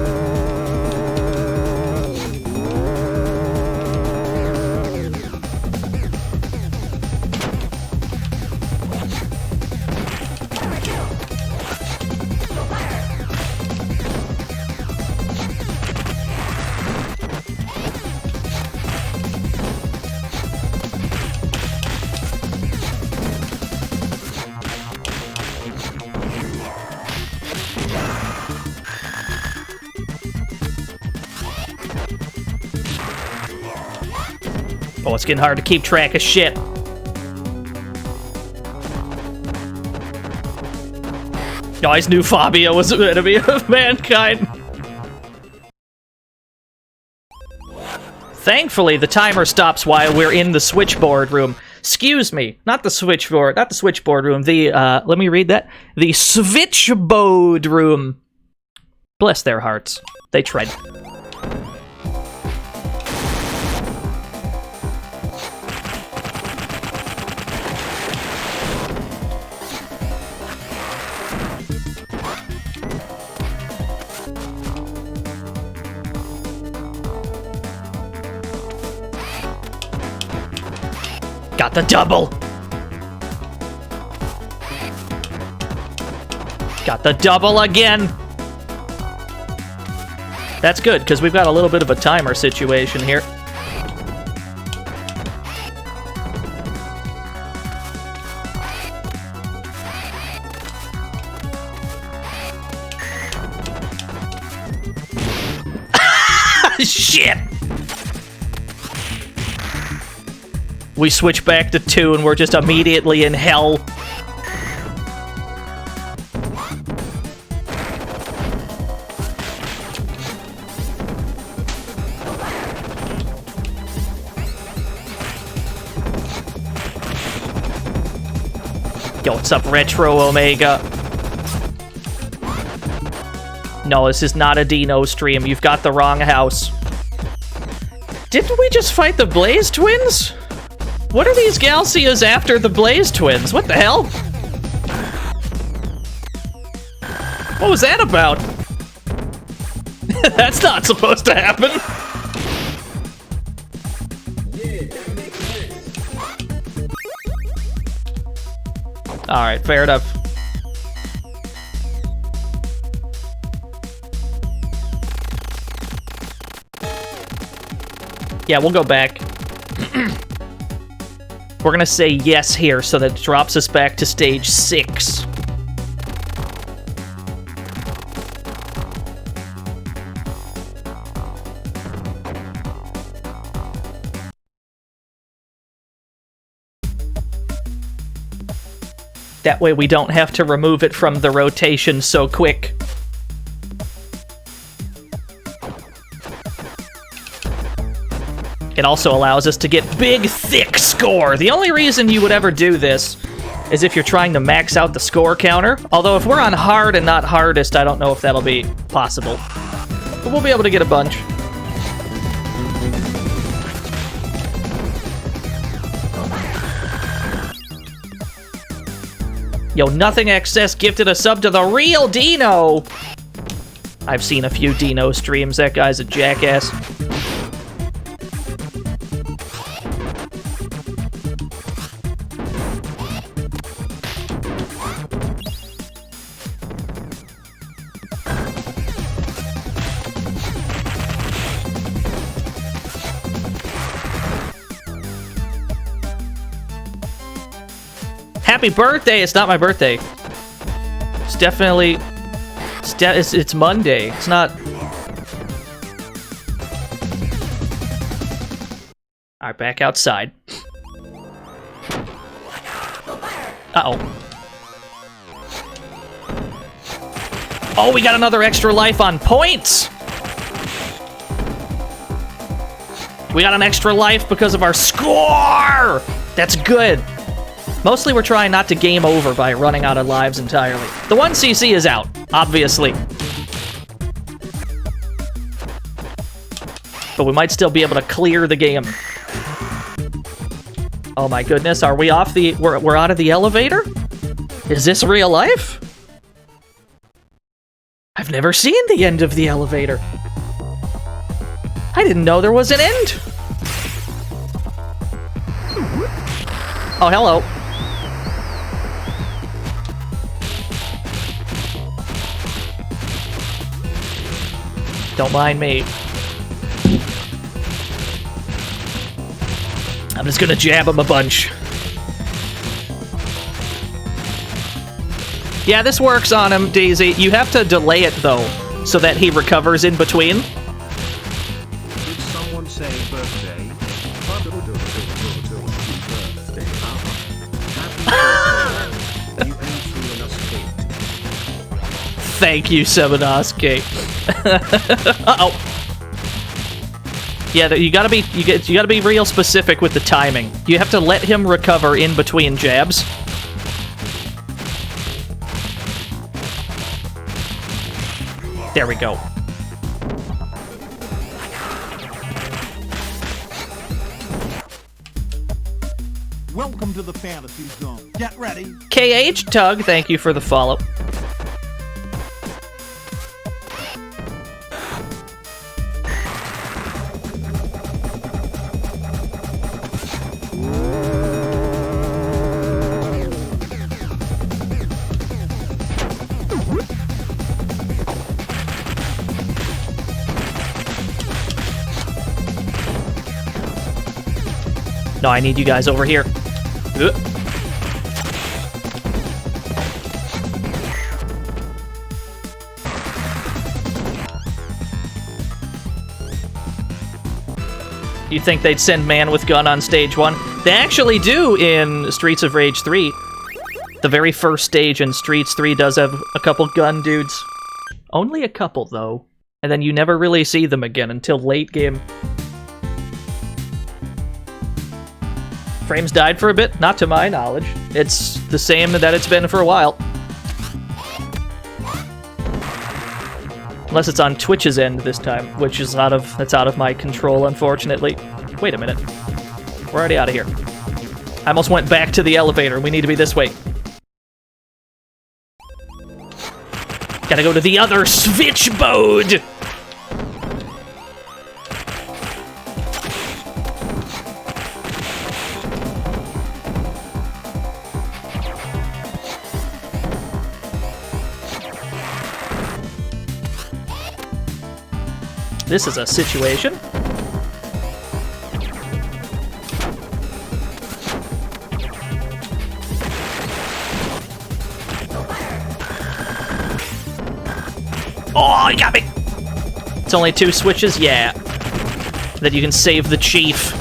Oh, it's getting hard to keep track of shit. I always knew Fabio was an enemy of mankind. Thankfully, the timer stops while we're in the switchboard room. Excuse me, not the switchboard room. The, let me read that. The switchboard room. Bless their hearts. They tried. Got the double! Got the double again! That's good, because we've got a little bit of a timer situation here. Shit! We switch back to 2 and we're just immediately in hell. Yo, what's up, Retro Omega? No, this is not a Dino stream. You've got the wrong house. Didn't we just fight the Blaze Twins? What are these Galcias after the Blaze Twins? What the hell? What was that about? That's not supposed to happen. Yeah, that makes sense. Alright, fair enough. Yeah, we'll go back. We're gonna say yes here so that it drops us back to stage 6. That way we don't have to remove it from the rotation so quick. It also allows us to get big, thick score. The only reason you would ever do this is if you're trying to max out the score counter. Although if we're on hard and not hardest, I don't know if that'll be possible. But we'll be able to get a bunch. Yo, Nothing Excess gifted a sub to the real Dino. I've seen a few Dino streams. That guy's a jackass. Happy birthday! It's not my birthday. It's definitely... It's Monday. It's not... Alright, back outside. Uh-oh. Oh, we got another extra life on points! We got an extra life because of our score! That's good. Mostly we're trying not to game over by running out of lives entirely. The 1cc is out, obviously. But we might still be able to clear the game. Oh my goodness, are we off the... We're out of the elevator? Is this real life? I've never seen the end of the elevator. I didn't know there was an end. Oh, hello. Don't mind me. I'm just gonna jab him a bunch. Yeah, this works on him, Daisy. You have to delay it, though, so that he recovers in between. Did someone say birthday? Birthday. Happy birthday. You ain't fooling us, kid. Thank you, Seminoski. Uh-oh. Yeah, you gotta be real specific with the timing. You have to let him recover in between jabs. There we go. Welcome to the fantasy zone. Get ready. KH Tug, thank you for the follow. No, I need you guys over here. You'd think they'd send Man with Gun on stage 1. They actually do in Streets of Rage 3. The very first stage in Streets 3 does have a couple gun dudes. Only a couple, though. And then you never really see them again until late game. Frames died for a bit? Not to my knowledge. It's the same that it's been for a while. Unless it's on Twitch's end this time, which is out of my control, unfortunately. Wait a minute. We're already out of here. I almost went back to the elevator. We need to be this way. Gotta go to the other switchboard! This is a situation. Oh, he got me! It's only 2 switches? Yeah. That you can save the chief.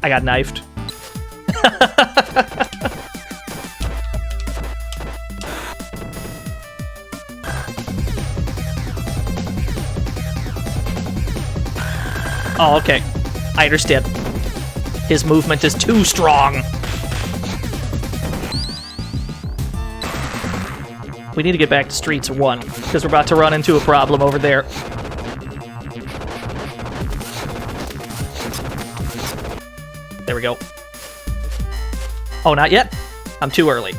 I got knifed. Oh, okay. I understand. His movement is too strong. We need to get back to Streets 1, because we're about to run into a problem over there. There we go. Oh, not yet? I'm too early.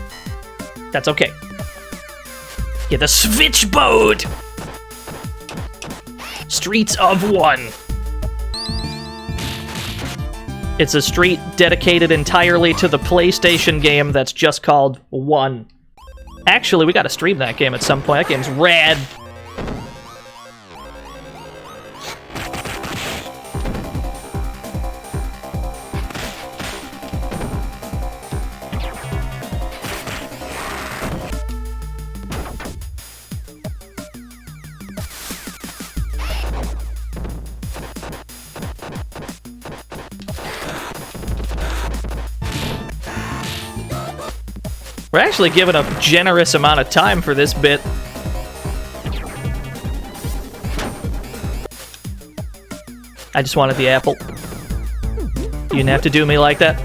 That's okay. Yeah, the switchboard! Streets of One. It's a street dedicated entirely to the PlayStation game that's just called One. Actually, we gotta stream that game at some point. That game's rad. We're actually given a generous amount of time for this bit. I just wanted the apple. You didn't have to do me like that.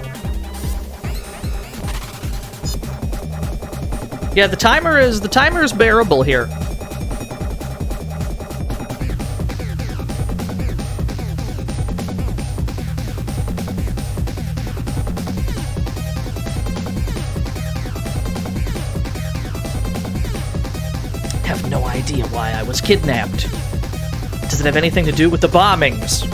Yeah, the timer is bearable here. Have no idea why I was kidnapped. Does it have anything to do with the bombings?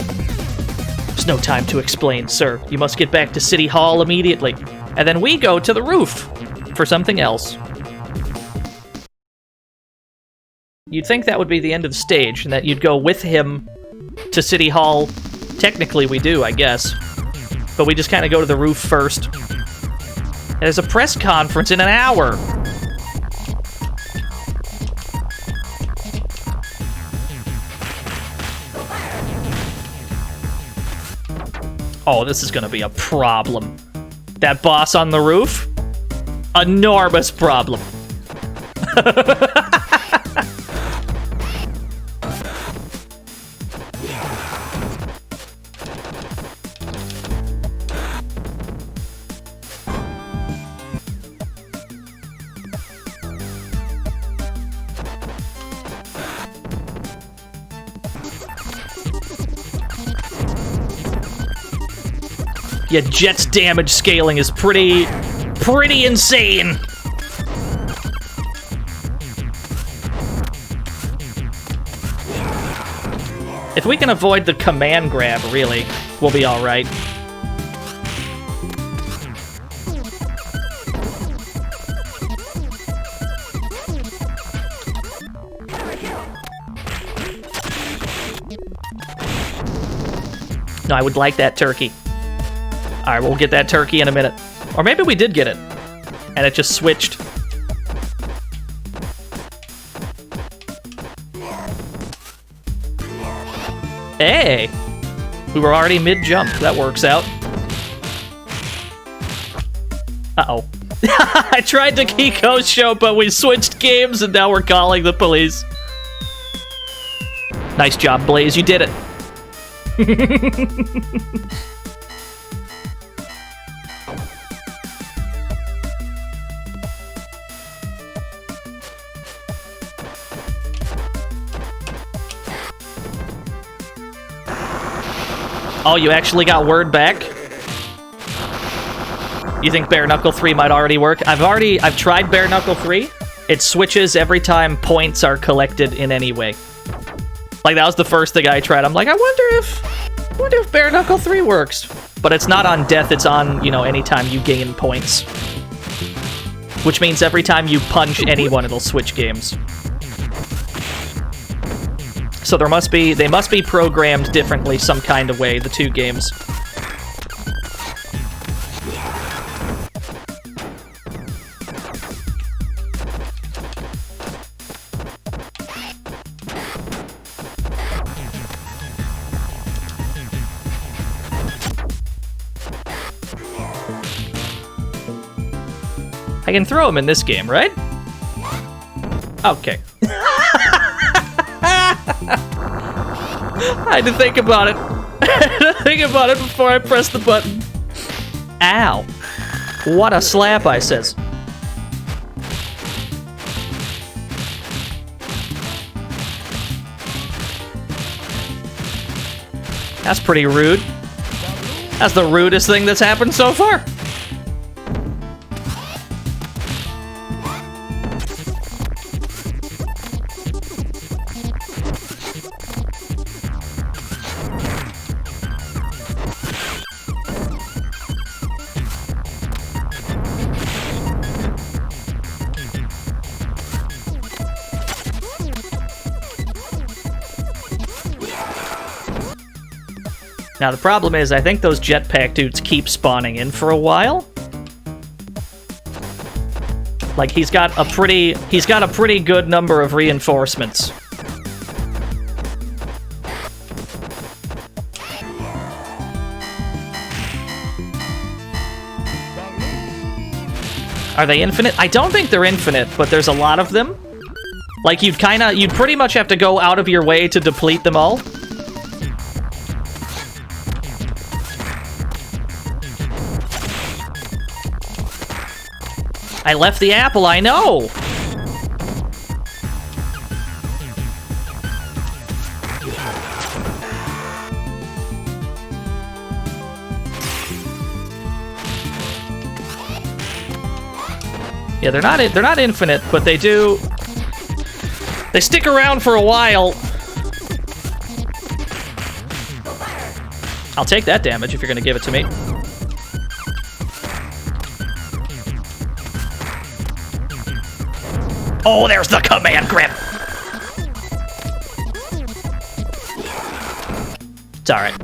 There's no time to explain, sir. You must get back to City Hall immediately. And then we go to the roof for something else. You'd think that would be the end of the stage, and that you'd go with him to City Hall. Technically we do, I guess. But we just kind of go to the roof first. There's a press conference in an hour. Oh, this is gonna be a problem. That boss on the roof? Enormous problem. Yeah, Jet's damage scaling is pretty insane. If we can avoid the command grab, really, we'll be all right. No, I would like that turkey. Alright, we'll get that turkey in a minute. Or maybe we did get it, and it just switched. Hey! We were already mid-jump. That works out. Uh-oh. I tried to Kiko's show, but we switched games, and now we're calling the police. Nice job, Blaze. You did it. Oh, you actually got word back? You think Bare Knuckle 3 might already work? I've tried Bare Knuckle 3. It switches every time points are collected in any way. Like, that was the first thing I tried. I'm like, I wonder if Bare Knuckle 3 works. But it's not on death, it's on, you know, anytime you gain points. Which means every time you punch anyone, it'll switch games. So they must be programmed differently some kind of way, the two games. I can throw him in this game, right? Okay. I had to think about it. I had to think about it before I pressed the button. Ow. What a slap, I says. That's pretty rude. That's the rudest thing that's happened so far. Now the problem is, I think those jetpack dudes keep spawning in for a while. Like he's got a pretty good number of reinforcements. Are they infinite? I don't think they're infinite, but there's a lot of them. Like you'd pretty much have to go out of your way to deplete them all. I left the apple, I know! Yeah, they're not infinite, but they stick around for a while. I'll take that damage if you're gonna give it to me. Oh, there's the command grip! It's alright.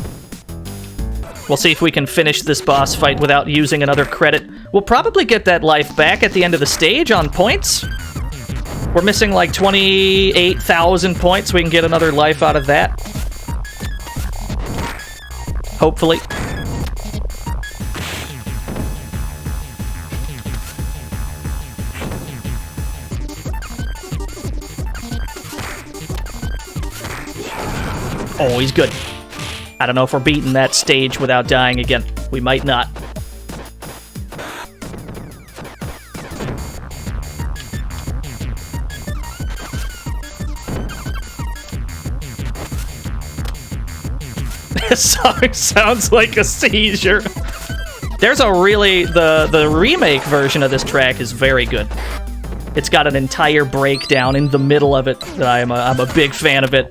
We'll see if we can finish this boss fight without using another credit. We'll probably get that life back at the end of the stage on points. We're missing like 28,000 points. We can get another life out of that. Hopefully. Oh, he's good. I don't know if we're beating that stage without dying again. We might not. This song sounds like a seizure. There's a really... The remake version of this track is very good. It's got an entire breakdown in the middle of it that I'm a big fan of it.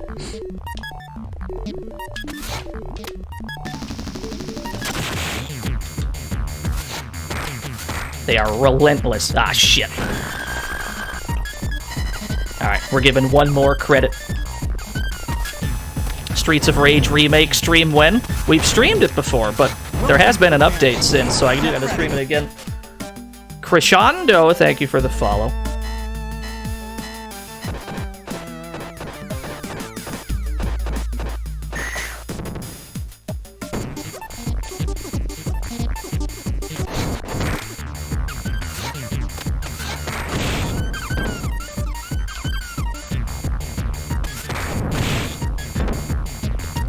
They are relentless. Ah, shit. Alright, we're given one more credit. Streets of Rage remake, stream when? We've streamed it before, but there has been an update since, so I do gotta stream it again. Crescendo, thank you for the follow.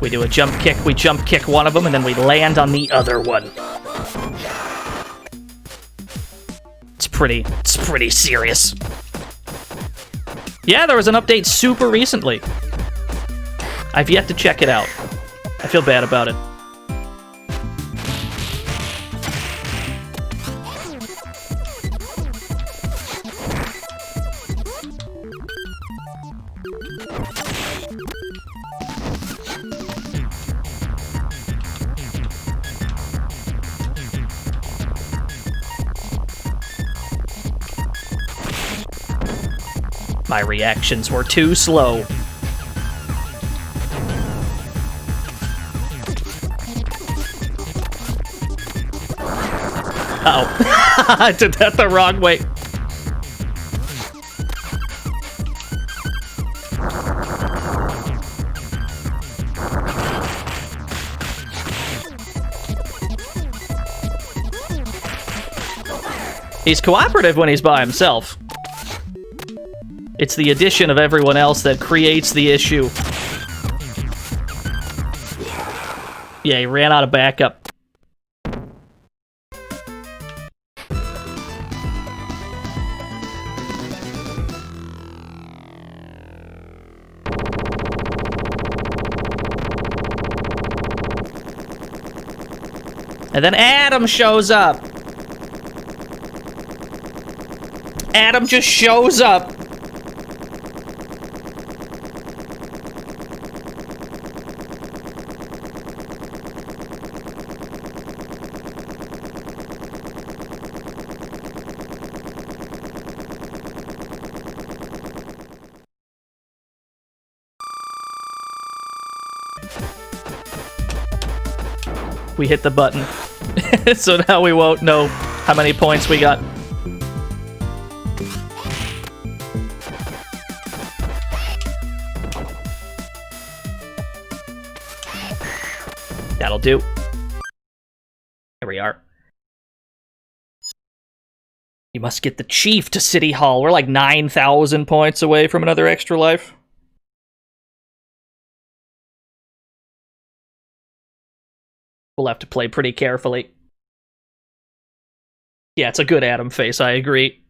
We do a jump kick, we jump kick one of them, and then we land on the other one. It's pretty serious. Yeah, there was an update super recently. I've yet to check it out. I feel bad about it. My reactions were too slow. Uh-oh. I did that the wrong way. He's cooperative when he's by himself. It's the addition of everyone else that creates the issue. Yeah, he ran out of backup. And then Adam shows up. Adam just shows up. we hit the button. So now we won't know how many points we got. That'll do. Here we are. You must get the chief to City Hall. We're like 9,000 points away from another extra life. We'll have to play pretty carefully. Yeah, it's a good Adam face, I agree.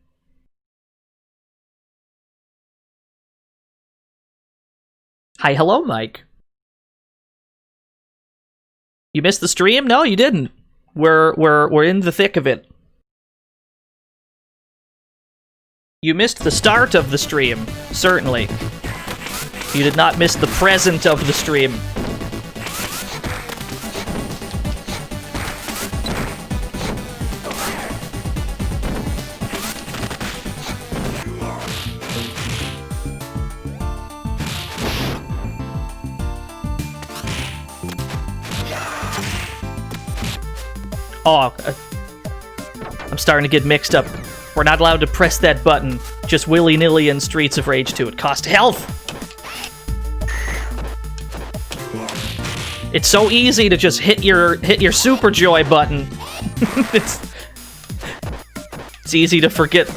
Hi, hello, Mike. You missed the stream? No, you didn't. We're in the thick of it. You missed the start of the stream, certainly. You did not miss the present of the stream. Oh, I'm starting to get mixed up. We're not allowed to press that button just willy-nilly in Streets of Rage 2. It costs health! It's so easy to just hit your Super Joy button. it's easy to forget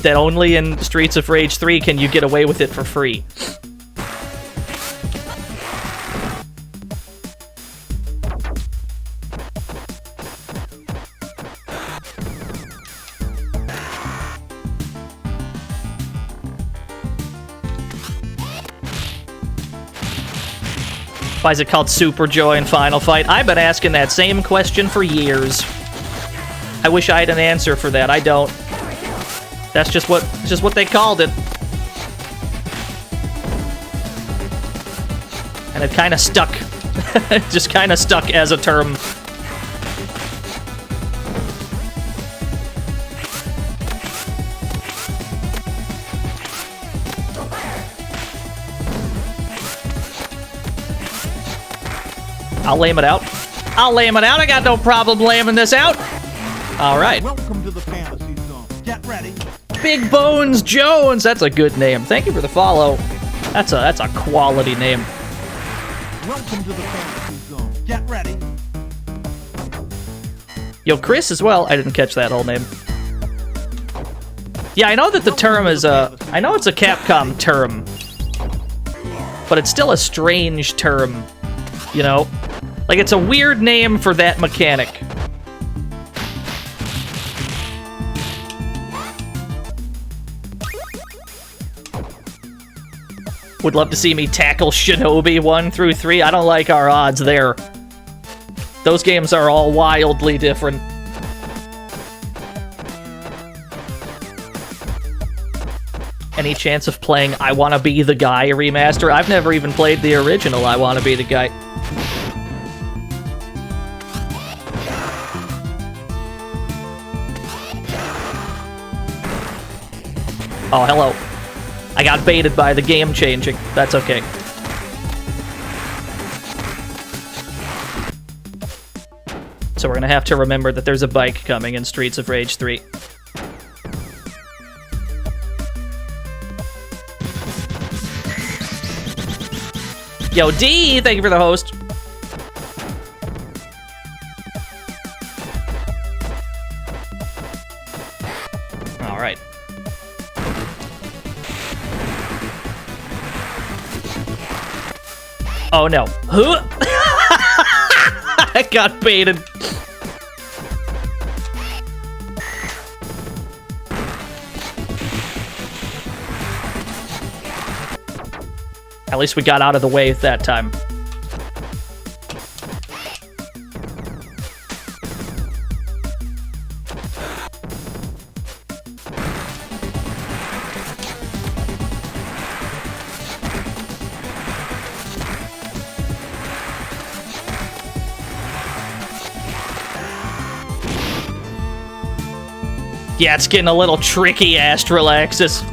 that only in Streets of Rage 3 can you get away with it for free. Why is it called Super Joy in Final Fight? I've been asking that same question for years. I wish I had an answer for that. I don't. That's just what they called it. And it kind of stuck. It just kind of stuck as a term. I'll lame it out. I'll lame it out. I got no problem laming this out. All right. Welcome to the fantasy zone. Get ready. Big Bones Jones. That's a good name. Thank you for the follow. That's a quality name. Welcome to the fantasy zone. Get ready. Yo, Chris as well. I didn't catch that whole name. Yeah, I know that the term is I know it's a Capcom term, but it's still a strange term. You know? Like, it's a weird name for that mechanic. Would love to see me tackle Shinobi 1 through 3. I don't like our odds there. Those games are all wildly different. Any chance of playing I Wanna Be the Guy remaster? I've never even played the original I Wanna Be the Guy. Oh, hello. I got baited by the game changing. That's okay. So we're gonna have to remember that there's a bike coming in Streets of Rage 3. Yo, D, thank you for the host. All right. Oh no. Huh? I got baited. At least we got out of the way that time. Yeah, it's getting a little tricky, Astral Axis.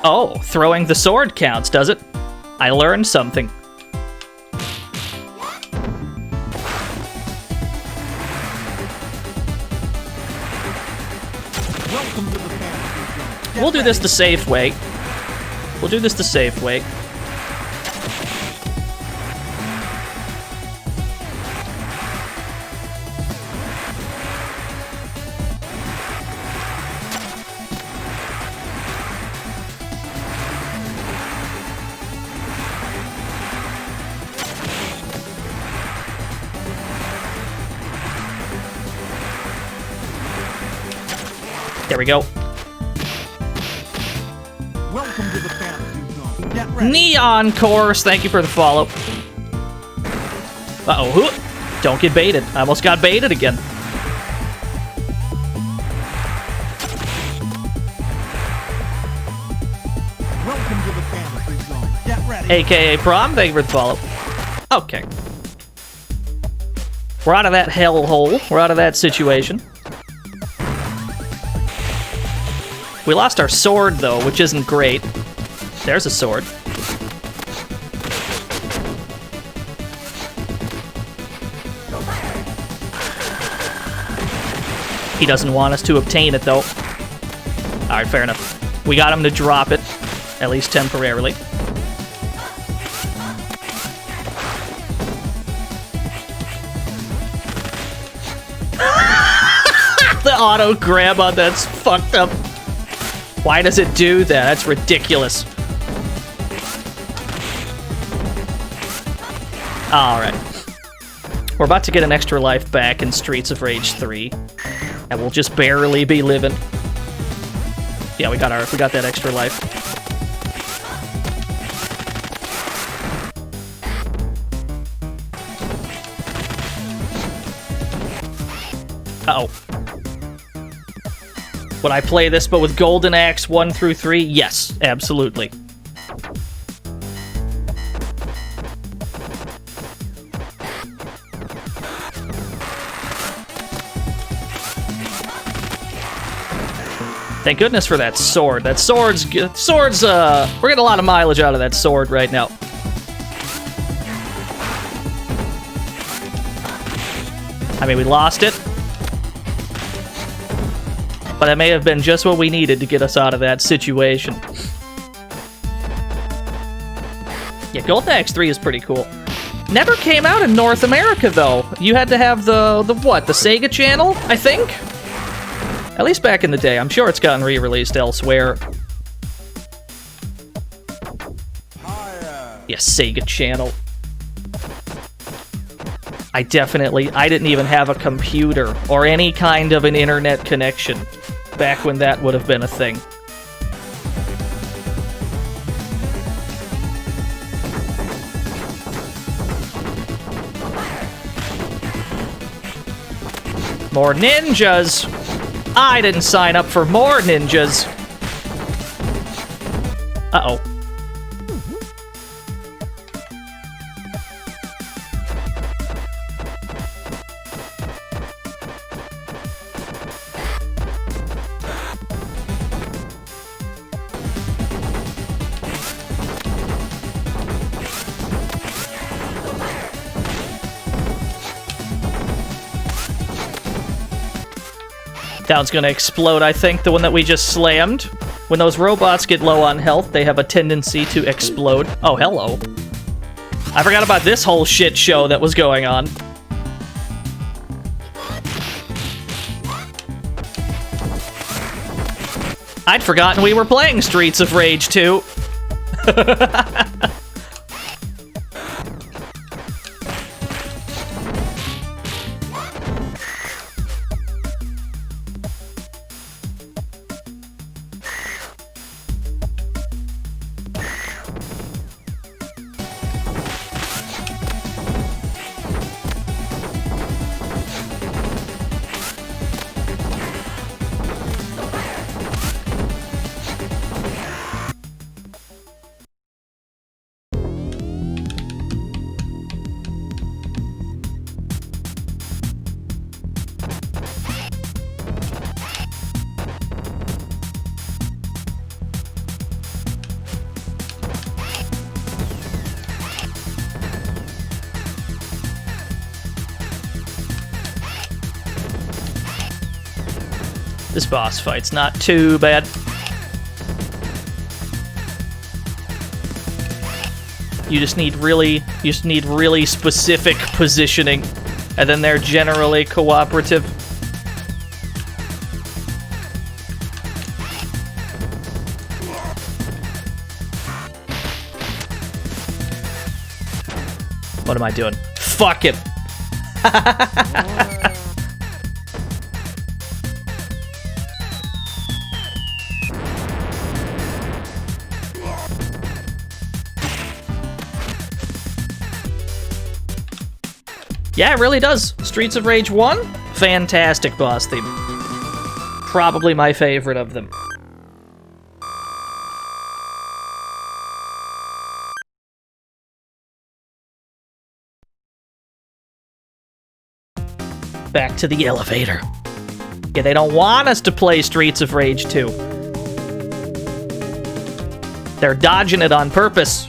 Oh, throwing the sword counts, does it? I learned something. Welcome to the fantasy zone. We'll do this the safe way. We'll do this the safe way. There we go. Welcome to the fantasy zone. Get ready. Neon Course, thank you for the follow. Uh-oh. Don't get baited. I almost got baited again. Welcome to the fantasy zone. Get ready. AKA Prom, thank you for the follow. Okay. We're out of that hellhole. We're out of that situation. We lost our sword, though, which isn't great. There's a sword. He doesn't want us to obtain it, though. Alright, fair enough. We got him to drop it, at least temporarily. The auto grab on that's fucked up. Why does it do that? That's ridiculous. Alright. We're about to get an extra life back in Streets of Rage 3. And we'll just barely be living. Yeah, we got that extra life. Uh-oh. Would I play this but with Golden Axe 1 through 3? Yes, absolutely. Thank goodness for that sword. That sword's good. We're getting a lot of mileage out of that sword right now. I mean, we lost it. But that may have been just what we needed to get us out of that situation. Yeah, Golden Axe 3 is pretty cool. Never came out in North America, though. You had to have the Sega channel, I think? At least back in the day. I'm sure it's gotten re-released elsewhere. Yeah, Sega channel. I didn't even have a computer or any kind of an internet connection back when that would have been a thing. More ninjas! I didn't sign up for more ninjas! Uh-oh. Down's gonna explode, I think, the one that we just slammed. When those robots get low on health, they have a tendency to explode. Oh, hello. I forgot about this whole shit show that was going on. I'd forgotten we were playing Streets of Rage 2. This boss fight's not too bad. You just need really specific positioning, and then they're generally cooperative. What am I doing? Fuck it. Yeah, it really does. Streets of Rage 1, fantastic boss theme. Probably my favorite of them. Back to the elevator. Yeah, they don't want us to play Streets of Rage 2. They're dodging it on purpose.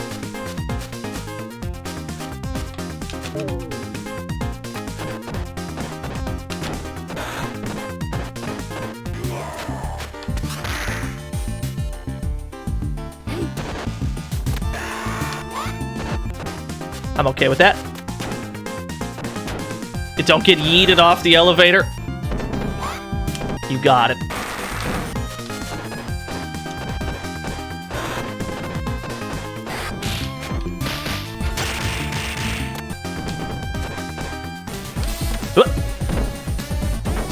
I'm okay with that. Don't get yeeted off the elevator. You got it.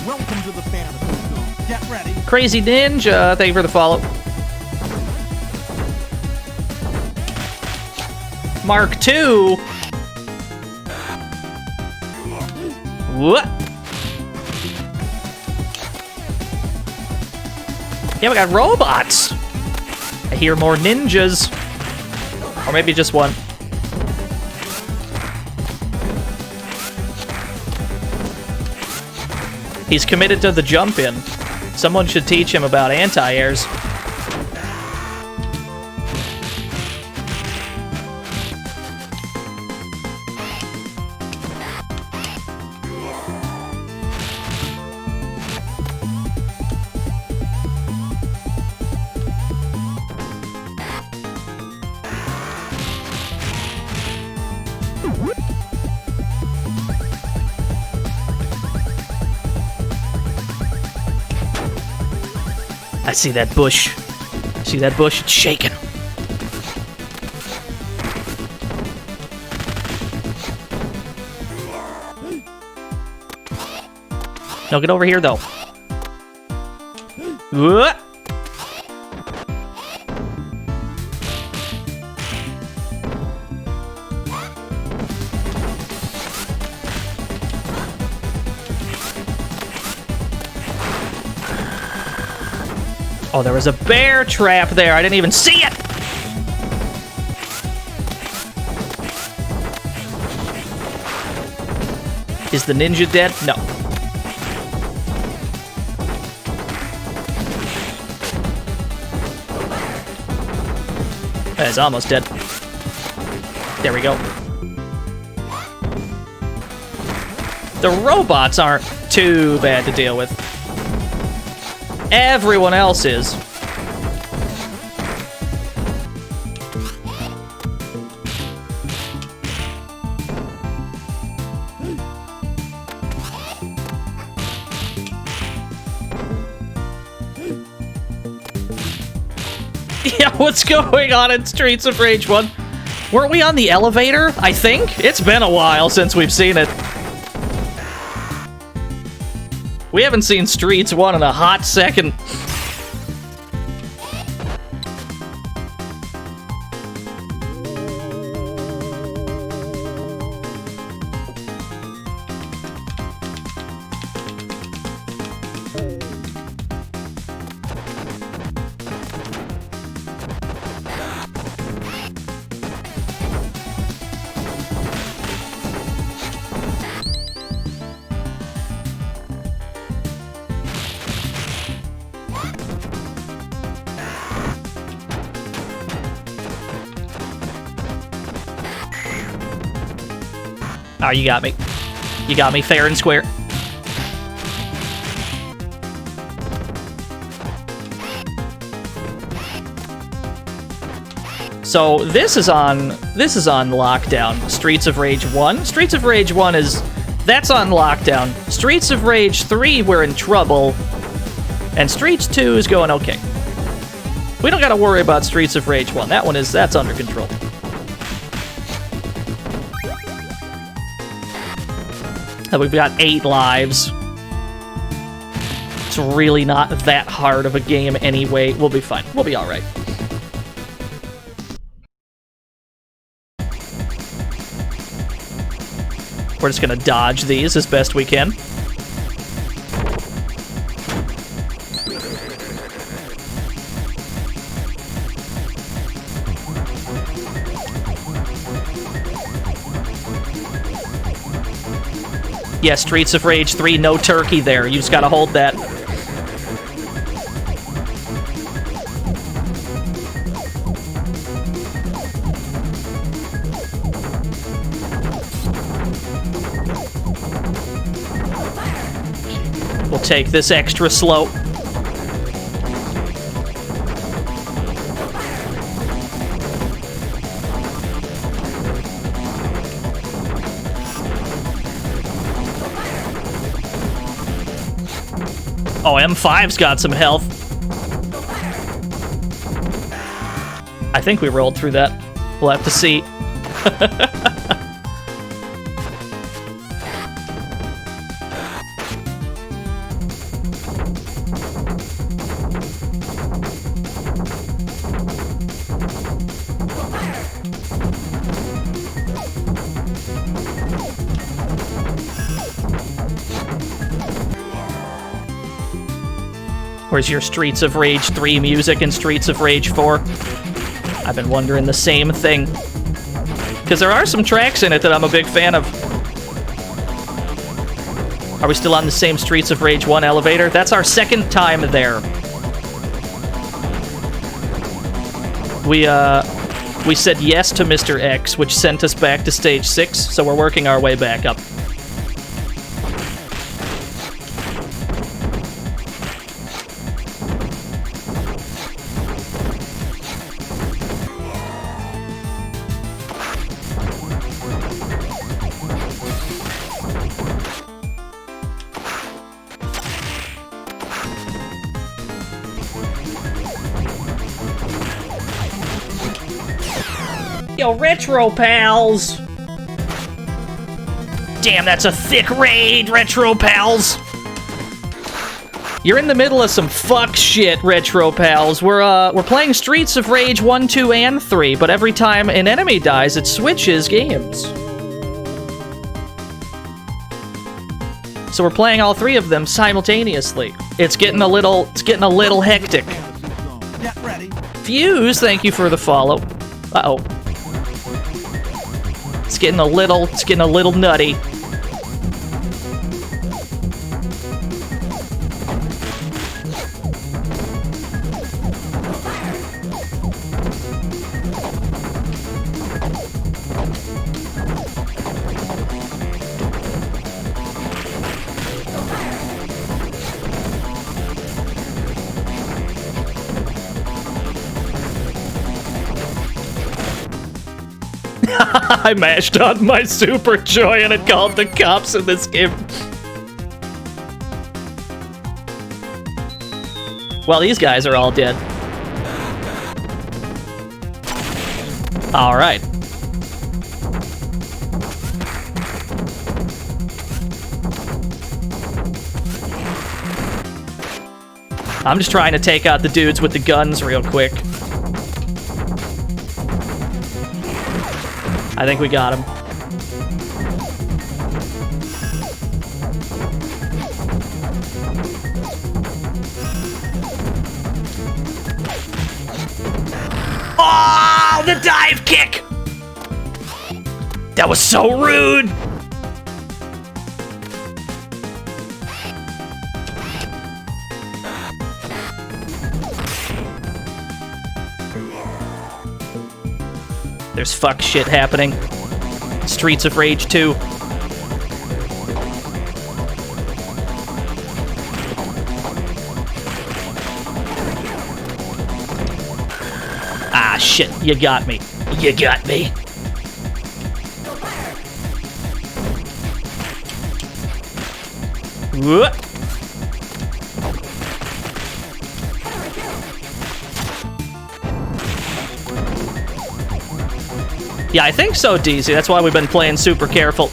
Welcome to the fantasy zone. Get ready. Crazy Ninja, thank you for the follow. Mark II. What? Yeah, we got robots. I hear more ninjas. Or maybe just one. He's committed to the jump-in. Someone should teach him about anti-airs. I see that bush. See that bush? It's shaking. No, get over here, though. What? Oh, there was a bear trap there. I didn't even see it. Is the ninja dead? No. It's almost dead. There we go. The robots aren't too bad to deal with. Everyone else is. Yeah, what's going on in Streets of Rage 1? Weren't we on the elevator? I think? It's been a while since we've seen it. We haven't seen Streets 1 in a hot second. Oh, you got me. You got me fair and square. So this is on lockdown. Streets of Rage 1. Streets of Rage 1 that's on lockdown. Streets of Rage 3, we're in trouble. And Streets 2 is going okay. We don't gotta worry about Streets of Rage 1. That's under control. And we've got 8 lives. It's really not that hard of a game anyway. We'll be fine. We'll be alright. We're just gonna dodge these as best we can. Yeah, Streets of Rage 3, no turkey there. You just gotta hold that. We'll take this extra slope. Oh, M5's got some health. I think we rolled through that. We'll have to see. Where's your Streets of Rage 3 music and Streets of Rage 4? I've been wondering the same thing. Because there are some tracks in it that I'm a big fan of. Are we still on the same Streets of Rage 1 elevator? That's our second time there. We said yes to Mr. X, which sent us back to stage 6, so we're working our way back up. Yo, Retro Pals! Damn, that's a thick raid, Retro Pals! You're in the middle of some fuck shit, Retro Pals. We're playing Streets of Rage 1, 2, and 3, but every time an enemy dies, it switches games. So we're playing all 3 of them simultaneously. It's getting a little hectic. Get ready. Fuse, thank you for the follow. Uh-oh. It's getting a little nutty. I mashed on my Super Joy and it called the cops in this game. Well, these guys are all dead. Alright. I'm just trying to take out the dudes with the guns real quick. I think we got him. Oh, the dive kick! That was so rude! There's fuck shit happening. Streets of Rage 2. Ah, shit. You got me. You got me. Whoop. Yeah, I think so, DZ. That's why we've been playing super careful.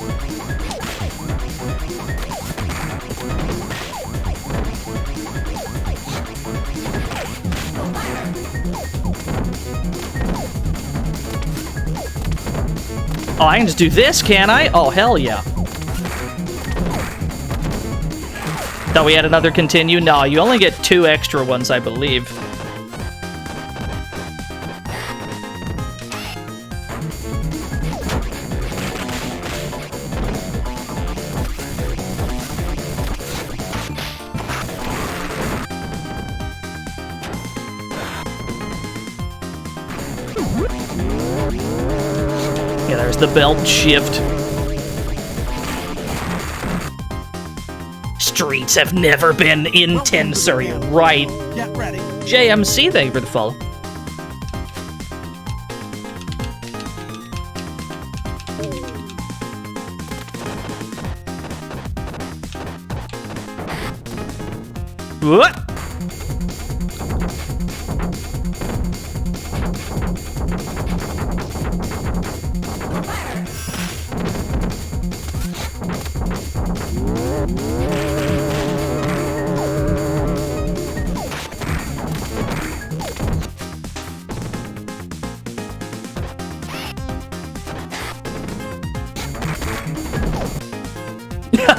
Oh, I can just do this, can I? Oh, hell yeah. Thought we had another continue? No, you only get 2 extra ones, I believe. Yeah, there's the belt shift. Streets have never been intenser, you're right. Get ready. JMC, thank you for the follow. What?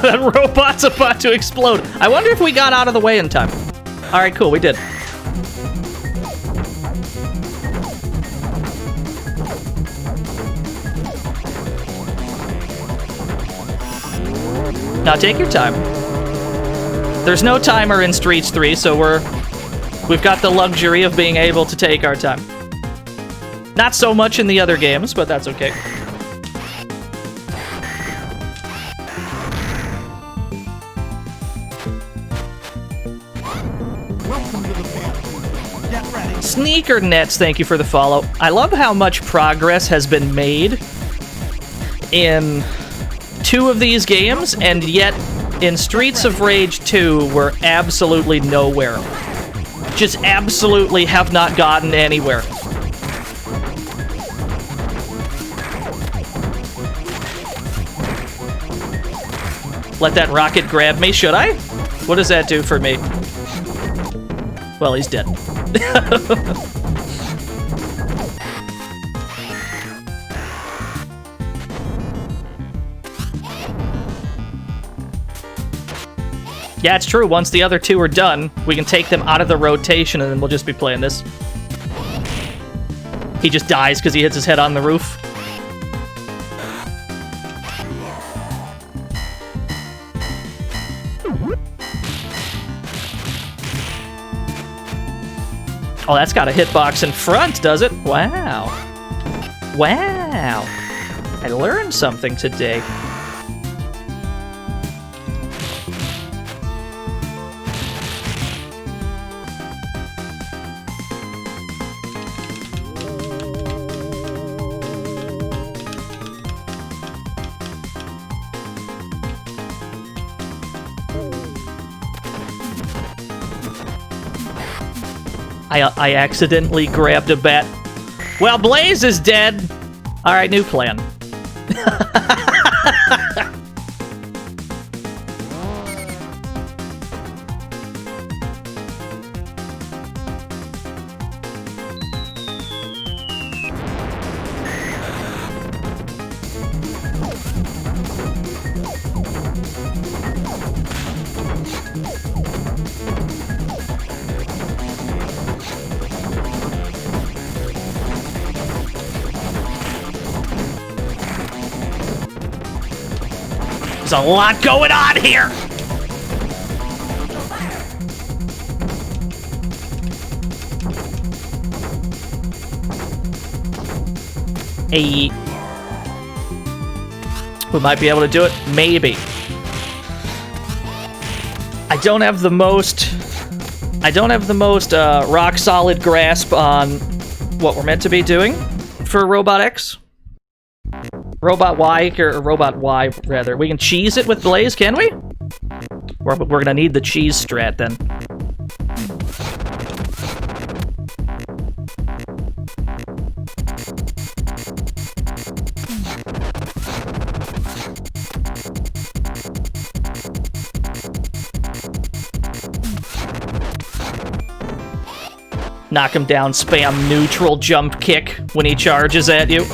That robot's about to explode. I wonder if we got out of the way in time. All right, cool, we did. Now take your time. There's no timer in Streets 3, so we've got the luxury of being able to take our time. Not so much in the other games, but that's okay. Welcome to the family. Get ready. Sneaker Nets, thank you for the follow. I love how much progress has been made in 2 of these games, and yet in Streets of Rage 2, we're absolutely nowhere. Just absolutely have not gotten anywhere. Let that rocket grab me, should I? What does that do for me? Well, he's dead. Yeah, it's true. Once the other 2 are done, we can take them out of the rotation and then we'll just be playing this. He just dies because he hits his head on the roof. Oh, that's got a hitbox in front, does it? Wow. Wow. I learned something today. I accidentally grabbed a bat. Well, Blaze is dead. All right, new plan. There's a lot going on here. Hey. We might be able to do it. Maybe. I don't have the most rock solid grasp on what we're meant to be doing for Robot X. Robot Y, or Robot Y, rather. We can cheese it with Blaze, can we? We're gonna need the cheese strat, then. Knock him down, spam neutral jump kick when he charges at you.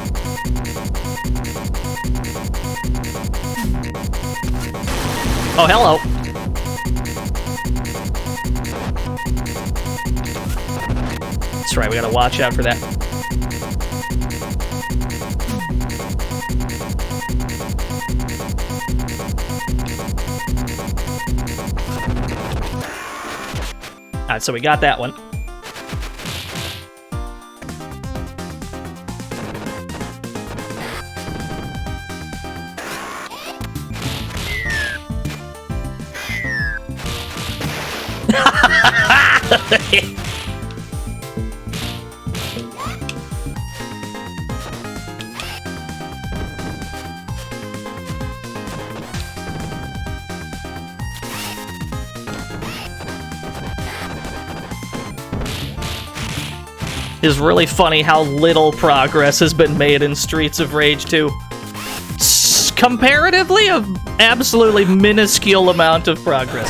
Oh, hello. That's right, we gotta watch out for that. Alright, so we got that one. It's really funny how little progress has been made in Streets of Rage 2. Comparatively, an absolutely minuscule amount of progress.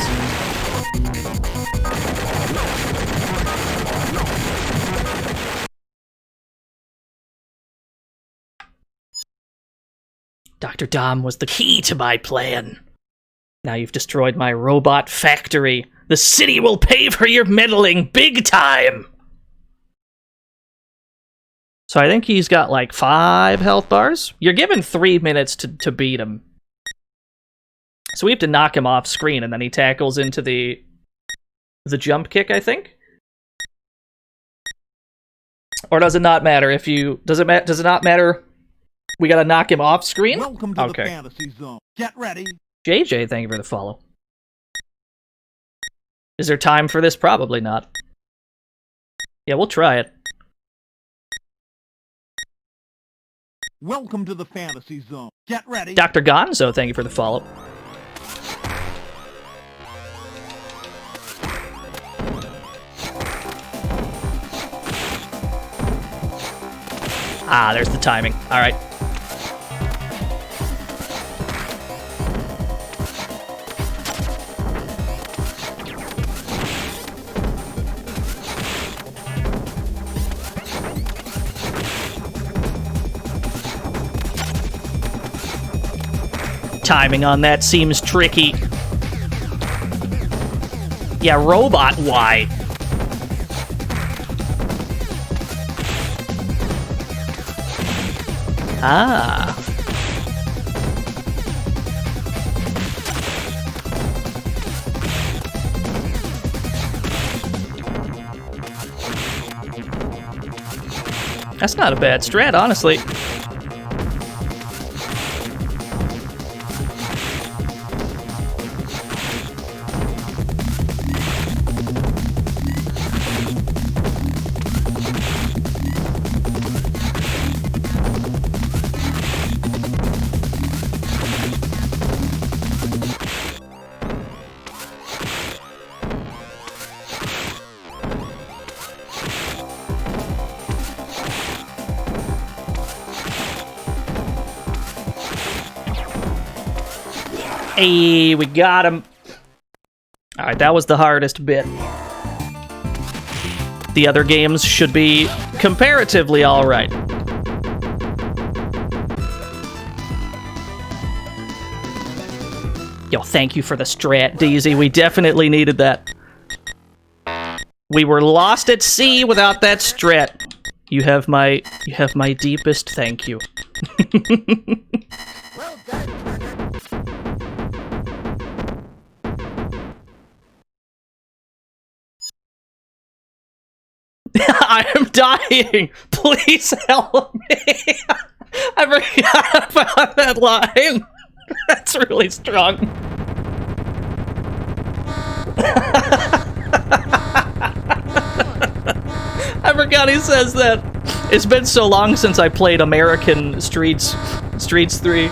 Dr. Dom was the key to my plan. Now you've destroyed my robot factory. The city will pay for your meddling big time! So I think he's got like 5 health bars. You're given 3 minutes to beat him. So we have to knock him off screen, and then he tackles into the jump kick, I think? Or does it not matter if you... Does it not matter... We gotta knock him off screen? Welcome to the fantasy zone. Get ready. JJ, thank you for the follow. Is there time for this? Probably not. Yeah, we'll try it. Welcome to the fantasy zone. Get ready. Dr. Gonzo, thank you for the follow. Ah, there's the timing. All right. Timing on that seems tricky. Yeah, Robot Y. Ah. That's not a bad strat, honestly. Hey, we got him. Alright, that was the hardest bit. The other games should be comparatively alright. Yo, thank you for the strat, DZ. We definitely needed that. We were lost at sea without that strat. You have my deepest thank you. Well done, partner. I am dying! Please help me! I forgot about that line. That's really strong. I forgot he says that. It's been so long since I played American Streets 3.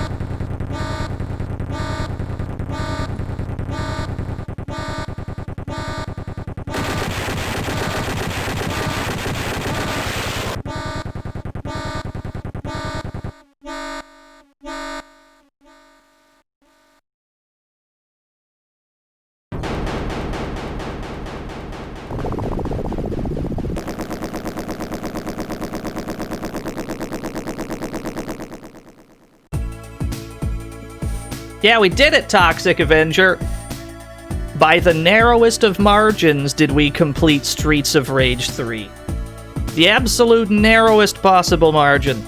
Yeah, we did it, Toxic Avenger. By the narrowest of margins did we complete Streets of Rage 3. The absolute narrowest possible margin.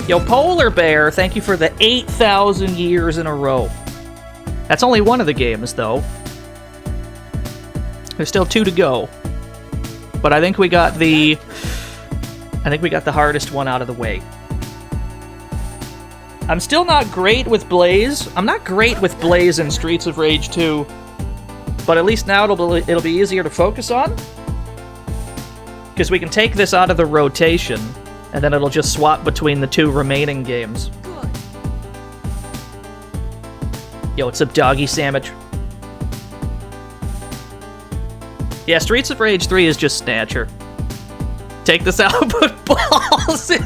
Yo, Polar Bear, thank you for the 8,000 years in a row. That's only one of the games, though. There's still 2 to go. But I think we got the hardest one out of the way. I'm still not great with Blaze. I'm not great with Blaze in Streets of Rage 2. But at least now it'll be easier to focus on. Because we can take this out of the rotation, and then it'll just swap between the 2 remaining games. Good. Yo, what's up, Doggy Sandwich? Yeah, Streets of Rage 3 is just Snatcher. Take this out, put balls in.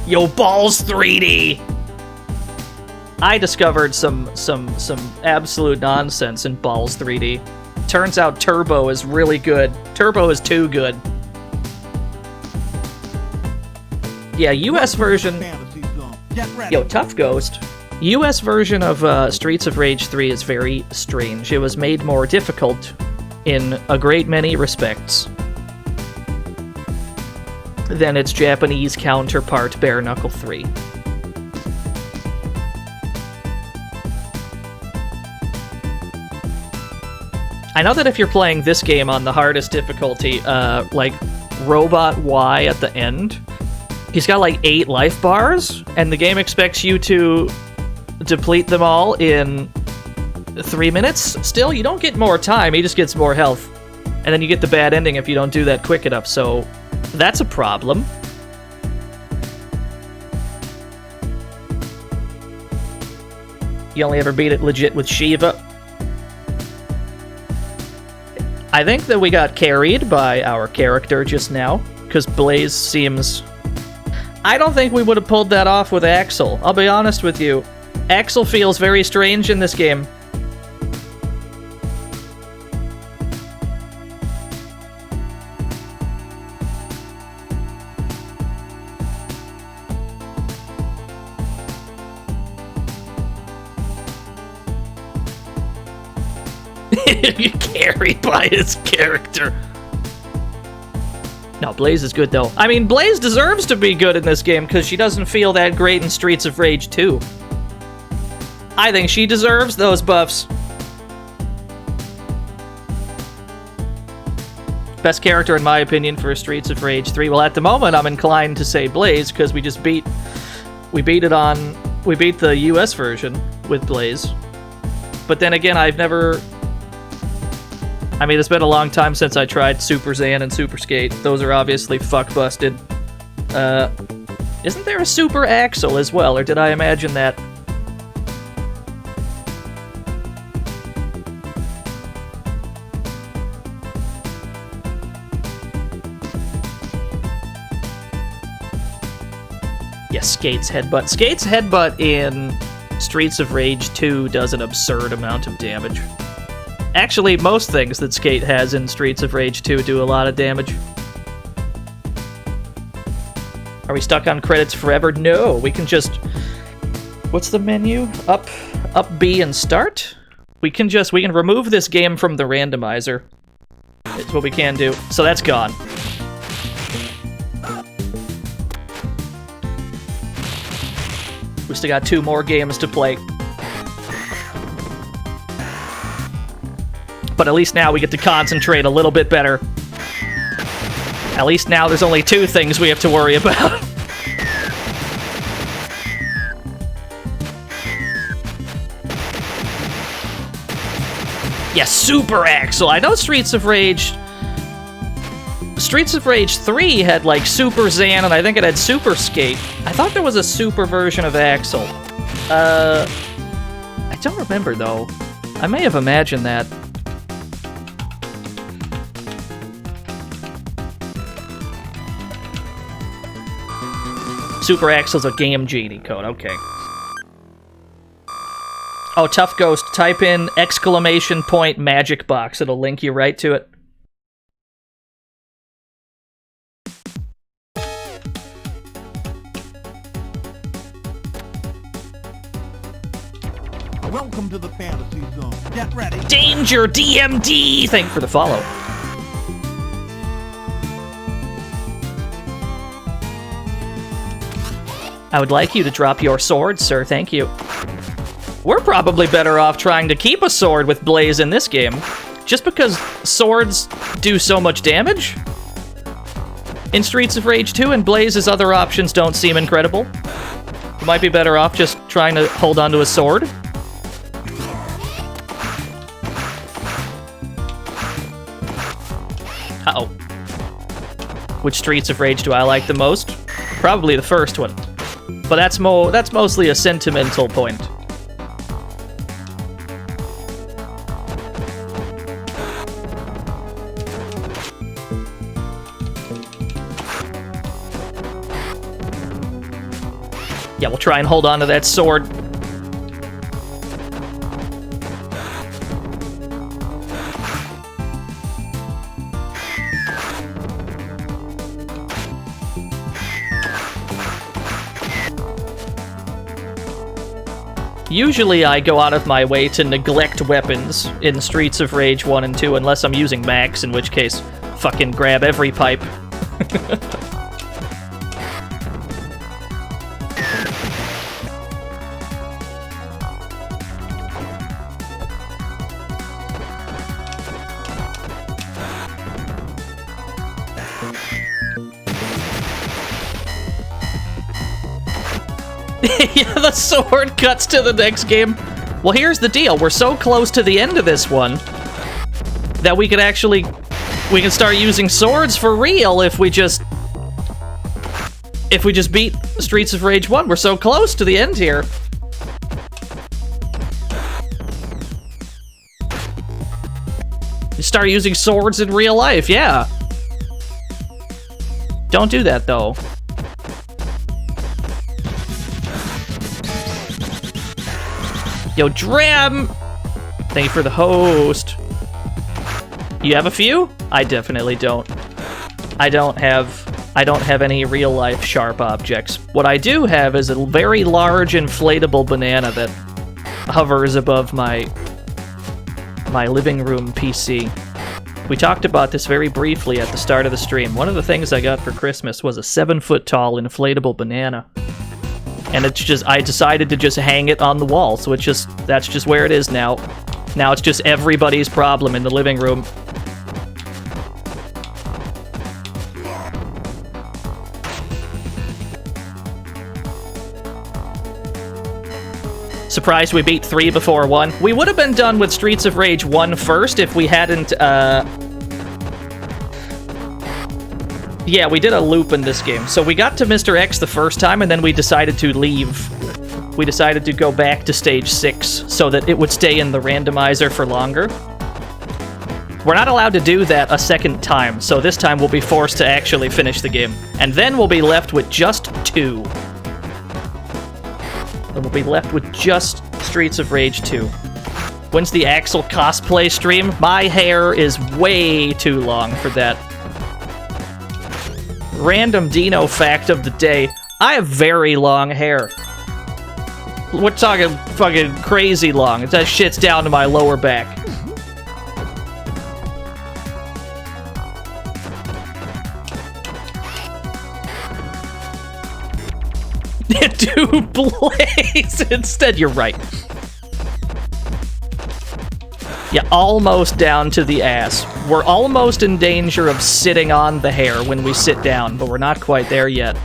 Yo, balls 3D. I discovered some absolute nonsense in Balls 3D. Turns out Turbo is really good. Turbo is too good. Yeah, US version. Fantasy zone. Get ready. Yo, Tough Ghost. US version of Streets of Rage 3 is very strange. It was made more difficult in a great many respects than its Japanese counterpart, Bare Knuckle 3. I know that if you're playing this game on the hardest difficulty, like Robot Y at the end, he's got like 8 life bars, and the game expects you to deplete them all in 3 minutes. Still, you don't get more time, he just gets more health. And then you get the bad ending if you don't do that quick enough, so that's a problem. You only ever beat it legit with Shiva. I think that we got carried by our character just now, because Blaze seems... I don't think we would have pulled that off with Axel. I'll be honest with you. Axel feels very strange in this game. You're carried by his character. No, Blaze is good, though. I mean, Blaze deserves to be good in this game, because she doesn't feel that great in Streets of Rage 2. I think she deserves those buffs. Best character, in my opinion, for Streets of Rage 3. Well, at the moment, I'm inclined to say Blaze, because we beat the US version with Blaze. But then again, I mean, it's been a long time since I tried Super Zan and Super Skate. Those are obviously fuck-busted. Isn't there a Super Axel as well, or did I imagine that? Yes, Skate's Headbutt. Skate's Headbutt in Streets of Rage 2 does an absurd amount of damage. Actually, most things that Skate has in Streets of Rage 2 do a lot of damage. Are we stuck on credits forever? No, we can just... What's the menu? Up B and start? We can remove this game from the randomizer. It's what we can do. So that's gone. We still got 2 more games to play. But at least now we get to concentrate a little bit better. At least now there's only 2 things we have to worry about. Yeah, Super Axel. I know Streets of Rage 3 had like Super Zan, and I think it had Super Skate. I thought there was a super version of Axel. I don't remember though. I may have imagined that. Super Axel's a Game Genie code, okay. Oh, Tough Ghost, type in !magic box. It'll link you right to it. Welcome to the fantasy zone. Get ready. Danger, DMD! Thank you for the follow. I would like you to drop your sword, sir. Thank you. We're probably better off trying to keep a sword with Blaze in this game. Just because swords do so much damage in Streets of Rage 2 and Blaze's other options don't seem incredible. You might be better off just trying to hold on to a sword. Uh-oh. Which Streets of Rage do I like the most? Probably the first one. But that's mostly a sentimental point. Yeah, we'll try and hold on to that sword. Usually I go out of my way to neglect weapons in Streets of Rage 1 and 2 unless I'm using max, in which case, fucking grab every pipe. Yeah, the sword cuts to the next game. Well, here's the deal. We're so close to the end of this one that we can start using swords for real if we just beat Streets of Rage 1. We're so close to the end here. You start using swords in real life, yeah. Don't do that, though. Yo, Dram! Thank you for the host. You have a few? I definitely don't. I don't have any real-life sharp objects. What I do have is a very large inflatable banana that hovers above my living room PC. We talked about this very briefly at the start of the stream. One of the things I got for Christmas was a 7-foot-tall inflatable banana. And I decided to just hang it on the wall, so that's just where it is now. Now it's just everybody's problem in the living room. Surprised we beat 3 before 1. We would have been done with Streets of Rage 1 first if we hadn't, Yeah, we did a loop in this game. So we got to Mr. X the first time, and then we decided to leave. We decided to go back to stage 6 so that it would stay in the randomizer for longer. We're not allowed to do that a second time, so this time we'll be forced to actually finish the game. And then we'll be left with just 2. Then we'll be left with just Streets of Rage 2. When's the Axel cosplay stream? My hair is way too long for that. Random Dino fact of the day. I have very long hair. We're talking fucking crazy long. That shit's down to my lower back. Do Blaze instead. You're right. Yeah, almost down to the ass. We're almost in danger of sitting on the hair when we sit down, but we're not quite there yet.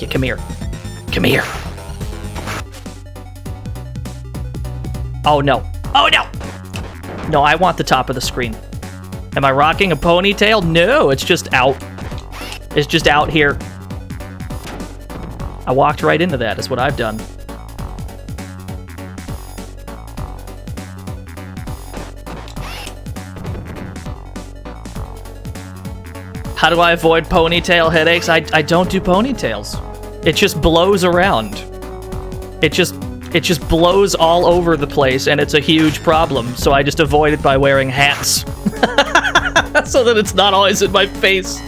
Yeah, come here. Come here. Oh, no. Oh, no! No, I want the top of the screen. Am I rocking a ponytail? No, it's just out. It's just out here. I walked right into that, is what I've done. How do I avoid ponytail headaches? I don't do ponytails. It just blows around. It just blows all over the place, and it's a huge problem. So I just avoid it by wearing hats, so that it's not always in my face.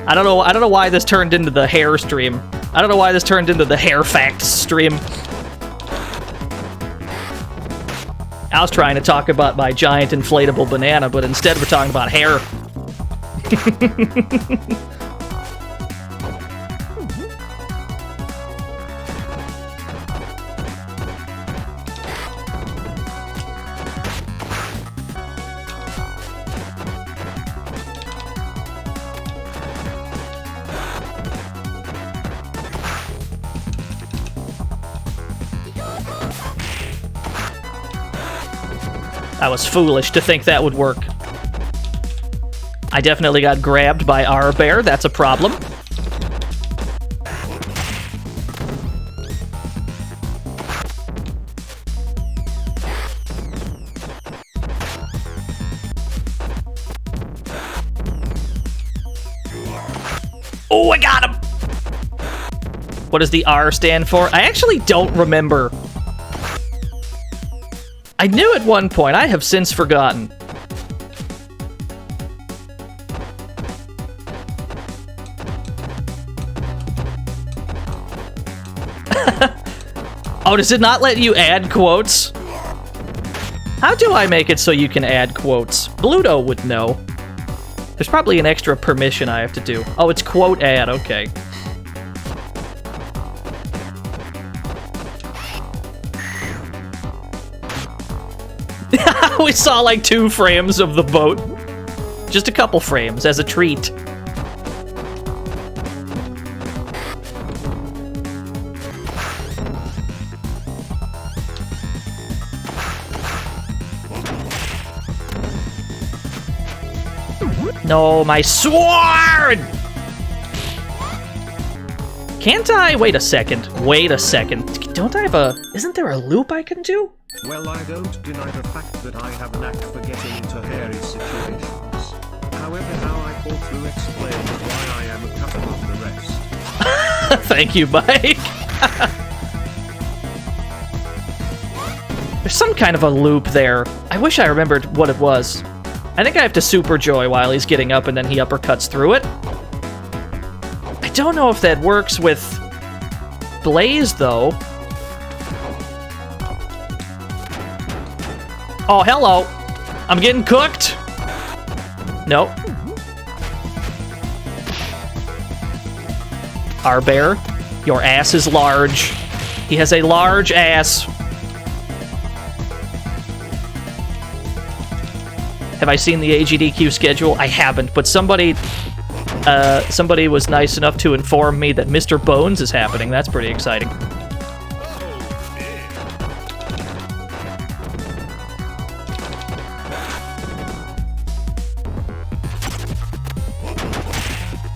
I don't know why this turned into the hair stream. I don't know why this turned into the hair facts stream. I was trying to talk about my giant inflatable banana, but instead we're talking about hair. I was foolish to think that would work. I definitely got grabbed by our bear. That's a problem. Oh, I got him! What does the R stand for? I actually don't remember. I knew at one point. I have since forgotten. Oh, does it not let you add quotes? How do I make it so you can add quotes? Bluto would know. There's probably an extra permission I have to do. Oh, it's quote add. Okay. We saw like 2 frames of the boat. Just a couple frames as a treat. No, my sword! Can't I? Wait a second. Wait a second. Don't I have a... Isn't there a loop I can do? Well, I don't deny the fact that I have a knack for getting into hairy situations. However, how I pull through explains why I am a couple of the rest. Thank you, Mike. There's some kind of a loop there. I wish I remembered what it was. I think I have to super joy while he's getting up and then he uppercuts through it. I don't know if that works with Blaze, though. Oh, hello. I'm getting cooked. Nope. Our bear, your ass is large. He has a large ass. Have I seen the AGDQ schedule? I haven't, but somebody was nice enough to inform me that Mr. Bones is happening. That's pretty exciting.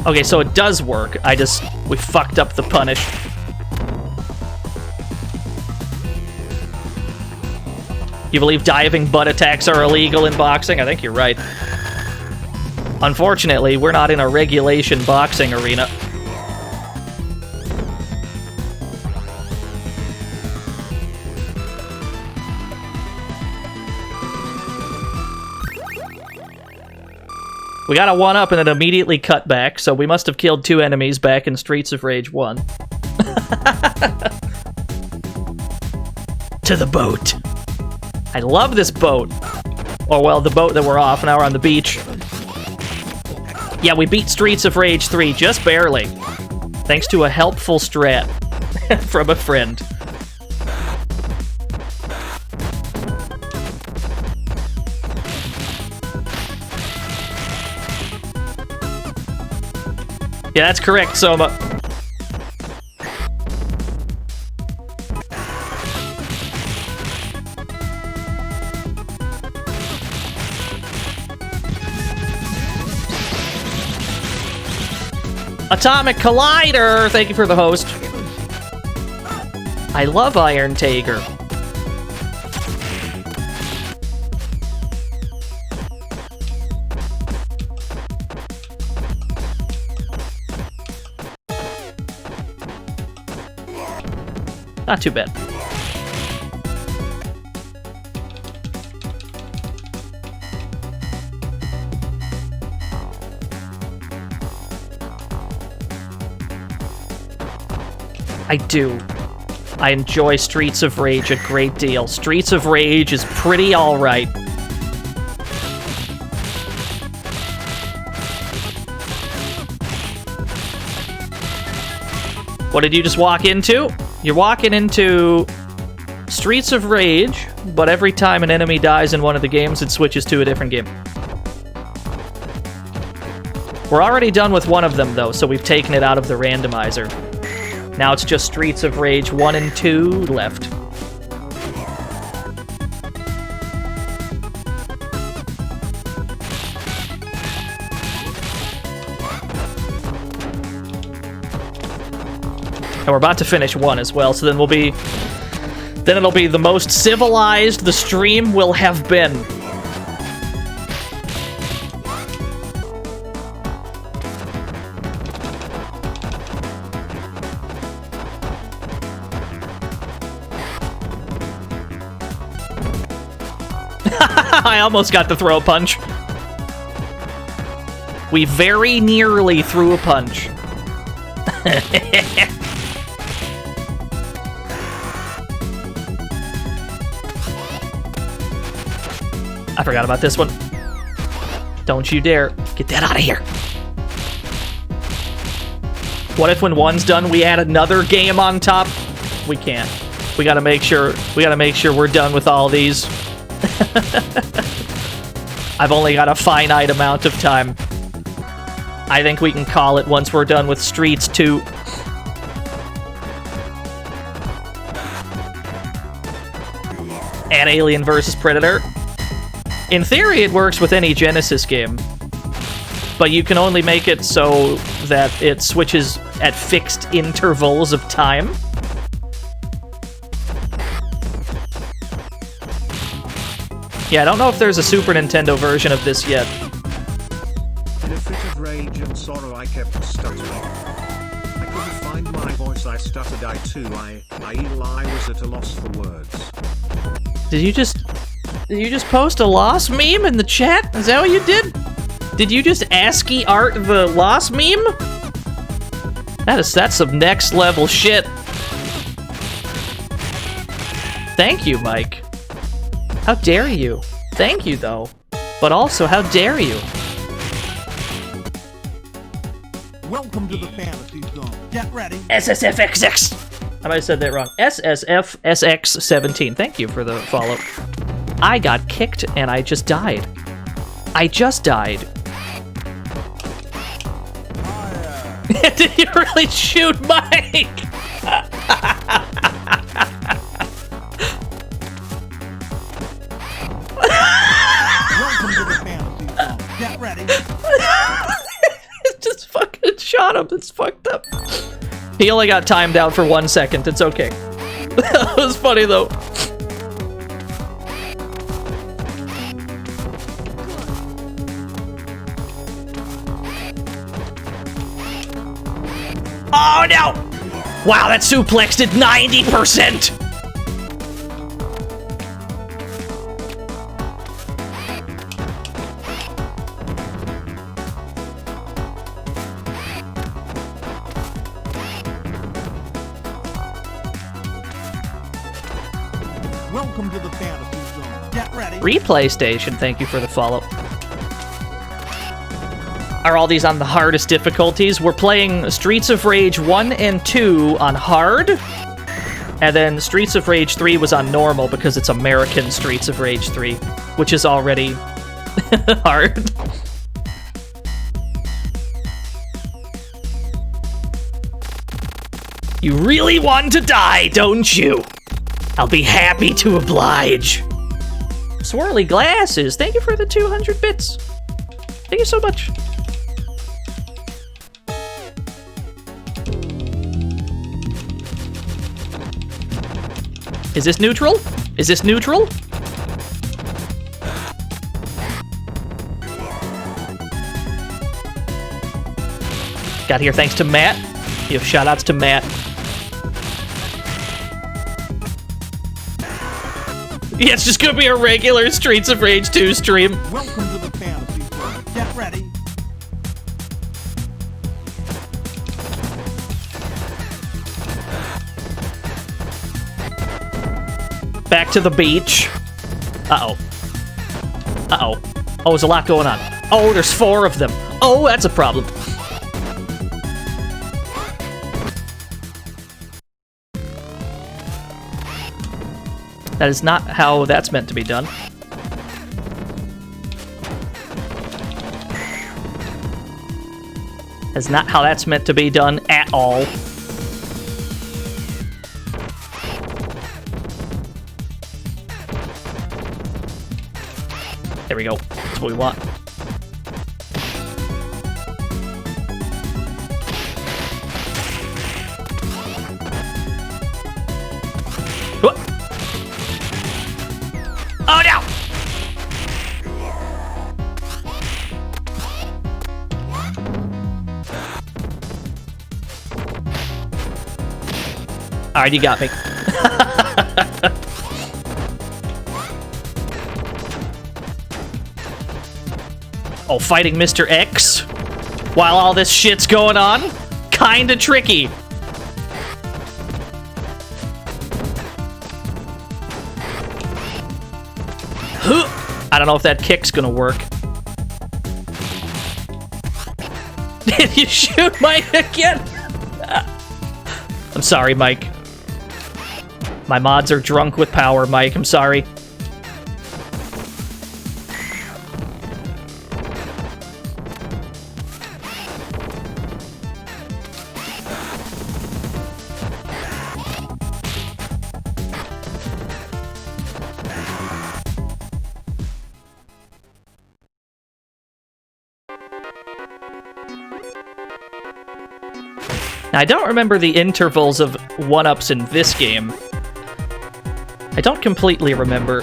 Okay, so it does work. We fucked up the punish. You believe diving butt attacks are illegal in boxing? I think you're right. Unfortunately, we're not in a regulation boxing arena. We got a 1-up and then immediately cut back, so we must have killed 2 enemies back in Streets of Rage 1. To the boat. I love this boat. Or, well, the boat that we're off. Now we're on the beach. Yeah, we beat Streets of Rage 3 just barely. Thanks to a helpful strat from a friend. Yeah, that's correct, Soma. Atomic Collider! Thank you for the host. I love Iron Tiger. Not too bad. I do. I enjoy Streets of Rage a great deal. Streets of Rage is pretty alright. What did you just walk into? You're walking into Streets of Rage, but every time an enemy dies in one of the games, it switches to a different game. We're already done with one of them, though, so we've taken it out of the randomizer. Now it's just Streets of Rage 1 and 2 left. And we're about to finish 1 as well, so then it'll be the most civilized the stream will have been. I almost got to throw a punch. We very nearly threw a punch. I forgot about this one. Don't you dare. Get that out of here. What if when 1's done, we add another game on top? We can't. We gotta make sure we're done with all these. I've only got a finite amount of time. I think we can call it once we're done with Streets 2. And Alien vs. Predator. In theory, it works with any Genesis game. But you can only make it so that it switches at fixed intervals of time. Yeah, I don't know if there's a Super Nintendo version of this yet. In a fit of rage and sorrow I kept stuttering. I couldn't find my voice, I stuttered, I was at a loss for words. Did you just post a lost meme in the chat? Is that what you did? Did you just ASCII art the lost meme? That's some next level shit. Thank you, Mike. How dare you? Thank you, though. But also, how dare you? Welcome to the fantasy zone. Get ready. SSFXX! I might have said that wrong. SSFSX17. Thank you for the follow. I got kicked and I just died. I just died. Did you really shoot Mike? Welcome to the fantasy zone. Get ready. Just fucking shot him. It's fucked up. He only got timed out for 1 second. It's okay. That was funny, though. Oh, no! Wow, that suplex did 90%! Welcome to the fantasy zone. Get ready. Replay Station, thank you for the follow. Are all these on the hardest difficulties? We're playing Streets of Rage 1 and 2 on hard, and then Streets of Rage 3 was on normal because it's American Streets of Rage 3, which is already hard. You really want to die, don't you? I'll be happy to oblige. Swirly Glasses, thank you for the 200 bits. Thank you so much. Is this neutral? Is this neutral? Got here thanks to Matt. You have shoutouts to Matt. Yeah, it's just gonna be a regular Streets of Rage 2 stream. Welcome to the fantasy world. Get ready. Back to the beach. Uh-oh. Uh-oh. Oh, there's a lot going on. Oh, there's 4 of them. Oh, that's a problem. That is not how that's meant to be done. That's not how that's meant to be done at all. There we go. That's what we want. Whoop. Oh no! Alright, you got me. Oh, fighting Mr. X while all this shit's going on? Kinda tricky. I don't know if that kick's gonna work. Did you shoot Mike again? I'm sorry, Mike. My mods are drunk with power, Mike. I'm sorry. Now, I don't remember the intervals of 1-ups in this game. I don't completely remember.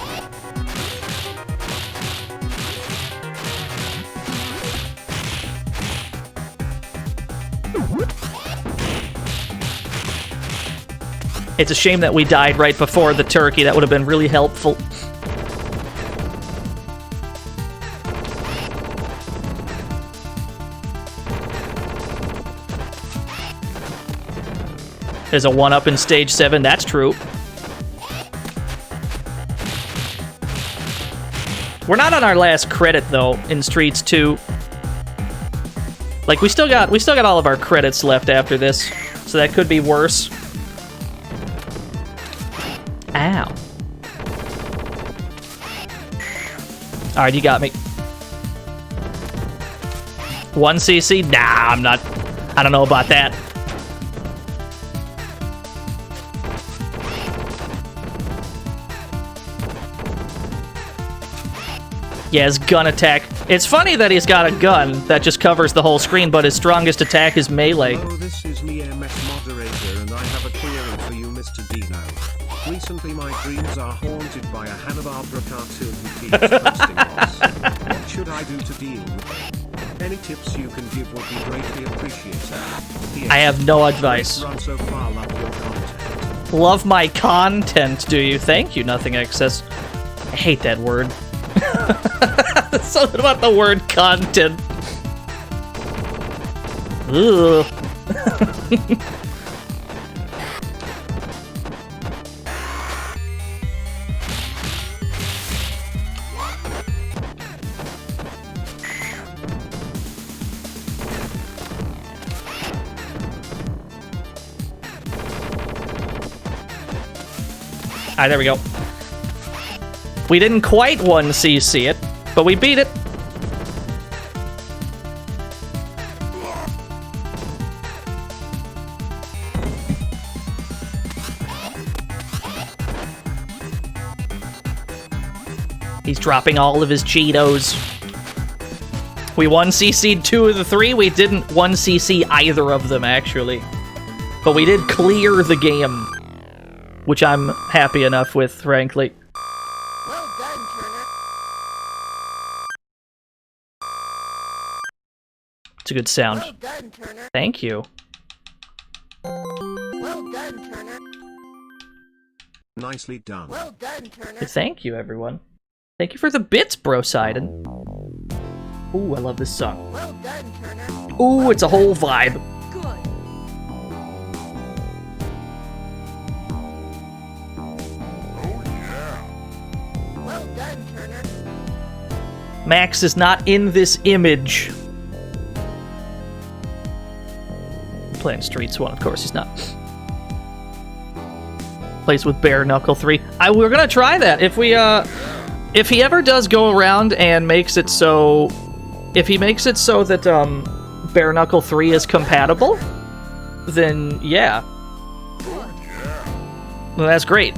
It's a shame that we died right before the turkey. That would have been really helpful. There's a 1-up in stage 7, that's true. We're not on our last credit though in Streets 2. Like we still got all of our credits left after this, so that could be worse. Ow. Alright, you got me. 1 CC? Nah, I'm not. I don't know about that. Yeah, his gun attack. It's funny that he's got a gun that just covers the whole screen, but his strongest attack is melee. Hello, this is me, MS Moderator, and I have a query for you, Mr. Dino. Recently, my dreams are haunted by a Hanna-Barbera cartoon who keeps posting us. What should I do to deal with it? Any tips you can give would be greatly appreciated. P.S. I have no advice. Run so far, love your content. Love my content, do you? Thank you, Nothing Excess. I hate that word. Something about the word content. Ugh. Alright, there we go. We didn't quite 1 CC it, but we beat it. He's dropping all of his Cheetos. We 1CC'd 2 of the 3. We didn't 1CC either of them, actually. But we did clear the game, which I'm happy enough with, frankly. Well done, Turner. It's a good sound. Well done, Turner. Thank you. Well done, Turner. Nicely done. Well done, Turner. Thank you, everyone. Thank you for the bits, Brosidon. Ooh, I love this song. Well done, Turner. Ooh, it's a whole vibe. Good. Well done, Turner. Max is not in this image. Playing Streets 1, of course he's not. Plays with Bare Knuckle 3. We're gonna try that. If he ever does go around and makes it so... If he makes it so that, Bare Knuckle 3 is compatible, then yeah. Well, that's great.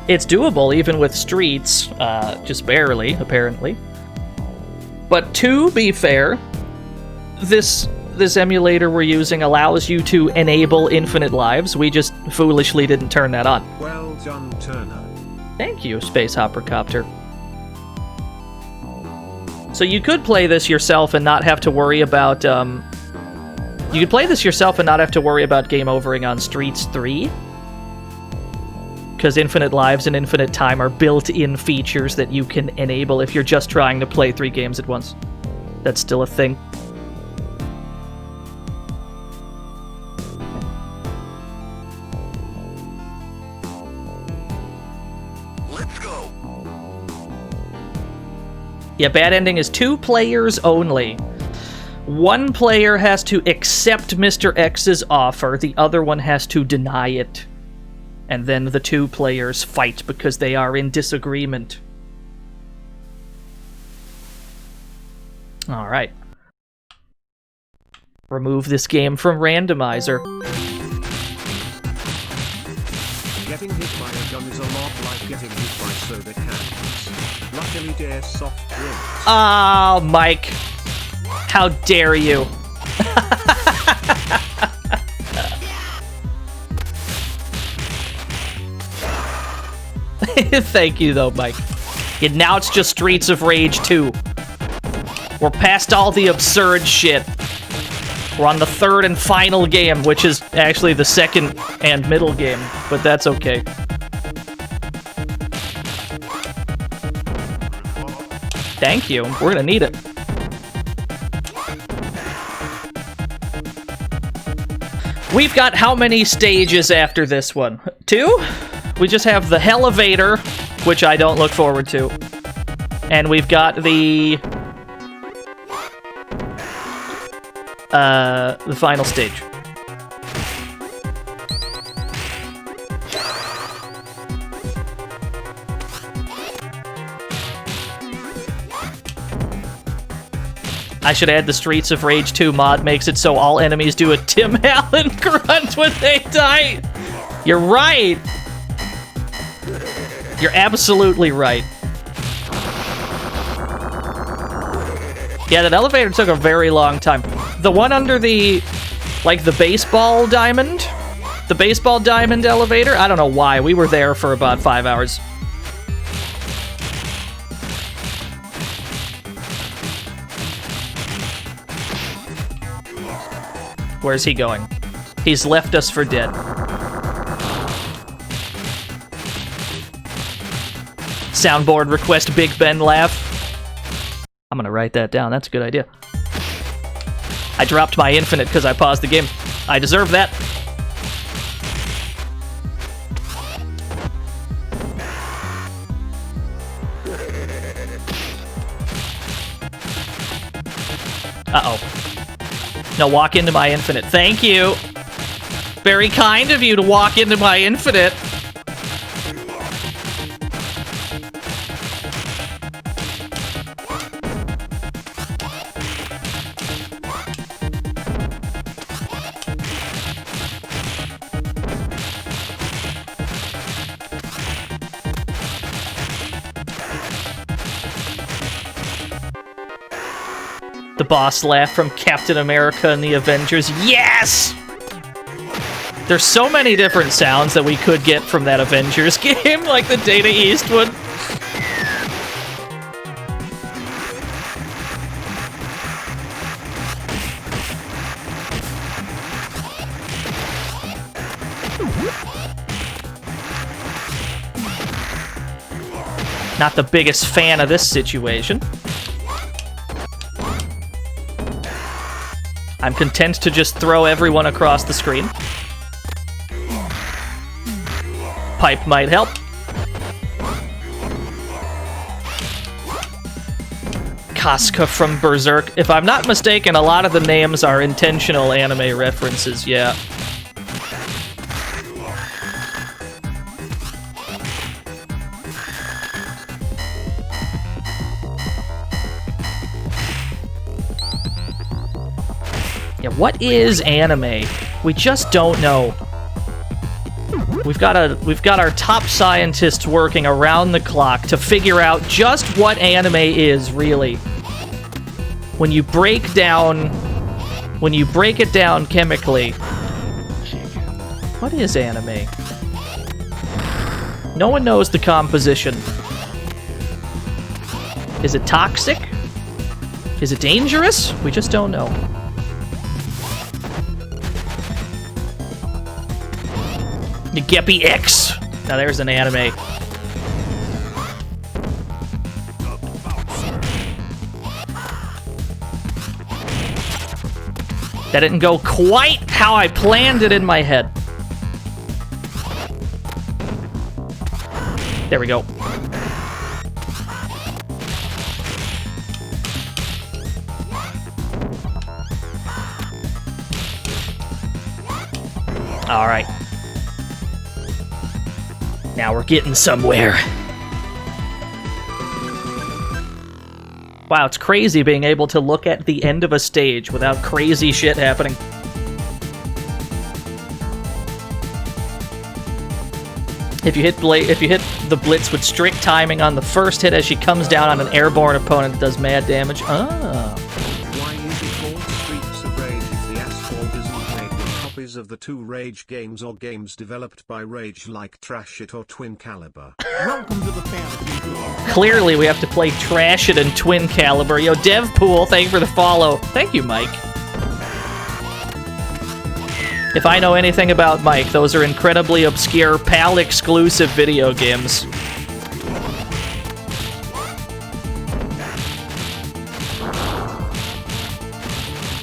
It's doable even with Streets, just barely, apparently. But to be fair, this emulator we're using allows you to enable infinite lives. We just foolishly didn't turn that on. Well done, Turner. Thank you, Space Hoppercopter. So you could play this yourself and not have to worry about, you could play this yourself and not have to worry about game overing on Streets 3. Because infinite lives and infinite time are built-in features that you can enable if you're just trying to play 3 games at once. That's still a thing. Yeah, bad ending is 2 players only. One player has to accept Mr. X's offer, the other one has to deny it. And then the 2 players fight because they are in disagreement. Alright. Remove this game from randomizer. Getting hit by a gun is a lot like getting hit by soda cans. Luckily they're soft drinks. Oh, Mike. How dare you? Thank you, though, Mike. And now it's just Streets of Rage 2. We're past all the absurd shit. We're on the 3rd and final game, which is actually the 2nd and middle game, but that's okay. Thank you. We're gonna need it. We've got how many stages after this one? 2? We just have the Hellevator, which I don't look forward to. And we've got the final stage. I should add the Streets of Rage 2 mod makes it so all enemies do a Tim Allen grunt when they die. You're right. You're absolutely right. Yeah, that elevator took a very long time. The one under the, like, the baseball diamond? The baseball diamond elevator? I don't know why. We were there for about 5 hours. Where's he going? He's left us for dead. Soundboard request Big Ben laugh. I'm gonna write that down. That's a good idea. I dropped my infinite because I paused the game. I deserve that. Uh-oh. No, walk into my infinite. Thank you. Very kind of you to walk into my infinite. The boss laugh from Captain America and the Avengers. Yes! There's so many different sounds that we could get from that Avengers game, like the Data Eastwood. Not the biggest fan of this situation. I'm content to just throw everyone across the screen. Pipe might help. Casca from Berserk. If I'm not mistaken, a lot of the names are intentional anime references, yeah. Yeah, what is anime? We just don't know. We've got our top scientists working around the clock to figure out just what anime is, really. When you break it down chemically, what is anime? No one knows the composition. Is it toxic? Is it dangerous? We just don't know. Geppy X. Now there's an anime. That didn't go quite how I planned it in my head. There we go. All right. Now we're getting somewhere. Wow, it's crazy being able to look at the end of a stage without crazy shit happening. If you hit the Blitz with strict timing on the first hit as she comes down on an airborne opponent, it does mad damage. Ah. Why is it called Streets of Rage if the asphalt isn't made with copies of the two Rage games or games developed by Rage like Trash It or Twin Caliber? Welcome to the family. Clearly, we have to play Trash It and Twin Caliber. Yo, Devpool, thank you for the follow. Thank you, Mike. If I know anything about Mike, those are incredibly obscure, PAL-exclusive video games.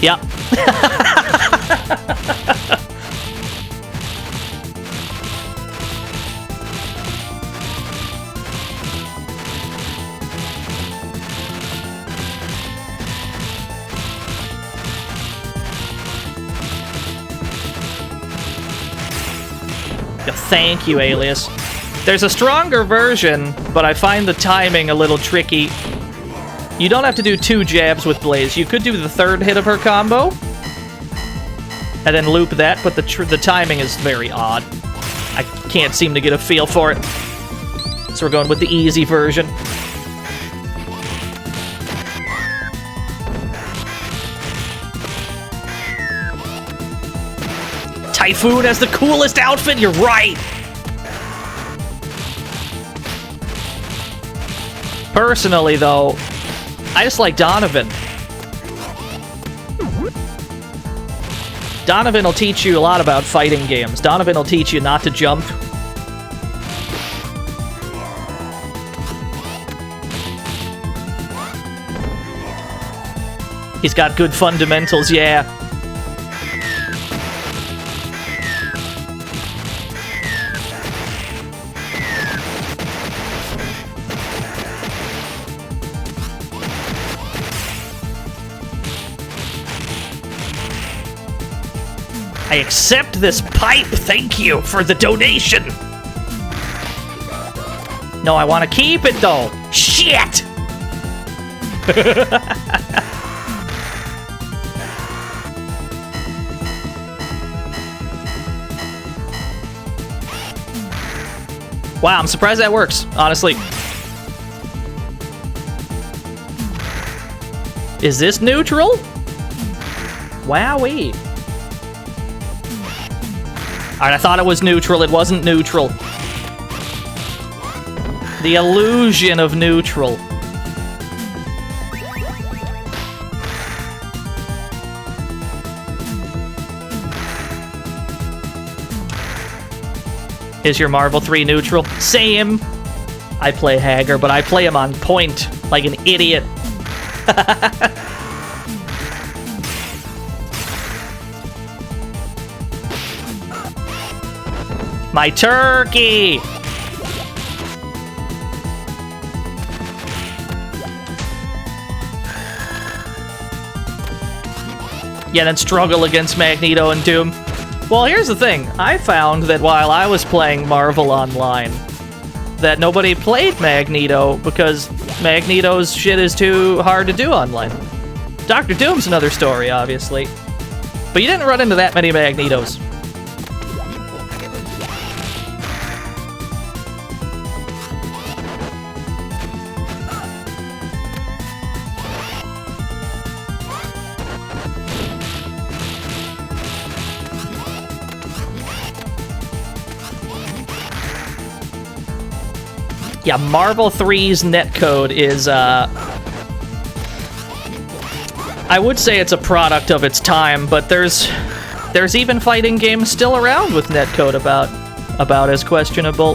Yep. Thank you, Alias. There's a stronger version, but I find the timing a little tricky. You don't have to do 2 jabs with Blaze. You could do the 3rd hit of her combo, and then loop that, but the timing is very odd. I can't seem to get a feel for it. So we're going with the easy version. Typhoon has the coolest outfit, you're right! Personally, though, I just like Donovan. Donovan will teach you a lot about fighting games. Donovan will teach you not to jump. He's got good fundamentals, yeah. I accept this pipe. Thank you for the donation. No, I want to keep it, though. Shit! Wow, I'm surprised that works, honestly. Is this neutral? Wowee. Alright, I thought it was neutral. It wasn't neutral. The illusion of neutral. Is your Marvel 3 neutral? Same. I play Hager, but I play him on point like an idiot. My turkey! Yeah, then struggle against Magneto and Doom. Well, here's the thing. I found that while I was playing Marvel Online, that nobody played Magneto because Magneto's shit is too hard to do online. Dr. Doom's another story, obviously. But you didn't run into that many Magnetos. Yeah, Marvel 3's netcode is, I would say it's a product of its time, but there's even fighting games still around with netcode about as questionable.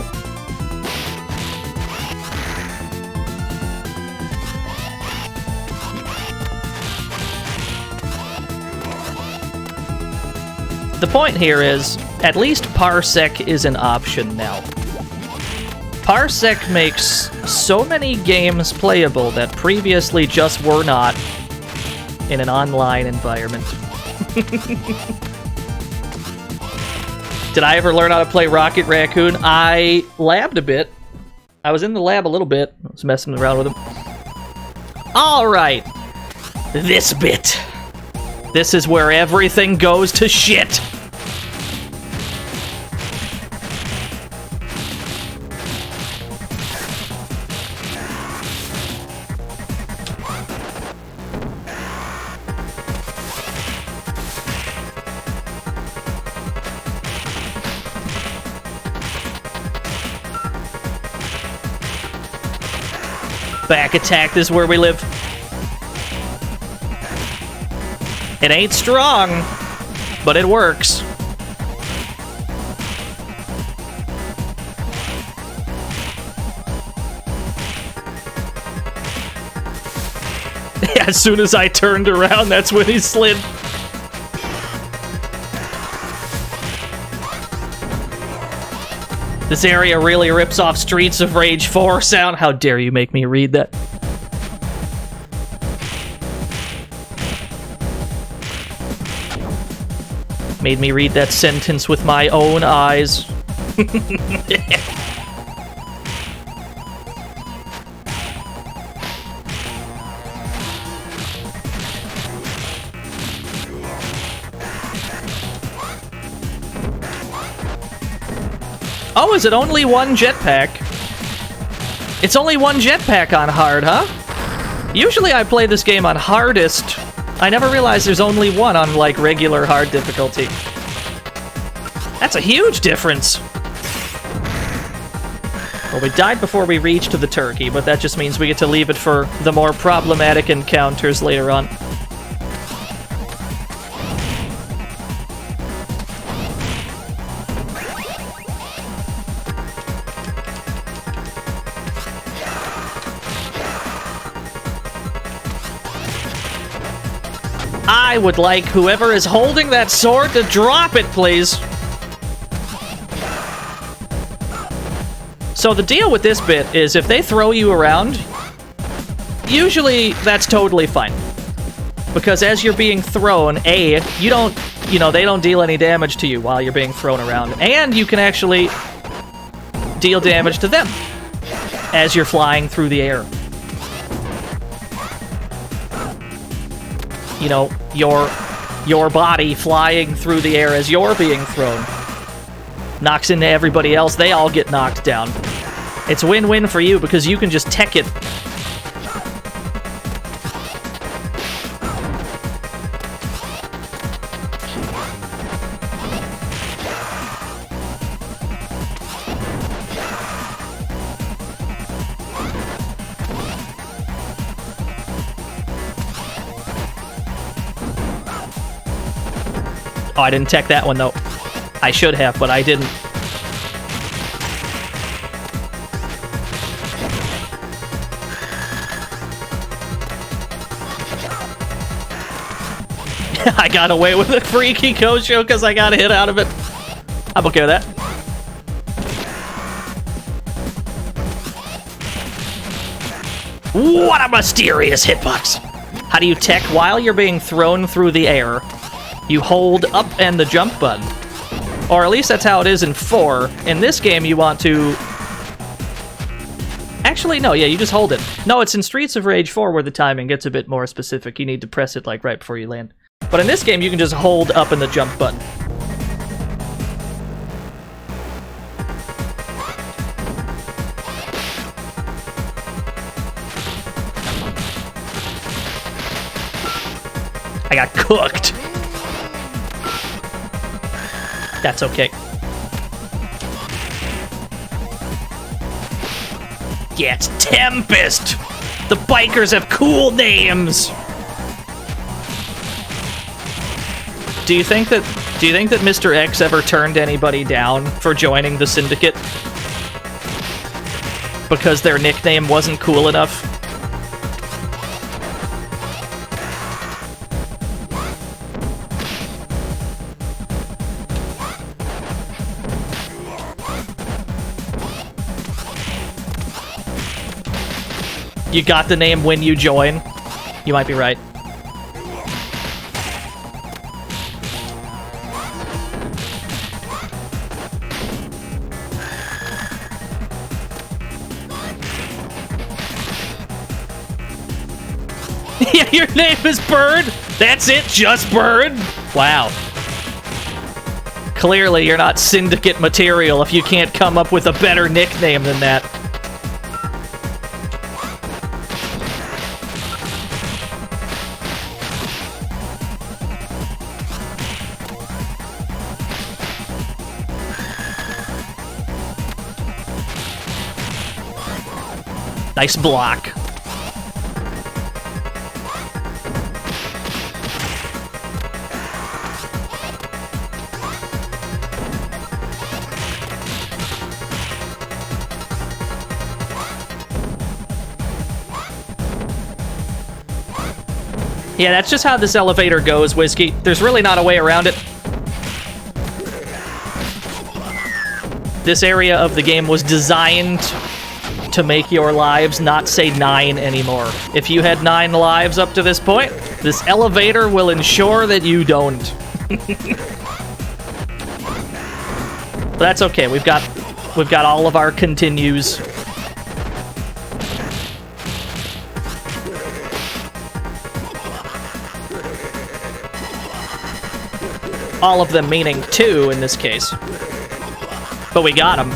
The point here is, at least Parsec is an option now. Parsec makes so many games playable that previously just were not in an online environment. Did I ever learn how to play Rocket Raccoon? I labbed a bit. I was in the lab a little bit. I was messing around with him. Alright. This bit. This is where everything goes to shit. Back attack, this is where we live. It ain't strong, but it works. As soon as I turned around, that's when he slid. This area really rips off Streets of Rage 4 sound. How dare you make me read that? Made me read that sentence with my own eyes. Oh, is it only one jetpack? It's only one jetpack on hard, huh? Usually I play this game on hardest. I never realized there's only one on, like, regular hard difficulty. That's a huge difference. Well, we died before we reached the turkey, but that just means we get to leave it for the more problematic encounters later on. I would like whoever is holding that sword to drop it, please. So the deal with this bit is if they throw you around, usually that's totally fine. Because as you're being thrown, A, you don't, they don't deal any damage to you while you're being thrown around. And you can actually deal damage to them as you're flying through the air. You know, your body flying through the air as you're being thrown knocks into everybody else. They all get knocked down. It's win-win for you because you can just tech it. Oh, I didn't tech that one, though. I should have, but I didn't. I got away with a freaky Kosho because I got a hit out of it. I'm okay with that. What a mysterious hitbox! How do you tech while you're being thrown through the air? You hold up and the jump button. Or at least that's how it is in 4. In this game, you want to... Actually, no, yeah, you just hold it. No, it's in Streets of Rage 4 where the timing gets a bit more specific. You need to press it, like, right before you land. But in this game, you can just hold up and the jump button. I got cooked. That's okay. Yeah, it's Tempest! The bikers have cool names! Do you think that Mr. X ever turned anybody down for joining the Syndicate? Because their nickname wasn't cool enough? You got the name when you join? You might be right. Yeah, your name is Bird? That's it? Just Bird? Wow. Clearly, you're not Syndicate material if you can't come up with a better nickname than that. Nice block. Yeah, that's just how this elevator goes, Whiskey. There's really not a way around it. This area of the game was designed to make your lives not say 9 anymore. If you had 9 lives up to this point, this elevator will ensure that you don't. But that's okay. We've got all of our continues. All of them meaning 2 in this case. But we got him.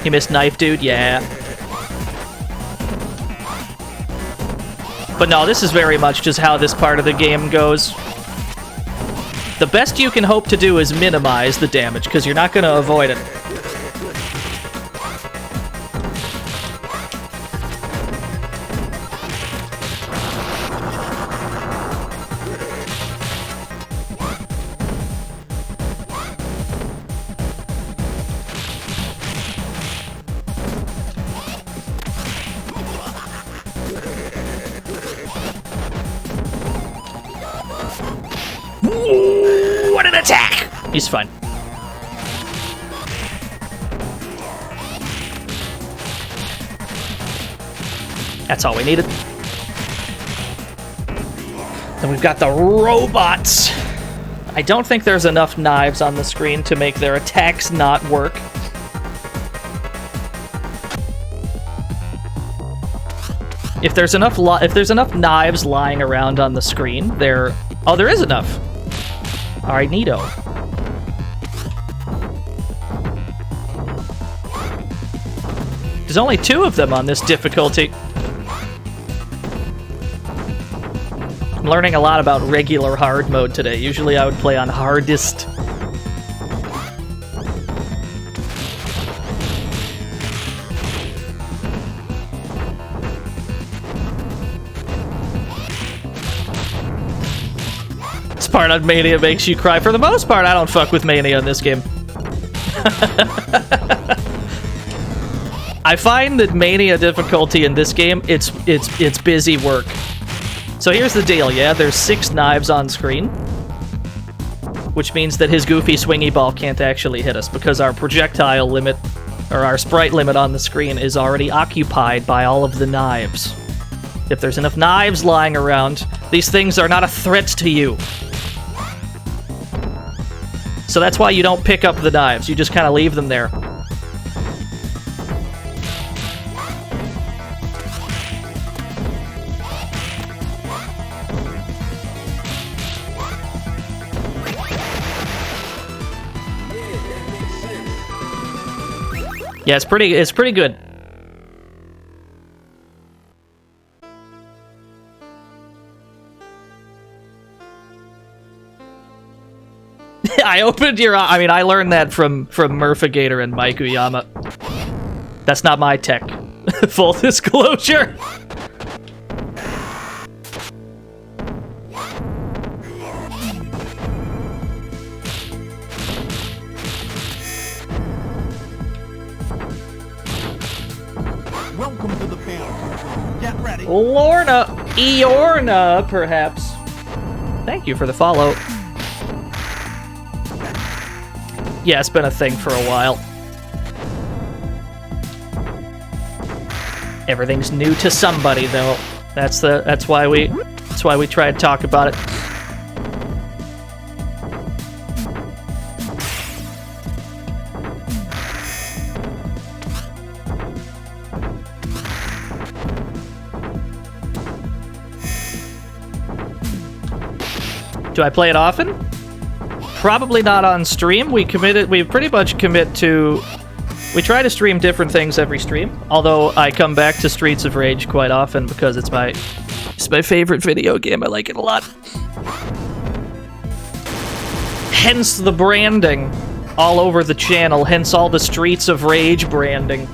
You missed knife, dude? Yeah. But no, this is very much just how this part of the game goes. The best you can hope to do is minimize the damage, because you're not going to avoid it. What an attack! He's fine. That's all we needed. Then we've got the robots. I don't think there's enough knives on the screen to make their attacks not work. If there's enough knives lying around on the screen, there is enough. All right, neato. There's only 2 of them on this difficulty. I'm learning a lot about regular hard mode today. Usually I would play on hardest. part on Mania makes you cry. For the most part, I don't fuck with Mania in this game. I find that Mania difficulty in this game, it's busy work. So here's the deal, yeah? There's 6 knives on screen, which means that his goofy swingy ball can't actually hit us because our projectile limit, or our sprite limit on the screen is already occupied by all of the knives. If there's enough knives lying around, these things are not a threat to you. So that's why you don't pick up the knives, you just kind of leave them there. Yeah, it's pretty good. I opened your... I mean, I learned that from Murphigator and Mike Uyama. That's not my tech. Full disclosure. Welcome to the fantasy zone. Get ready. Lorna, Eorna, perhaps. Thank you for the follow. Yeah, it's been a thing for a while. Everything's new to somebody, though. That's why we try to talk about it. Do I play it often? Probably not on stream. We pretty much commit to... We try to stream different things every stream, although I come back to Streets of Rage quite often because it's my favorite video game. I like it a lot. Hence the branding all over the channel, hence all the Streets of Rage branding.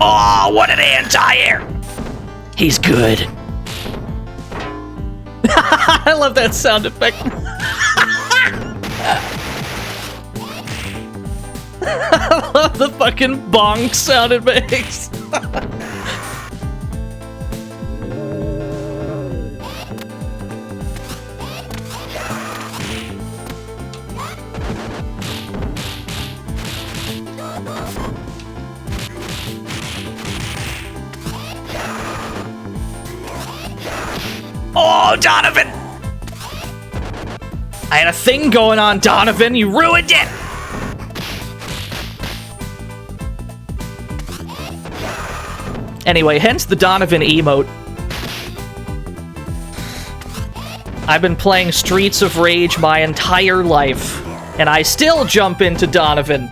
Oh, what an anti-air! He's good. I love that sound effect. I love the fucking bonk sound it makes. Oh, Donovan! I had a thing going on, Donovan. You ruined it! Anyway, hence the Donovan emote. I've been playing Streets of Rage my entire life, and I still jump into Donovan.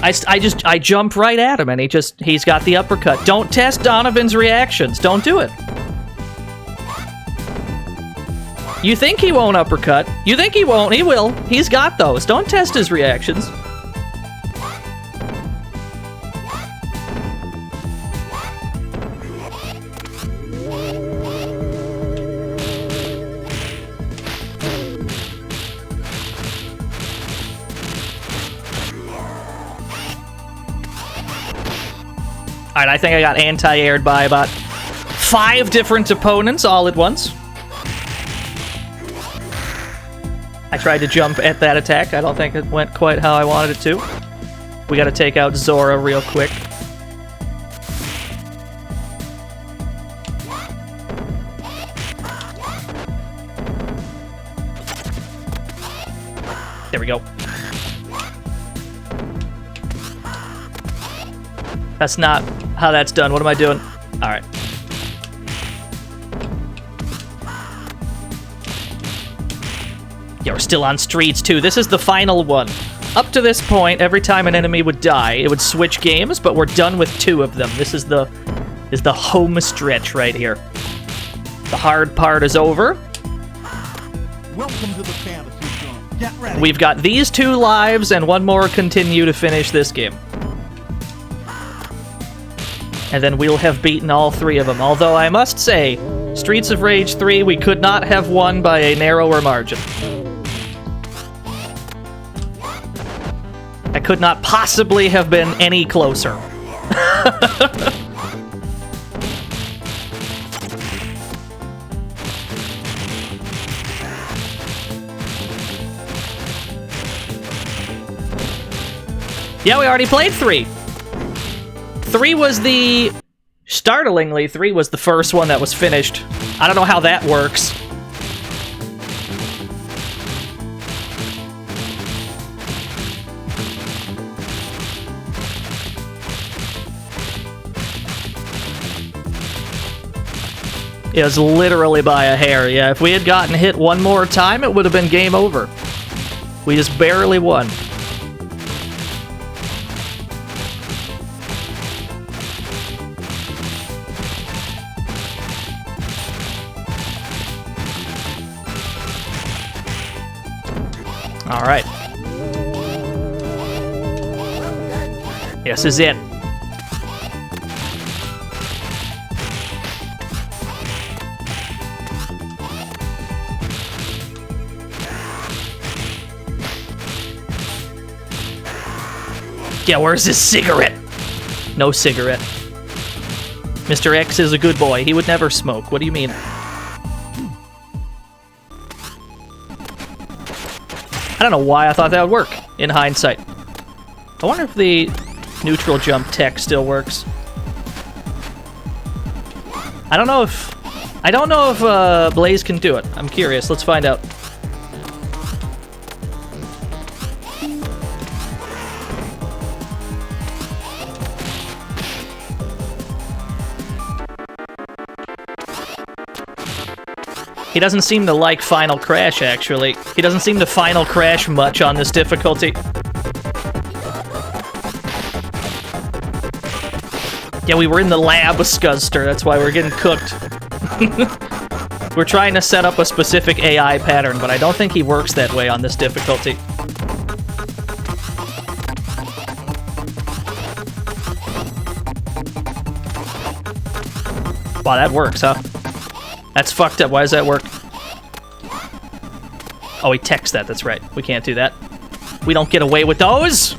I jump right at him, and he's got the uppercut. Don't test Donovan's reactions. Don't do it. You think he won't uppercut. You think he won't. He will. He's got those. Don't test his reactions. Alright, I think I got anti-aired by about 5 different opponents all at once. I tried to jump at that attack. I don't think it went quite how I wanted it to. We gotta take out Zora real quick. There we go. That's not how that's done. What am I doing? Alright. Yeah, we're still on Streets 2. This is the final one. Up to this point, every time an enemy would die, it would switch games, but we're done with 2 of them. This is the home stretch right here. The hard part is over. Welcome to the fantasy zone. Get ready. We've got these 2 lives and 1 more continue to finish this game. And then we'll have beaten all 3 of them. Although I must say, Streets of Rage 3, we could not have won by a narrower margin. I could not possibly have been any closer. Yeah, we already played 3. 3 was the... Startlingly, 3 was the first one that was finished. I don't know how that works. It was literally by a hair, yeah. If we had gotten hit 1 more time, it would have been game over. We just barely won. All right. This is it. Yeah, where's his cigarette? No cigarette. Mr. X is a good boy. He would never smoke. What do you mean? I don't know why I thought that would work, in hindsight. I wonder if the neutral jump tech still works. I don't know if Blaze can do it. I'm curious. Let's find out. He doesn't seem to like Final Crash, actually. He doesn't seem to Final Crash much on this difficulty. Yeah, we were in the lab with Scuzster, that's why we're getting cooked. We're trying to set up a specific AI pattern, but I don't think he works that way on this difficulty. Wow, that works, huh? That's fucked up. Why does that work? Oh, he texts that. That's right. We can't do that. We don't get away with those!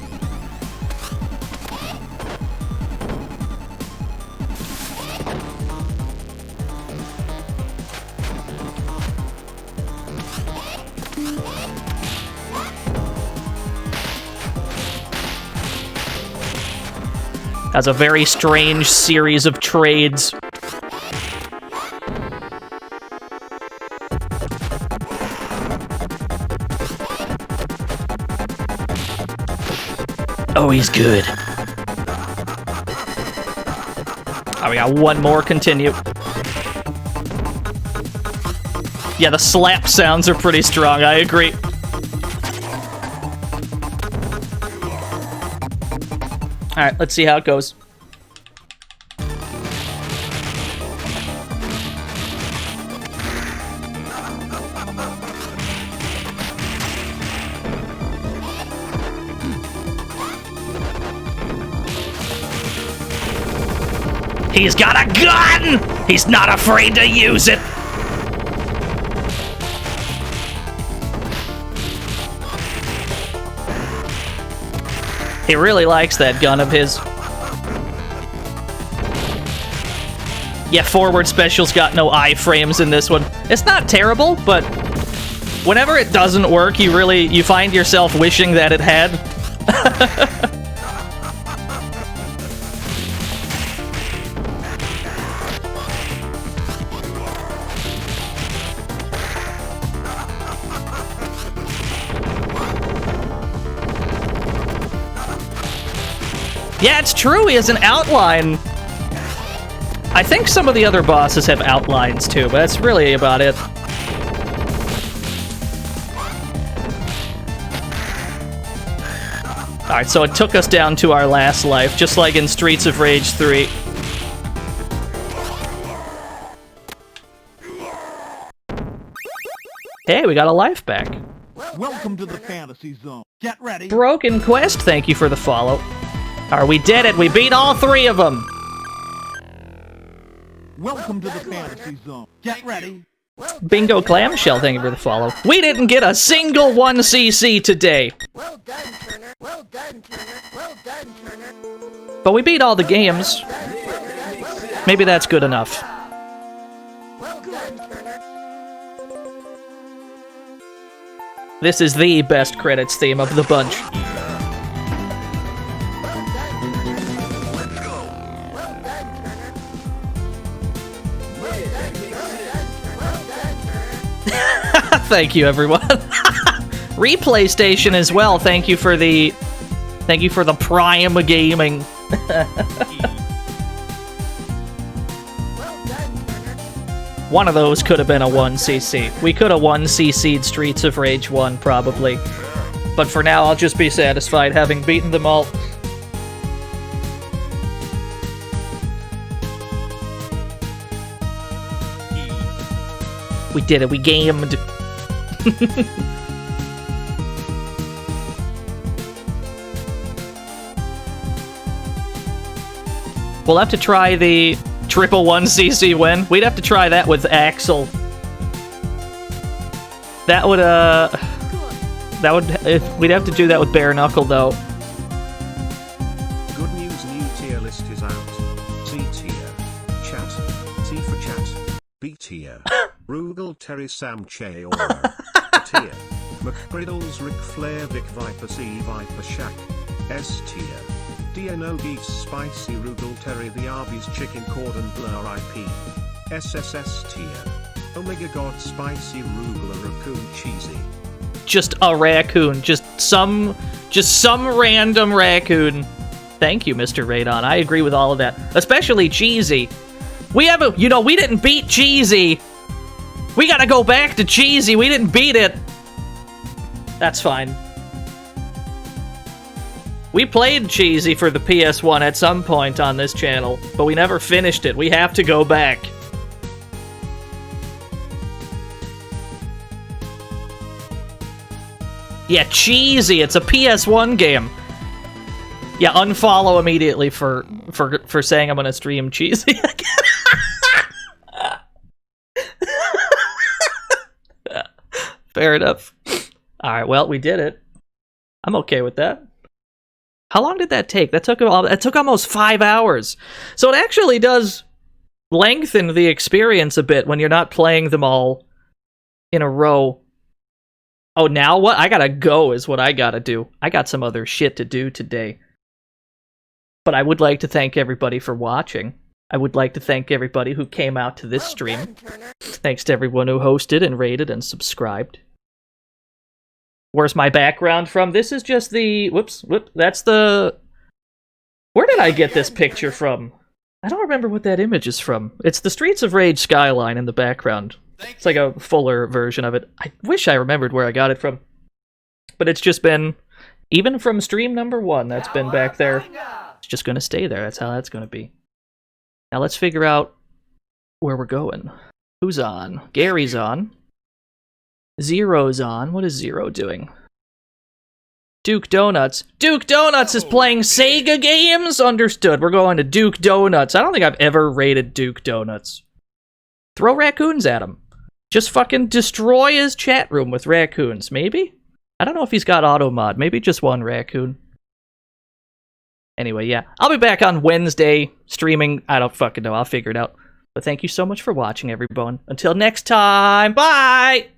That's a very strange series of trades. Oh, he's good. Oh, we got 1 more continue. Yeah, the slap sounds are pretty strong, I agree. Alright, let's see how it goes. He's got a gun! He's not afraid to use it! He really likes that gun of his. Yeah, forward special's got no iframes in this one. It's not terrible, but whenever it doesn't work, you find yourself wishing that it had. Yeah, it's true, he has an outline. I think some of the other bosses have outlines too, but that's really about it. Alright, so it took us down to our last life, just like in Streets of Rage 3. Hey, we got a life back. Welcome to the fantasy zone. Get ready. Broken Quest, thank you for the follow. Alright, we did it. We beat all 3 of them. Welcome to the fantasy zone. Get ready. Bingo Clamshell, thank you for the follow. We didn't get a single 1cc today. Well done, Turner. Well done, Turner. Well done, Turner. But we beat all the games. Maybe that's good enough. Well done, Turner. This is the best credits theme of the bunch. Well done, Turner. Well done, Turner. Well done, Turner. Well done, Turner. Thank you, everyone. Replay Station as well. Thank you for the Prime Gaming. Well done, Turner. One of those could have been a 1cc. We could have 1cc'd Streets of Rage 1, probably. But for now, I'll just be satisfied having beaten them all. We did it, we gamed. We'll have to try the triple 1cc win. We'd have to try that with Axel. That would, we'd have to do that with Bare Knuckle, though. Good news, new tier list is out. C tier. Chat. T for chat. B tier. Rugal Terry Sam Che Aura. Tier. McBriddles Ric Flair Vic Viper C Viper Shack. S tier. DNO Beef Spicy Rugal Terry the Arby's Chicken Cordon Blur IP. SSS tier. Omega God Spicy Rugal Raccoon Cheesy. Just a raccoon. Just some random raccoon. Thank you, Mr. Radon. I agree with all of that. Especially Cheesy. We didn't beat Cheesy. We gotta go back to Cheesy. We didn't beat it. That's fine. We played Cheesy for the PS1 at some point on this channel, but we never finished it. We have to go back. Yeah, Cheesy. It's a PS1 game. Yeah, unfollow immediately for saying I'm gonna stream Cheesy again. Fair enough. Alright, well, we did it. I'm okay with that. How long did that take? That took almost 5 hours. So it actually does lengthen the experience a bit when you're not playing them all in a row. Oh, now what? I gotta go is what I gotta do. I got some other shit to do today. But I would like to thank everybody for watching. I would like to thank everybody who came out to this stream. Well done, Turner. Thanks to everyone who hosted and rated and subscribed. Where's my background from? This is just the... Whoops. That's the... Where did I get this picture from? I don't remember what that image is from. It's the Streets of Rage skyline in the background. It's like a fuller version of it. I wish I remembered where I got it from. But it's just been... Even from stream number 1, that's been back there. It's just gonna stay there. That's how that's gonna be. Now let's figure out where we're going. Who's on? Gary's on. Zero's on. What is Zero doing? Duke Donuts. Duke Donuts is playing Sega games? Understood. We're going to Duke Donuts. I don't think I've ever rated Duke Donuts. Throw raccoons at him. Just fucking destroy his chat room with raccoons. Maybe? I don't know if he's got auto mod. Maybe just one raccoon. Anyway, yeah. I'll be back on Wednesday streaming. I don't fucking know. I'll figure it out. But thank you so much for watching, everyone. Until next time. Bye!